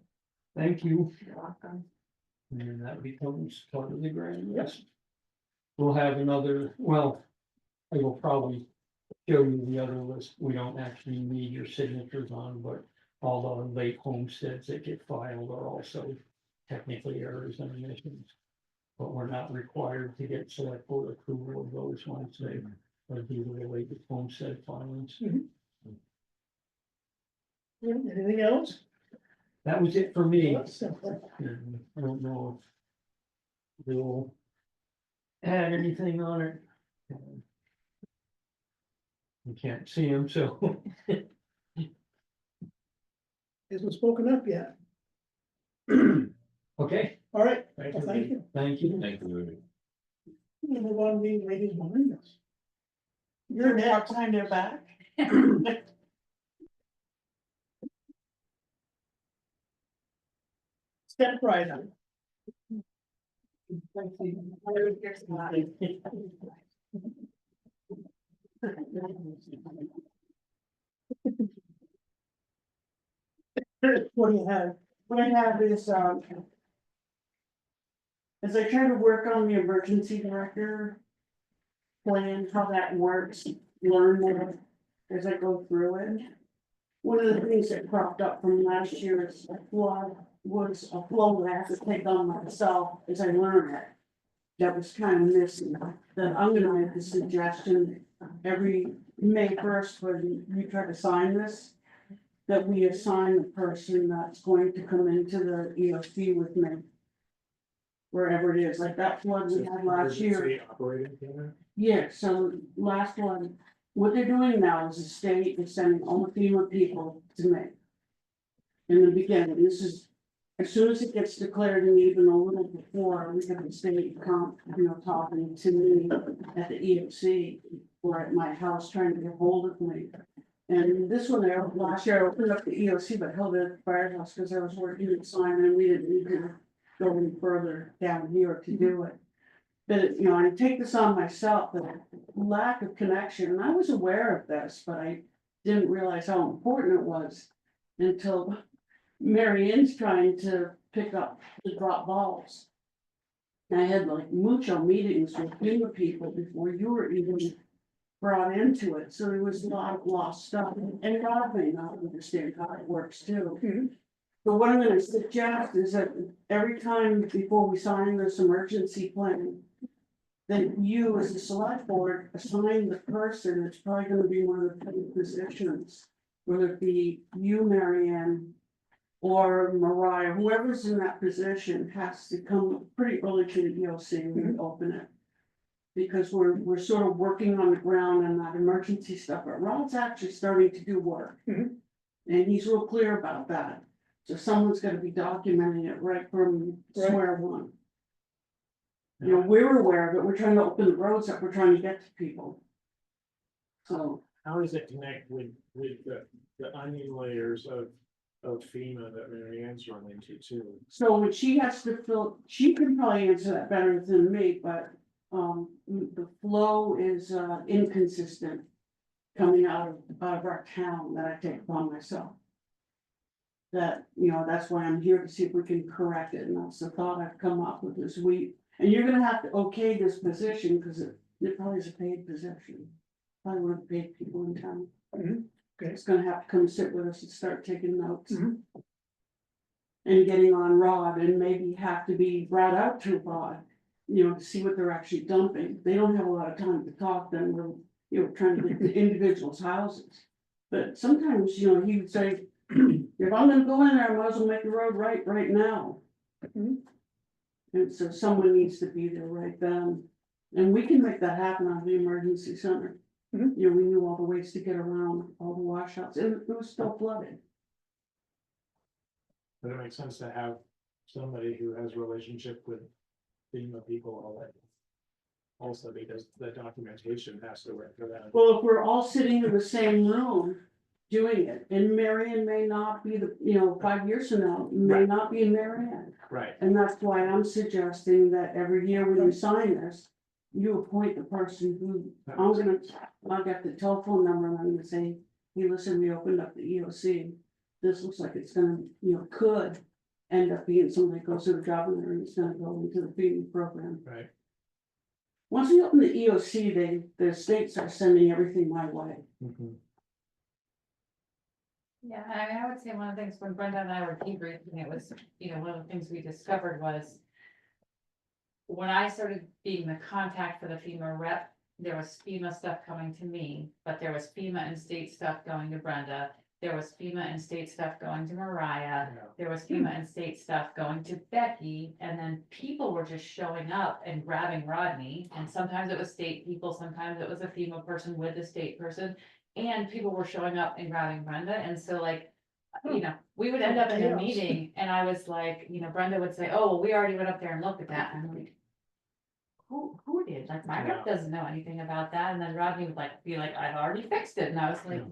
Thank you. You're welcome. And that becomes part of the grant, yes. We'll have another, well, I will probably show you the other list. We don't actually need your signatures on, but all the late homesteads that get filed are also technically errors and omissions. But we're not required to get select board approval of those once they are due to related homestead filings. Anything else? That was it for me. That's simple. And I don't know if they'll add anything on it. You can't see them, so. Hasn't spoken up yet. Okay, All right, Thank well, you. thank you. thank you. Thank you. We'll move on, being ladies behind us. You're next. Time they're back. Step right on. What do you have? What I have is, as I try to work on the emergency director plan, how that works, learn more as I go through it. One of the things that cropped up from last year's flood was a flow that I have to take on myself as I learn it. That was kind of missing, that I'm gonna make a suggestion every May 1st, when you try to sign this, that we assign the person that's going to come into the EOC with me. Wherever it is, like that flood we had last year. Emergency operating plan? Yeah, so last one, what they're doing now is the state is sending all the FEMA people to me. In the beginning, this is, as soon as it gets declared and even a little before, we have the state come, talking to me at the EOC. Or at my house trying to get hold of me. And this one there, last year I opened up the EOC, but held it at the firehouse because I was working at sign and we didn't need to go any further down here to do it. But, I take this on myself, the lack of connection, and I was aware of this, but I didn't realize how important it was until Mary Ann's trying to pick up the drop balls. And I had like mucho meetings with FEMA people before you were even brought into it, so there was a lot of lost stuff, and God may not understand how it works too. But what I'm gonna suggest is that every time before we sign this emergency plan, that you as the select board assign the person, it's probably gonna be one of the paid positions. Whether it be you, Mary Ann, or Mariah, whoever's in that position has to come pretty early to the EOC when we open it. Because we're sort of working on the ground and that emergency stuff, but Rod's actually starting to do work. And he's real clear about that, so someone's gonna be documenting it right from square one. We're aware of it, we're trying to open the roads up, we're trying to get to people. So, How does it connect with the onion layers of FEMA that Mary Ann's run into too? so when she has to fill, she can probably answer that better than me, but. The flow is inconsistent coming out of our town that I take upon myself. That, that's why I'm here to see if we can correct it, and that's the thought I've come up with this week. And you're gonna have to okay this position, because it probably is a paid position. Probably one of the paid people in town. Okay. It's gonna have to come sit with us and start taking notes. And getting on Rod, and maybe have to be brought out to Rod. To see what they're actually dumping. They don't have a lot of time to talk, then we're, trying to get to individuals' houses. But sometimes, he would say, if I'm gonna go in there, I might as well make the road right now. And so someone needs to be there right then, And we can make that happen out of the emergency center. Mhm. You know, we knew all the ways to get around all the washouts, and it was still flooded. But it makes sense to have somebody who has a relationship with FEMA people already. Also, because the documentation has to work for that. Well, if we're all sitting in the same room doing it, and Marion may not be the, you know, 5 years from now, may Right. not be Marion. Right. And that's why I'm suggesting that every year when you sign this, you appoint the person who, I'll get the telephone number and I'm gonna say, hey, listen, we opened up the EOC. This looks like it's gonna, you know, could end up being somebody that goes to the governor and it's gonna go into the feeding program. Right. Once we open the EOC, the states are sending everything my way. Yeah, and I mean, I would say one of the things when Brenda and I were debriefing, it was, you know, one of the things we discovered was. When I started being the contact for the FEMA rep, there was FEMA stuff coming to me, but there was FEMA and state stuff going to Brenda. There was FEMA and state stuff going to Mariah, there was FEMA and state stuff going to Becky, and then people were just showing up and grabbing Rodney. And sometimes it was state people, sometimes it was a FEMA person with a state person, and people were showing up and grabbing Brenda, and so like, you know, we would end up in a Chaos. meeting, and I was like, you know, Brenda would say, oh, well, we already went up there and looked at that, and I'm like, who did? Like, my rep doesn't know anything about that, and then Rodney would like, be like, I've already fixed it, and I was like,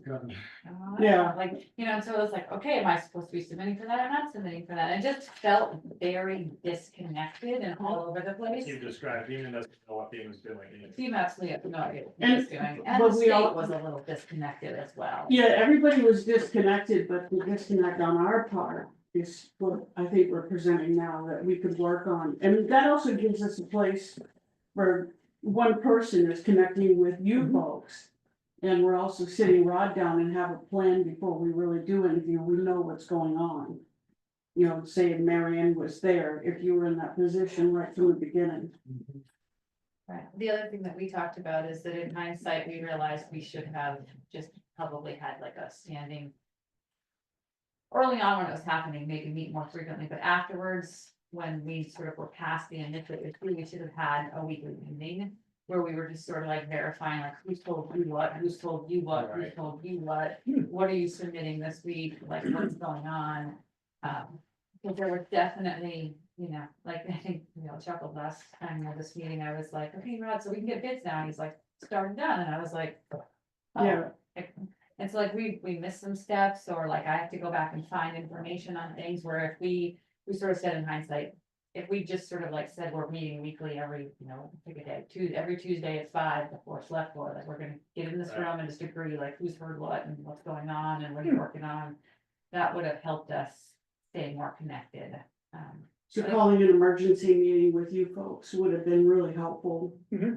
Yeah. like, you know, and so it was like, okay, am I supposed to be submitting for that? I'm not submitting for that. It just felt very disconnected and all over the place. You described, FEMA doesn't know what FEMA's doing. FEMA absolutely had no idea what And- he was doing, and but the we state all- was a little disconnected as well. Yeah, everybody was disconnected, but the disconnect on our part is what I think we're presenting now that we could work on. And that also gives us a place where one person is connecting with you folks. And we're also sitting Rod down and have a plan before we really do anything. We know what's going on. You know, say Marianne was there, if you were in that position right from the beginning. Right. The other thing that we talked about is that in hindsight, we realized we should have just probably had like a standing. Early on when it was happening, maybe meet more frequently, but afterwards, when we sort of were past the initial issue, we should have had a weekly meeting. Where we were just sort of like verifying like who's told you what, who's told you what, who's told you what are you submitting this week, like what's going on? Because there were definitely, you know, like I think, you know, chuckled last time at this meeting, I was like, okay, Rod, so we can get bids now, and he's like, start and done, and I was like. Oh. Yeah. And so like we missed some steps, or like I have to go back and find information on things where if we sort of said in hindsight. If we just sort of like said, we're meeting weekly every, you know, pick a day, every Tuesday at 5 before Selectboard, like we're gonna get in this room and just agree like who's heard what and what's going on and what you're working on. That would have helped us stay more connected. So calling an emergency meeting with you folks would have been really helpful,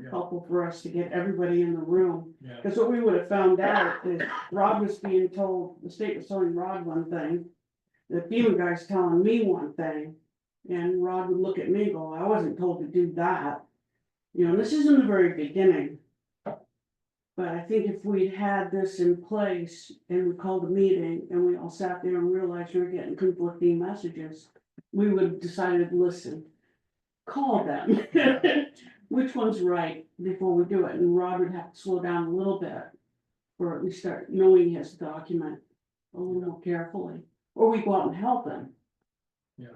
helpful for us to get everybody in the room. Yeah. Because what we would have found out is Rod was being told, the state was telling Rod one thing, the FEMA guy's telling me one thing. And Rod would look at me and go, I wasn't told to do that. You know, this is in the very beginning. But I think if we'd had this in place and we called a meeting and we all sat there and realized we were getting conflicting messages, we would have decided, listen, call them. Which one's right before we do it? And Rod would have to slow down a little bit. Or at least start knowing his document a little more carefully, or we go out and help him. Yeah.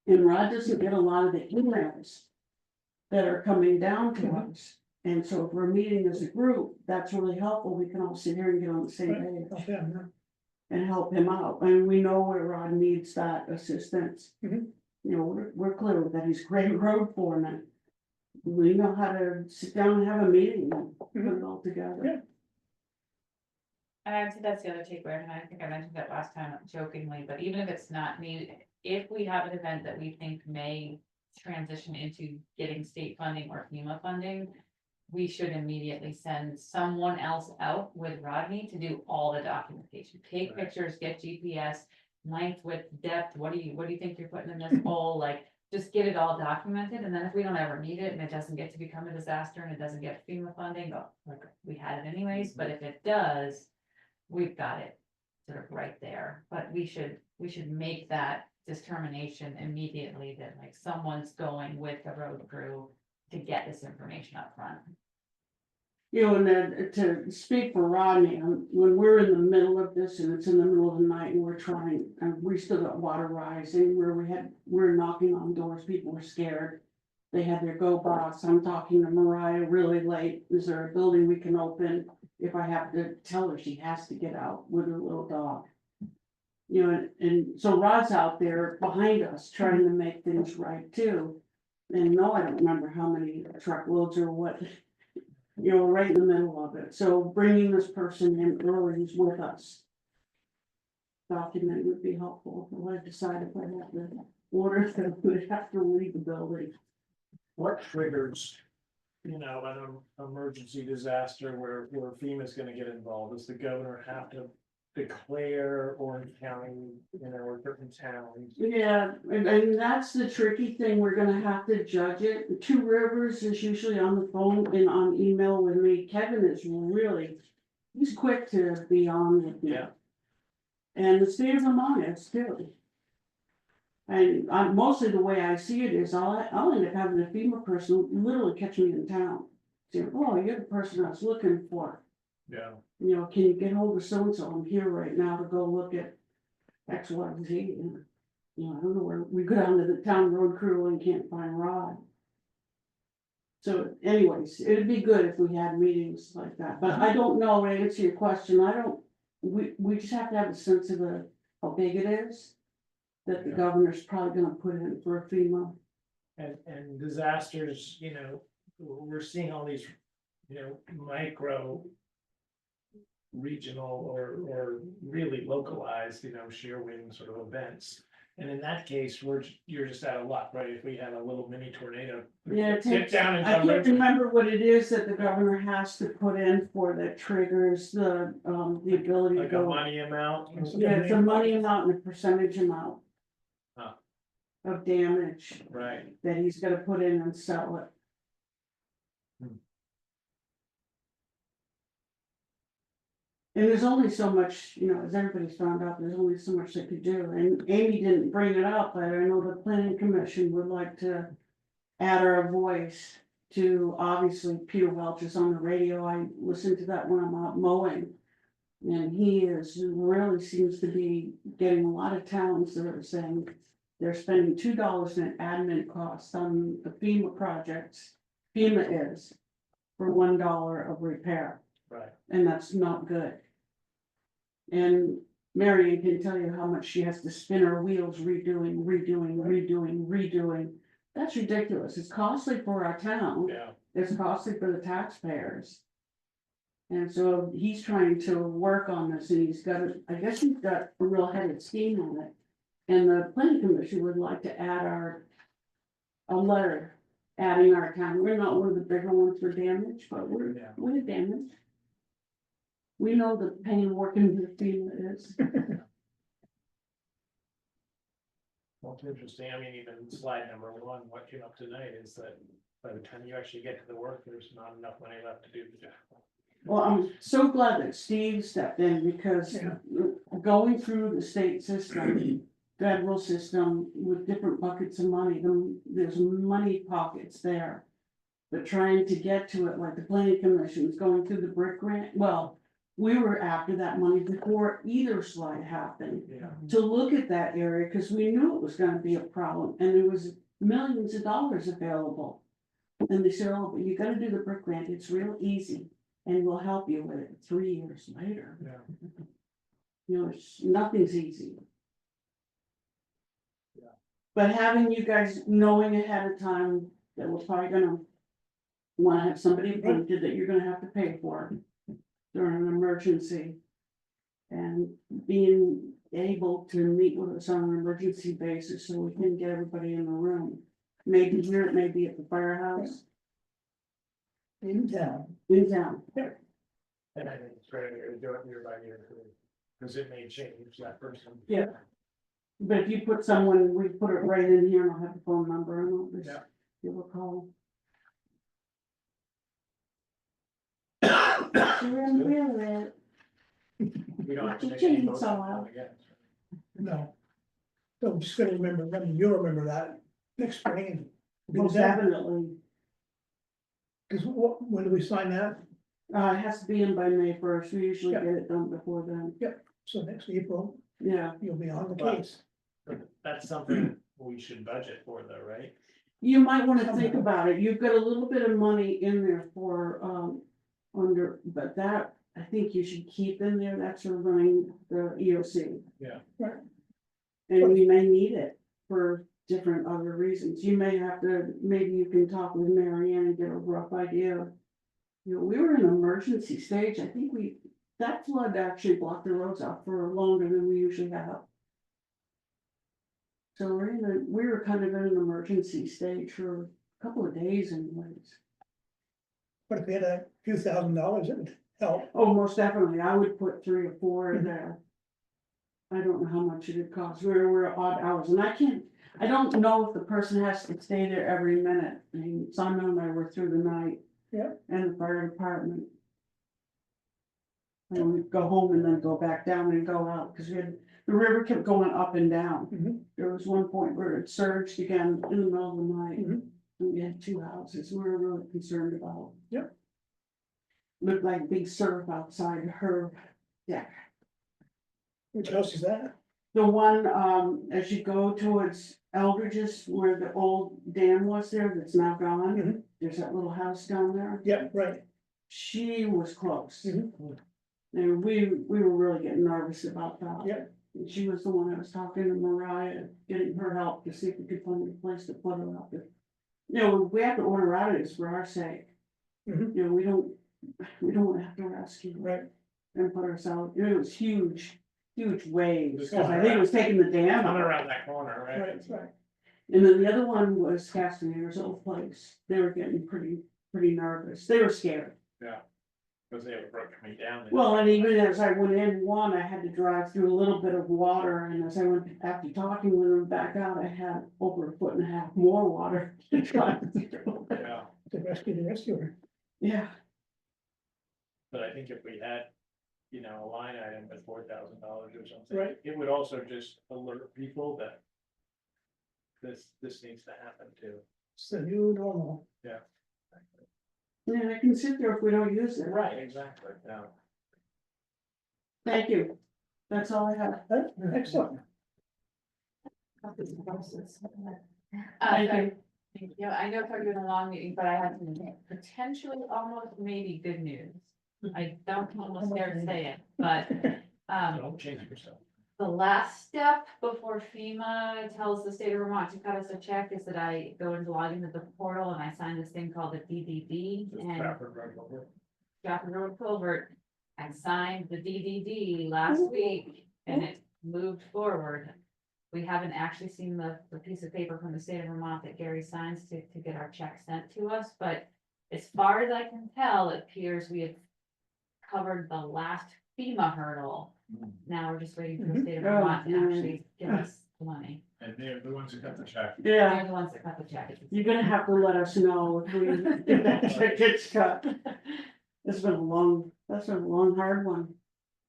And Rod doesn't get a lot of the emails that are coming down to us. And so if we're meeting as a group, that's really helpful. We can all sit here and get on the same page and help him out. And we know where Rod needs that assistance. You know, we're clear that he's great road foreman. We know how to sit down and have a meeting and put it all together. And I'd say that's the other takeaway, and I think I mentioned that last time jokingly, but even if it's not needed, if we have an event that we think may transition into getting state funding or FEMA funding, we should immediately send someone else out with Rodney to do all the documentation, take pictures, get GPS, length, width, depth, what do you think you're putting in this hole, like, just get it all documented, and then if we don't ever need it and it doesn't get to become a disaster and it doesn't get FEMA funding, oh, like, we had it anyways, but if it does, we've got it sort of right there, but we should make that determination immediately that like someone's going with the road crew to get this information up front. You know, and then to speak for Rodney, when we're in the middle of this and it's in the middle of the night and we're trying, and we still got water rising where we're knocking on doors, people were scared. They had their go box. I'm talking to Mariah really late. Is there a building we can open? If I have to tell her she has to get out with her little dog. You know, and so Rod's out there behind us trying to make things right too. And no, I don't remember how many truckloads or what, you know, right in the middle of it. So bringing this person in early is with us. Document would be helpful. If I decide if I have to order, then we'd have to leave the building. What triggers, you know, an emergency disaster where FEMA's gonna get involved? Does the governor have to declare Orange County, you know, or certain towns? Yeah, and that's the tricky thing. We're gonna have to judge it. Two Rivers is usually on the phone and on email with me. Kevin is really, he's quick to be on with me. Yeah. And the state of Vermont is too. And mostly the way I see it is I'll end up having a FEMA person literally catch me in town. Say, oh, you're the person I was looking for. Yeah. You know, can you get hold of so-and-so? I'm here right now to go look at X, Y, Z. And, you know, I don't know where, we go down to the town road crew and can't find Rod. So anyways, it'd be good if we had meetings like that, but I don't know, to answer your question, we just have to have a sense of how big it is. That the governor's probably gonna put in for a FEMA. And disasters, you know, we're seeing all these, you know, micro. Regional or really localized, you know, shear wind sort of events. And in that case, you're just out of luck, right? If we had a little mini tornado. Yeah, Get down in I can't Tunbridge. remember what it is that the governor has to put in for that triggers the ability to Like a go. money amount. or something? Yeah, it's a money amount and a percentage amount. Huh. Of damage Right. that he's gonna put in and sell it. And there's only so much, you know, as everybody's found out, there's only so much they could do, and Amy didn't bring it up, but I know the planning commission would like to. Add our voice to, obviously, Peter Welch is on the radio, I listen to that when I'm out mowing. And he really seems to be getting a lot of towns that are saying they're spending $2 in admin costs on the FEMA projects. FEMA is for $1 of repair. Right. And that's not good. And Marion can tell you how much she has to spin her wheels redoing. That's ridiculous. It's costly for our town. Yeah. It's costly for the taxpayers. And so he's trying to work on this and I guess he's got a real headed scheme on it. And the planning commission would like to add a letter adding our town. We're not one of the bigger ones for damage, but we're damaged. We know the pain working with FEMA is. Well, it's interesting. I mean, even slide number 1, what came up tonight is that by the time you actually get to the work, there's not enough money left to do the job. Well, I'm so glad that Steve stepped in because going through the state system, federal system with different buckets of money, there's money pockets there. But trying to get to it, like the planning commission is going through the brick grant, well, we were after that money before either slide happened. Yeah. To look at that area, because we knew it was gonna be a problem, and there was millions of dollars available. And they said, oh, but you gotta do the brick grant, it's real easy, and we'll help you with it 3 years later. Yeah. You know, nothing's easy. Yeah. But having you guys knowing ahead of time that we're probably gonna wanna have somebody appointed that you're gonna have to pay for during an emergency. And being able to meet with us on an emergency basis so we can get everybody in the room. Maybe here, maybe at the firehouse. In town. In town. And I think it's great to do it year by year, because it may change that person. Yeah. But if you put someone, we put it right in here and I'll have the phone number and I'll just give a call. We don't have to make any motions again. No. So I'm just gonna remember, you'll remember that next spring. Most definitely. Cause when do we sign that? It has to be in by May 1st. We usually Yeah. get it done before then. So next April, Yeah. you'll be on the Well- case. That's something we should budget for though, right? You might want to think about it. You've got a little bit of money in there for, but that, I think you should keep in there. That's for running the EOC. Yeah. Right. And we may need it for different other reasons. You may have to, maybe you can talk with Mary Ann and get a rough idea. You know, we were in an emergency stage. I think that flood actually blocked the roads out for longer than we usually have. So we were kind of in an emergency stage for a couple of days anyways. But if we had a few $1,000s, it would help. Oh, most definitely. I would put 3 or 4 in there. I don't know how much it would cost. We're odd hours and I don't know if the person has to stay there every minute. I mean, Simon and I were through the night. Yeah. And the fire department. And we'd go home and then go back down and go out, because the river kept going up and down. Mhm. There was one point where it surged again in the middle of the night. Mhm. And we had 2 houses we were really concerned about. Yep. Looked like big surf outside her deck. Which house is that? The one, as you go towards Eldridge's, where the old dam was there, that's now gone, Mhm. there's that little house down there. Yeah, right. She was close. Mhm. And we were really getting nervous about that. Yeah. And she was the one that was talking to Mariah, getting her help to see if we could find a place to put her out there. You know, we have to order out of this for our sake. Mhm. You know, we don't wanna have to rescue her Right. and put us out. It was huge waves, Just cause I think it was taking the dam Coming out. around that corner, right? Right. And then the other one was Castanier's old place. They were getting pretty nervous. They were scared. Cause they have broken me down. there. Well, and even as I went in one, I had to drive through a little bit of water, and as I went, after talking with them back out, I had over 1.5 feet more water to drive through. Yeah, To rescue the rescuer. Yeah, but I think if we had, you know, a line item at $4,000 or something. Right. It would also just alert people that this needs to happen too. It's the new normal. and I can sit there if we don't use it. Right, exactly, yeah. Thank you. That's all I have. Excellent. Thank you. Thank you. I know it's already been a long meeting, but I have some potentially almost maybe good news. I don't almost dare to say it, but, Don't change yourself. the last step before FEMA tells the state of Vermont to cut us a check is that I go and log into the portal and I sign this thing called the DDD and Trafford Road over. Stratford Road Culvert. I signed the DDD last week and it moved forward. We haven't actually seen the piece of paper from the state of Vermont that Gary signs to get our check sent to us, but as far as I can tell, it appears we have covered the last FEMA hurdle. Now we're just waiting for the state of Vermont to actually give us the money. And they're the ones who cut the check. Yeah, They're the ones that cut the check. you're gonna have to let us know if we, if that check gets cut. That's been a long, hard one.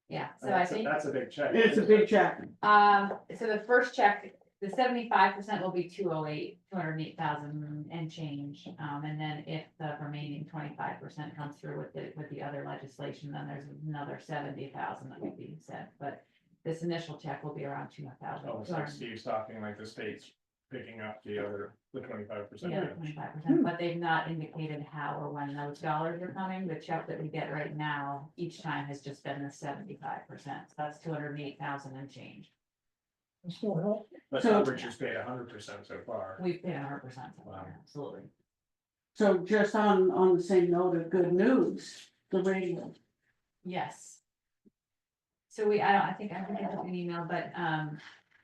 Yeah, so I That's think. a big check. It's a big check. So the first check, the 75% will be 208,000 and change. And then if the remaining 25% comes through with the other legislation, then there's another 70,000 that will be sent. But this initial check will be around 200,000. Oh, it's like Steve's talking like the state's picking up the 25%. Yeah, 25%, but they've not indicated how or when those dollars are coming. The check that we get right now, each time has just been the 75%. So that's 208,000 and change. Still help. But So- Tunbridge has paid 100% so far. We've paid 100%. So Wow. absolutely. So just on the same note of good news, the radio. Yes. So I think I sent an email, but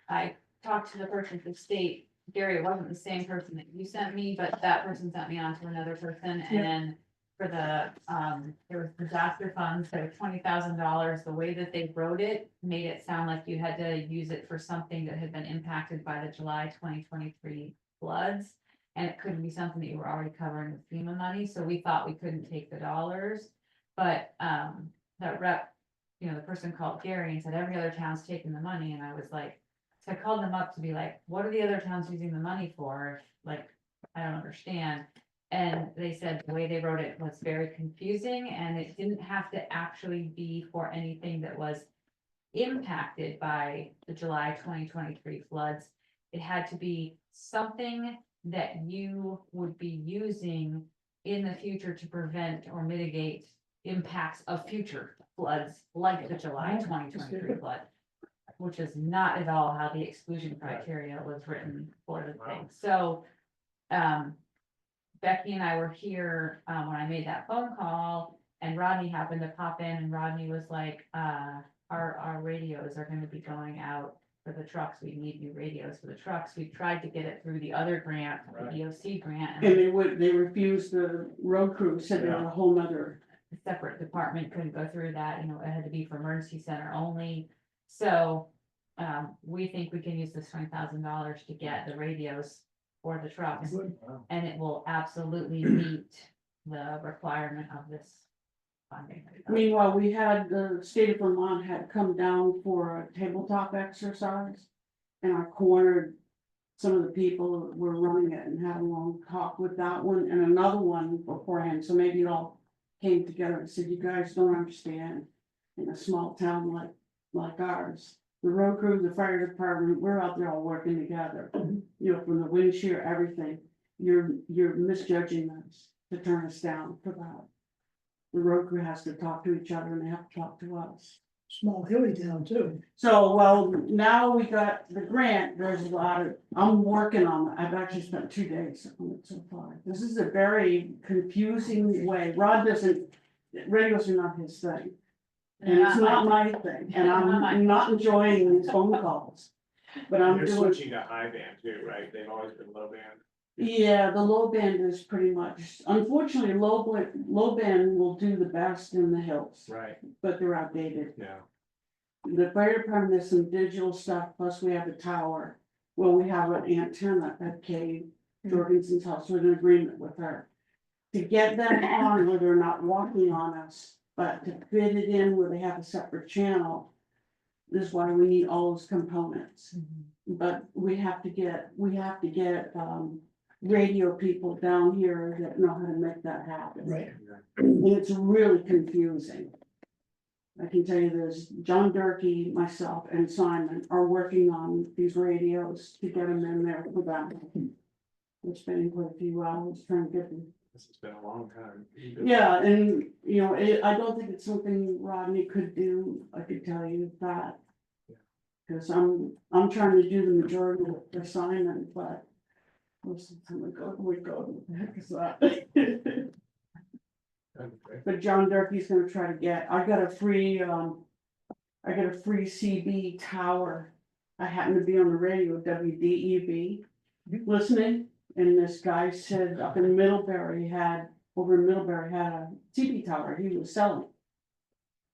I talked to the person at the state. Gary, it wasn't the same person that you sent me, but that person sent me on to another person, and then for the, there was disaster funds, so $20,000, the way that they wrote it made it sound like you had to use it for something that had been impacted by the July 2023 floods. And it couldn't be something that you were already covering with FEMA money, so we thought we couldn't take the dollars. But, that rep, you know, the person called Gary and said, every other town's taking the money, and I was like, so I called them up to be like, what are the other towns using the money for? Like, I don't understand. And they said the way they wrote it was very confusing, and it didn't have to actually be for anything that was impacted by the July 2023 floods. It had to be something that you would be using in the future to prevent or mitigate impacts of future floods like the July 2023 flood, which is not at all how the exclusion criteria was written for the thing. So, Becky and I were here, when I made that phone call, and Rodney happened to pop in, and Rodney was like, our radios are gonna be going out for the trucks. We need new radios for the trucks. We tried to get it through the other grant, the EOC grant, And they refused, the road crew said they're a whole nother. a separate department couldn't go through that, it had to be for emergency center only. So, we think we can use this $20,000 to get the radios for the trucks, and it will absolutely meet the requirement of this funding. Meanwhile, we had, the state of Vermont had come down for a tabletop exercise. And I cornered some of the people that were running it and had a long talk with that one and another one beforehand, so maybe it all came together and said, you guys don't understand. In a small town like ours, the road crew, the fire department, we're out there all working together. You know, from the wind shear, everything, you're misjudging us to turn us down for that. The road crew has to talk to each other and they have to talk to us. Small hilly town too. So, well, now we got the grant, there's a lot of, I'm working on it, I've actually spent 2 days on it so far. This is a very confusing way, Rod doesn't, radios are not his thing. And it's not my thing, and I'm not enjoying these phone calls. But I'm They're doing, switching to high band too, right? They've always been low band. yeah, the low band is pretty much, unfortunately, low band will do the best in the hills, Right, but they're outdated. yeah. The fire department has some digital stuff, plus we have a tower. Well, we have an antenna at Kay Jorgensen's house, we're in agreement with her. To get them on where they're not walking on us, but to fit it in where they have a separate channel. This is why we need all those components. But we have to get radio people down here that know how to make that happen. Right. And it's really confusing. I can tell you there's John Durkee, myself and Simon are working on these radios to get them in there for that. We're spending quite a few hours trying to get them. This has been a long time. Yeah, and you know, I don't think it's something Rodney could do, I could tell you that. Cause I'm trying to do the majority of the Simon, but. Most of the time we go, what the heck is that? But John Durkee's gonna try to get, I got a free CB tower. I happen to be on the radio, WDEV, listening, and this guy said up in Middlebury had a CB tower he was selling.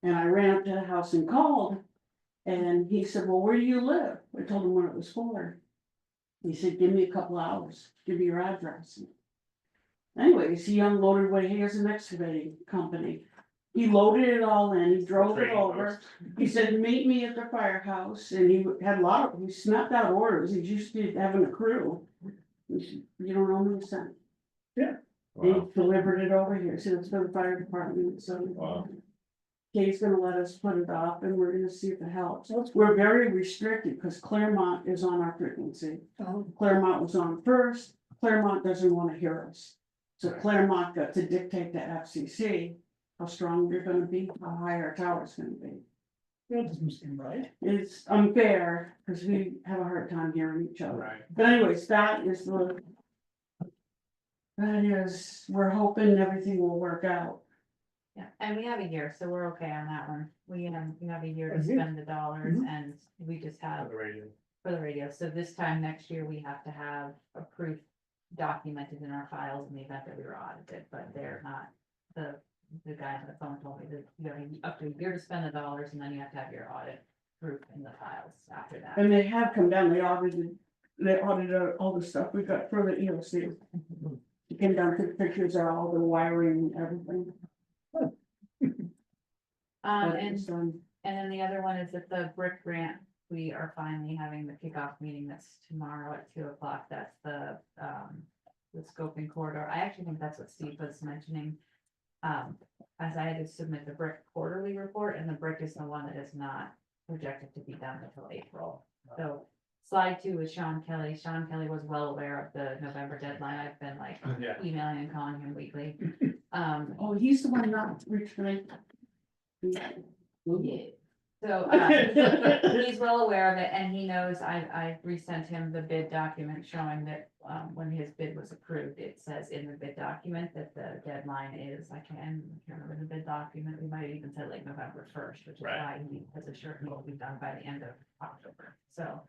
And I ran up to the house and called, and he said, well, where do you live? I told him what it was for. He said, give me a couple hours, give me your address. Anyways, he unloaded what he has an excavating company. He loaded it all in, he drove it Trading over. He said, meet me at the firehouse, and he had a lot of, he snapped out orders, he's used to having a crew. He said, you don't owe me a cent. Yeah. He Wow. delivered it over here, so it's for the fire department, so. Wow. Kay's gonna let us put it up and we're gonna see if it helps. We're very restricted because Claremont is on our frequency. Claremont was on first, Claremont doesn't wanna hear us. So Claremont got to dictate to FCC how strong we're gonna be, how high our tower's gonna be. That doesn't seem right. It's unfair because we have a hard time hearing each other. Right. But anyways, we're hoping everything will work out. Yeah, and we have a year, so we're okay on that one. We have a year to Mhm. spend the dollars, and we just have The radio. for the radio. So this time next year, we have to have a proof documented in our files in the event that we were audited, but they're not. The guy on the phone told me that you have up to a year to spend the dollars, and then you have to have your audit proof in the files after that. And they have come down, they audited all the stuff we got for the EOC. It came down, took pictures of all the wiring and everything. But And it's done. then the other one is that the brick grant, we are finally having the kickoff meeting that's tomorrow at 2:00. That's the the scoping corridor. I actually think that's what Steve was mentioning. As I had to submit the brick quarterly report, and the brick is the one that is not projected to be done until April. So slide 2 is Sean Kelly. Sean Kelly was well aware of the November deadline. I've been like Yeah. emailing and calling him weekly. Oh, he's the one not returning. Yeah. So, he's well aware of it, and he knows I resent him the bid document showing that, when his bid was approved, it says in the bid document that the deadline is, I can't remember the bid document, we might even say like November 1st, which is Right. why he has assured me it will be done by the end of October, so.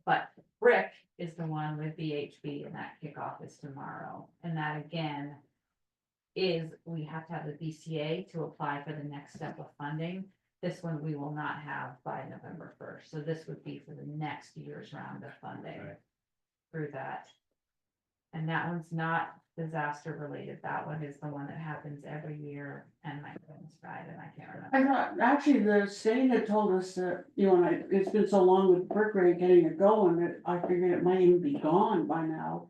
But Brick is the one with BHB, and that kickoff is tomorrow, and that again is, we have to have the BCA to apply for the next step of funding. This one we will not have by November 1st, so this would be for the next year's round of funding Right. through that. And that one's not disaster related, that one is the one that happens every year, and my goodness, right, and I can't remember. I thought, actually, the state had told us that, you know, it's been so long with brick rate getting it going, that I figured it might even be gone by now.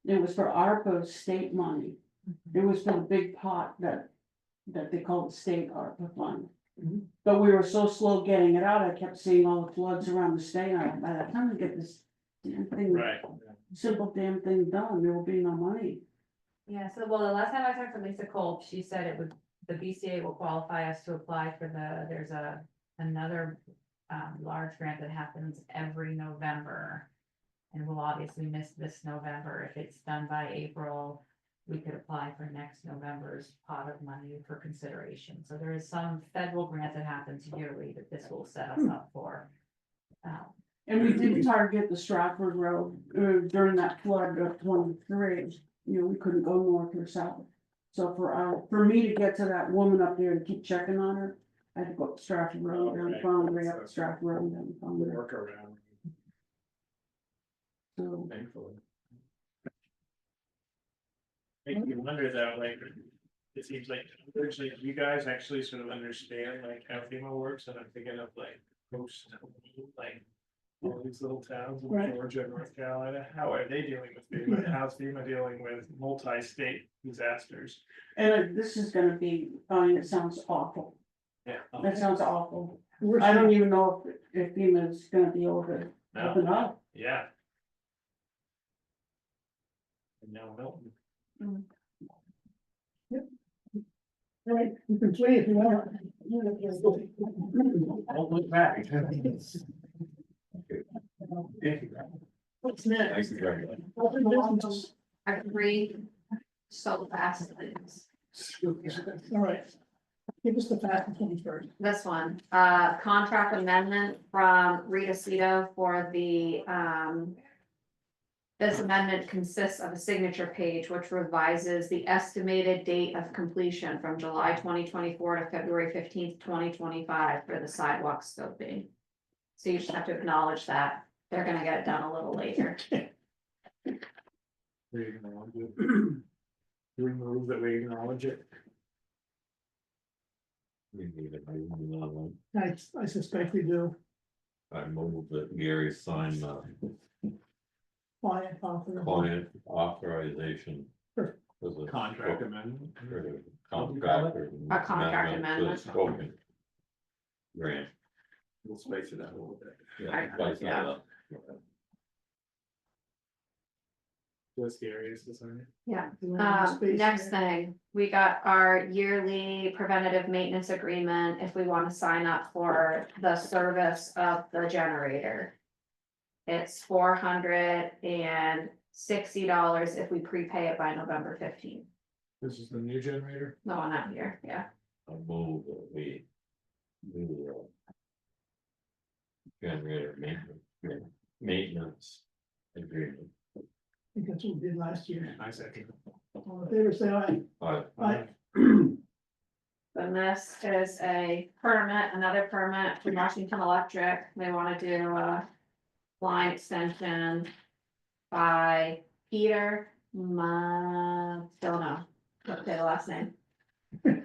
It was for ARPA state money. It was for the big pot that they call the state ARPA fund. But we were so slow getting it out, I kept seeing all the floods around the state, and I, by the time we get this damn thing, Right. simple damn thing done, there will be no money. Yeah, so well, the last time I talked to Lisa Kolb, she said it would, the BCA will qualify us to apply for there's another large grant that happens every November. And we'll obviously miss this November. If it's done by April, we could apply for next November's pot of money for consideration. So there is some federal grant that happens yearly that this will set us up for. And we did target the Stratford Road during that flood of 23, you know, we couldn't go north or south. So for me to get to that woman up there and keep checking on her, I had to go up Stratford Road, down Foundry, up Stratford Road, down Foundry. Work around, So, thankfully. Makes me wonder though, like, it seems like originally you guys actually sort of understand like how FEMA works, and I'm thinking of like coast, like all these little towns in Right. Georgia, North Carolina, how are they dealing with FEMA? How's FEMA dealing with multi-state disasters? and this is gonna be, I mean, it sounds awful, Yeah. that sounds awful. We're I don't even know if FEMA's gonna be able to open up. Yeah. And now Milton. Right, you can play if you want. Don't look back. What's next? Thank you very much. Open business. I read so fast things. All right. Give us the fast one first. This one, contract amendment from Rita Cito for the, this amendment consists of a signature page which revises the estimated date of completion from July 2024 to February 15th, 2025 for the sidewalk scoping. So you just have to acknowledge that they're gonna get it done a little later. Do we move that we acknowledge it? We need a move on that one. I suspect we do. I move that Gary sign the Client confidence. client authorization. Sure. For the Contract amendment. for the What do you call it? contractor. A contract for the amendment. scoping Grant. We'll space it out a little bit. Yeah, spice that Yeah. up. Just curious, is there? Yeah. Do you want to space Next here? thing, we got our yearly preventative maintenance agreement, if we wanna sign up for the service of the generator. It's $460 if we prepay it by November 15th. This is the new generator? No one out here, yeah. I move that we do the generator maintenance agreement. I think that's what we did last year. I second. All in favor, say aye. Aye. Then this is a permit, another permit from Washington Electric. They wanna do a line extension by Peter, don't know, don't say the last name. But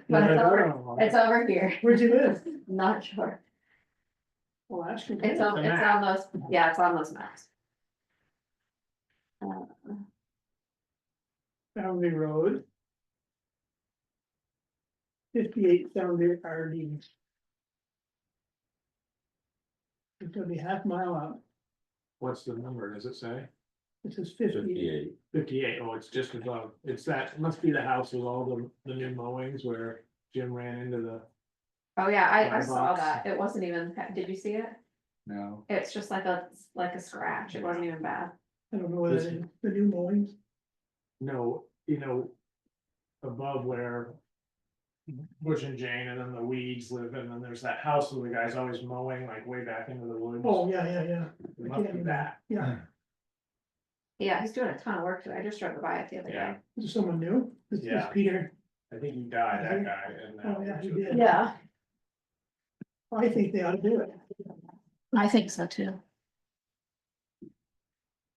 it's over here, Where'd you live? not sure. Well, that's good. It's on, it's on those, yeah, it's on those maps. Foundry Road. 58 Foundry RD. It's gonna be half mile out, What's the number, does it say? this is 58. 58. 58. Oh, it's just above, it's that, it must be the house with all the new mowings where Jim ran into the. Oh, yeah, I My saw box. that. It wasn't even, did you see it? No. It's just like a scratch. It wasn't even bad. I don't know whether This- it's the new mowings. No, above where Bush and Jane and then the weeds live, and then there's that house where the guy's always mowing like way back into the woods. Oh, yeah. It must be that. Yeah, Yeah, he's doing a ton of work to it. I just drove by it the other Yeah. day. is there someone new? This is Yeah. Peter. I think he died, that guy, and now. Oh, yeah, he did. Yeah, I think they ought to do it. I think so too.